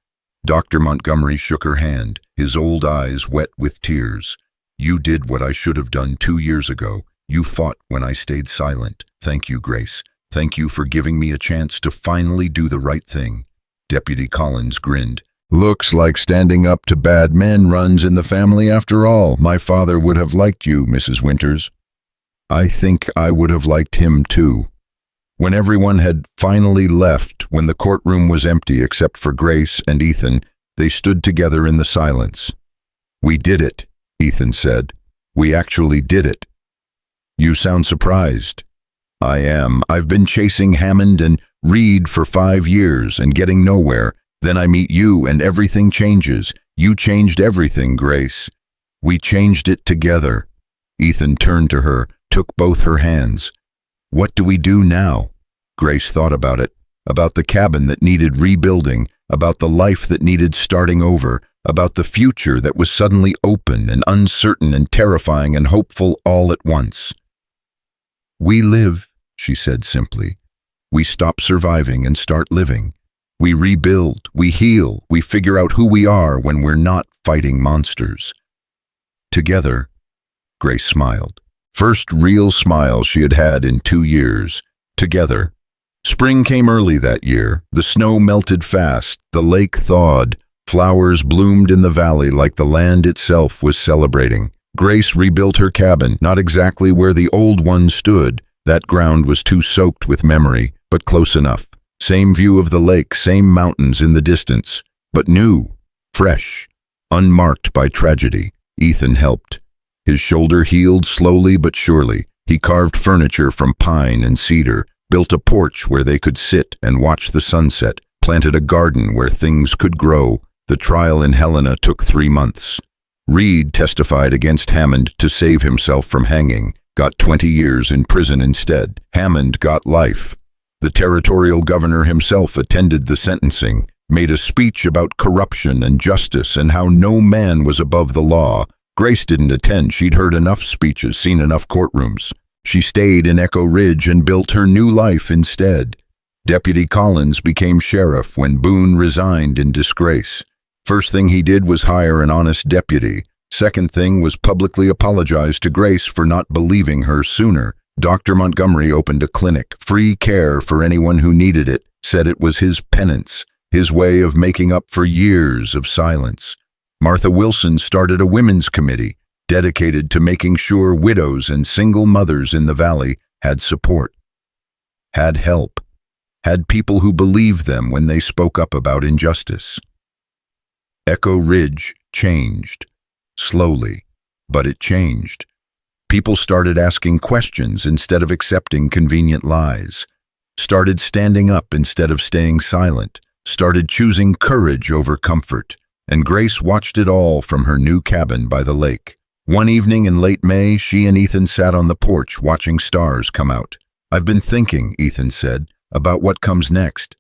Dr. Montgomery shook her hand, his old eyes wet with tears. "You did what I should have done 2 years ago. You fought when I stayed silent. Thank you, Grace. Thank you for giving me a chance to finally do the right thing." Deputy Collins grinned. "Looks like standing up to bad men runs in the family after all. My father would have liked you, Mrs. Winters." "I think I would have liked him too." When everyone had finally left, when the courtroom was empty except for Grace and Ethan, they stood together in the silence. "We did it," Ethan said. "We actually did it." "You sound surprised." "I am. I've been chasing Hammond and Reed for 5 years and getting nowhere. Then I meet you and everything changes. You changed everything, Grace. We changed it together." Ethan turned to her, took both her hands. "What do we do now?" Grace thought about it, about the cabin that needed rebuilding, about the life that needed starting over, about the future that was suddenly open and uncertain and terrifying and hopeful all at once. "We live," she said simply. We stop surviving and start living. We rebuild, we heal, we figure out who we are when we're not fighting monsters. Together, Grace smiled. First real smile she had had in 2 years. Together. Spring came early that year. The snow melted fast. The lake thawed. Flowers bloomed in the valley like the land itself was celebrating. Grace rebuilt her cabin, not exactly where the old one stood. That ground was too soaked with memory, but close enough. Same view of the lake, same mountains in the distance, but new, fresh, unmarked by tragedy. Ethan helped. His shoulder healed slowly but surely. He carved furniture from pine and cedar, built a porch where they could sit and watch the sunset, planted a garden where things could grow. The trial in Helena took 3 months. Reed testified against Hammond to save himself from hanging, got 20 years in prison instead. Hammond got life. The territorial governor himself attended the sentencing, made a speech about corruption and justice and how no man was above the law. Grace didn't attend. She'd heard enough speeches, seen enough courtrooms. She stayed in Echo Ridge and built her new life instead. Deputy Collins became sheriff when Boone resigned in disgrace. First thing he did was hire an honest deputy. Second thing was publicly apologize to Grace for not believing her sooner. Dr. Montgomery opened a clinic, free care for anyone who needed it, said it was his penance, his way of making up for years of silence. Martha Wilson started a women's committee dedicated to making sure widows and single mothers in the valley had support, had help, had people who believed them when they spoke up about injustice. Echo Ridge changed, slowly, but it changed. People started asking questions instead of accepting convenient lies, started standing up instead of staying silent, started choosing courage over comfort, and Grace watched it all from her new cabin by the lake. One evening in late May, she and Ethan sat on the porch watching stars come out. "I've been thinking," Ethan said, "about what comes next."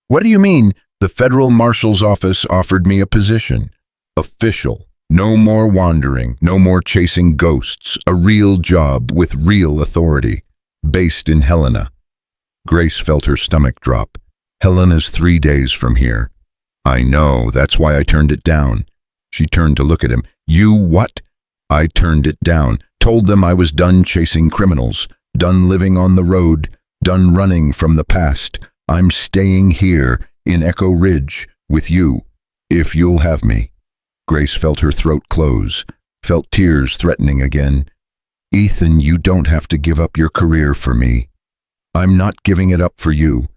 "What do you mean?" "The federal marshal's office offered me a position. Official. No more wandering, no more chasing ghosts. A real job with real authority. Based in Helena." Grace felt her stomach drop. "Helena's 3 days from here." "I know, that's why I turned it down." She turned to look at him. "You what?" "I turned it down. Told them I was done chasing criminals, done living on the road, done running from the past. I'm staying here in Echo Ridge with you, if you'll have me." Grace felt her throat close, felt tears threatening again. "Ethan, you don't have to give up your career for me. I'm not giving it up for you.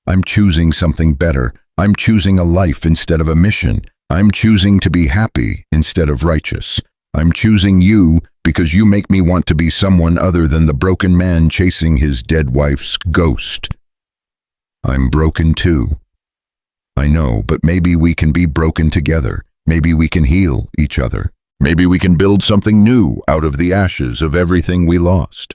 I'm choosing something better. I'm choosing a life instead of a mission. I'm choosing to be happy instead of righteous. I'm choosing you because you make me want to be someone other than the broken man chasing his dead wife's ghost." "I'm broken too." "I know, but maybe we can be broken together. Maybe we can heal each other. Maybe we can build something new out of the ashes of everything we lost."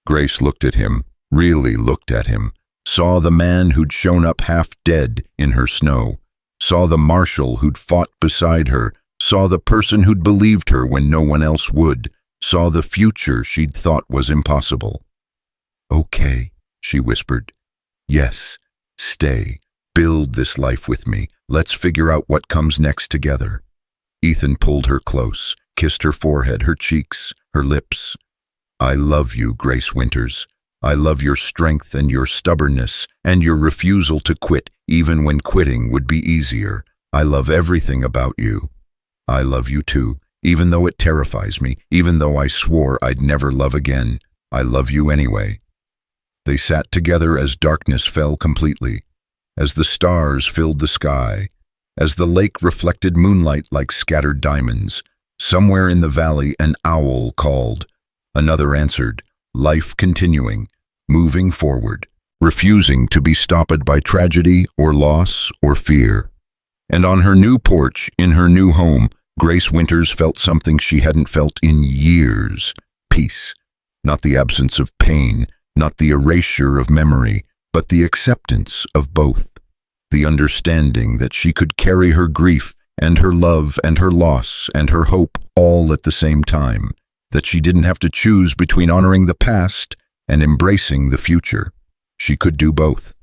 Grace looked at him, really looked at him, saw the man who'd shown up half dead in her snow, saw the Marshal who'd fought beside her, saw the person who'd believed her when no one else would, saw the future she'd thought was impossible. "Okay," she whispered. "Yes, stay. Build this life with me. Let's figure out what comes next together." Ethan pulled her close, kissed her forehead, her cheeks, her lips. "I love you, Grace Winters. I love your strength and your stubbornness and your refusal to quit even when quitting would be easier. I love everything about you. I love you too, even though it terrifies me, even though I swore I'd never love again. I love you anyway." They sat together as darkness fell completely, as the stars filled the sky, as the lake reflected moonlight like scattered diamonds. Somewhere in the valley an owl called. Another answered, life continuing, moving forward, refusing to be stopped by tragedy or loss or fear. And on her new porch, in her new home, Grace Winters felt something she hadn't felt in years. Peace. Not the absence of pain, not the erasure of memory, but the acceptance of both. The understanding that she could carry her grief and her love and her loss and her hope all at the same time. That she didn't have to choose between honoring the past and embracing the future. She could do both.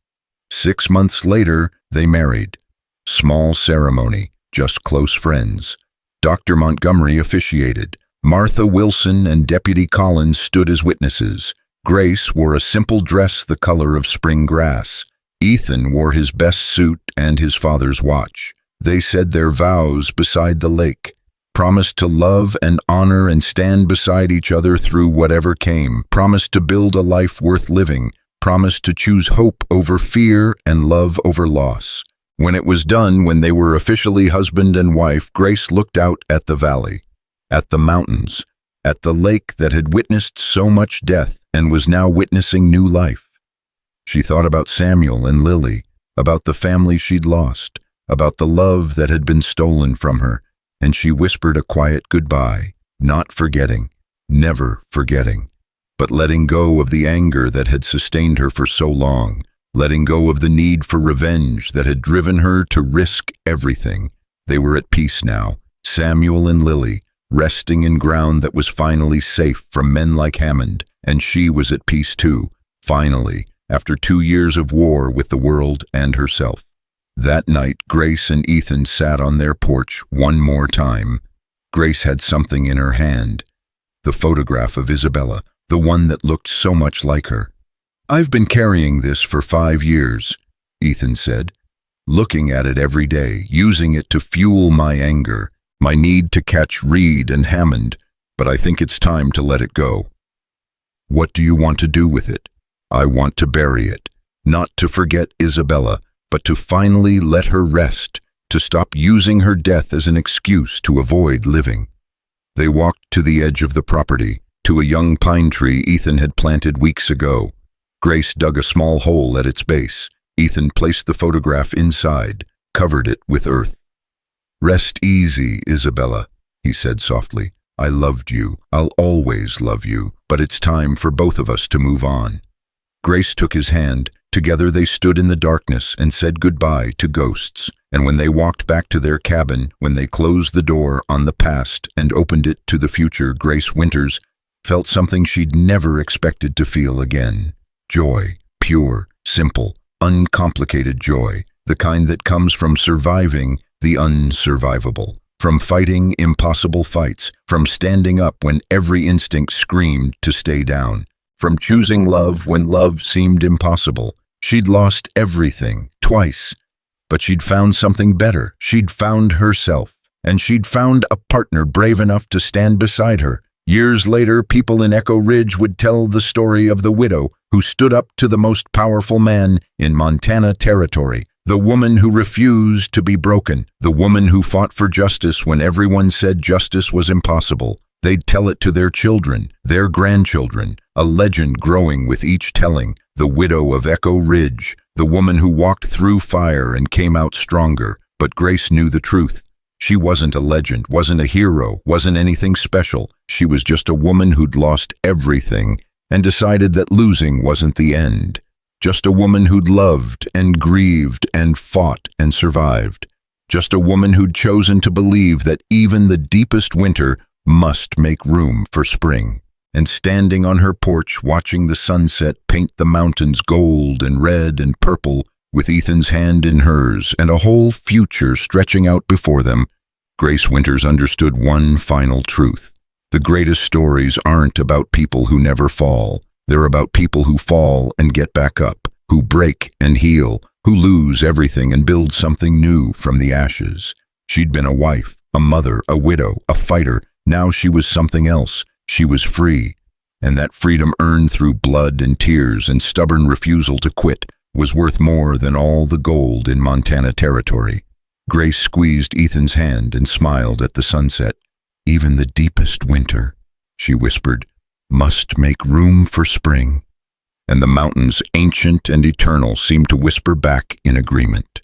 6 months later, they married. Small ceremony, just close friends. Dr. Montgomery officiated. Martha Wilson and Deputy Collins stood as witnesses. Grace wore a simple dress the color of spring grass. Ethan wore his best suit and his father's watch. They said their vows beside the lake, promised to love and honor and stand beside each other through whatever came, promised to build a life worth living, promised to choose hope over fear and love over loss. When it was done, when they were officially husband and wife, Grace looked out at the valley, at the mountains, at the lake that had witnessed so much death and was now witnessing new life. She thought about Samuel and Lily, about the family she'd lost, about the love that had been stolen from her, and she whispered a quiet goodbye, not forgetting, never forgetting, but letting go of the anger that had sustained her for so long, letting go of the need for revenge that had driven her to risk everything. They were at peace now, Samuel and Lily, resting in ground that was finally safe from men like Hammond, and she was at peace too, finally, after 2 years of war with the world and herself. That night, Grace and Ethan sat on their porch one more time. Grace had something in her hand, the photograph of Isabella, the one that looked so much like her. "I've been carrying this for 5 years," Ethan said, "looking at it every day, using it to fuel my anger, my need to catch Reed and Hammond, but I think it's time to let it go." "What do you want to do with it?" "I want to bury it, not to forget Isabella, but to finally let her rest, to stop using her death as an excuse to avoid living." They walked to the edge of the property, to a young pine tree Ethan had planted weeks ago. Grace dug a small hole at its base. Ethan placed the photograph inside, covered it with earth. "Rest easy, Isabella," he said softly. "I loved you. I'll always love you, but it's time for both of us to move on." Grace took his hand. Together they stood in the darkness and said goodbye to ghosts. And when they walked back to their cabin, when they closed the door on the past and opened it to the future, Grace Winters felt something she'd never expected to feel again. Joy, pure, simple, uncomplicated joy, the kind that comes from surviving the unsurvivable, from fighting impossible fights, from standing up when every instinct screamed to stay down, from choosing love when love seemed impossible. She'd lost everything, twice, but she'd found something better. She'd found herself, and she'd found a partner brave enough to stand beside her. Years later, people in Echo Ridge would tell the story of the widow who stood up to the most powerful man in Montana territory, the woman who refused to be broken, the woman who fought for justice when everyone said justice was impossible. They'd tell it to their children, their grandchildren, a legend growing with each telling, the widow of Echo Ridge, the woman who walked through fire and came out stronger. But Grace knew the truth. She wasn't a legend, wasn't a hero, wasn't anything special. She was just a woman who'd lost everything and decided that losing wasn't the end. Just a woman who'd loved and grieved and fought and survived. Just a woman who'd chosen to believe that even the deepest winter must make room for spring. And standing on her porch, watching the sunset paint the mountains gold and red and purple, with Ethan's hand in hers and a whole future stretching out before them, Grace Winters understood one final truth. The greatest stories aren't about people who never fall. They're about people who fall and get back up, who break and heal, who lose everything and build something new from the ashes. She'd been a wife, a mother, a widow, a fighter. Now she was something else. She was free. And that freedom earned through blood and tears and stubborn refusal to quit was worth more than all the gold in Montana territory. Grace squeezed Ethan's hand and smiled at the sunset. "Even the deepest winter," she whispered, "must make room for spring." And the mountains, ancient and eternal, seemed to whisper back in agreement.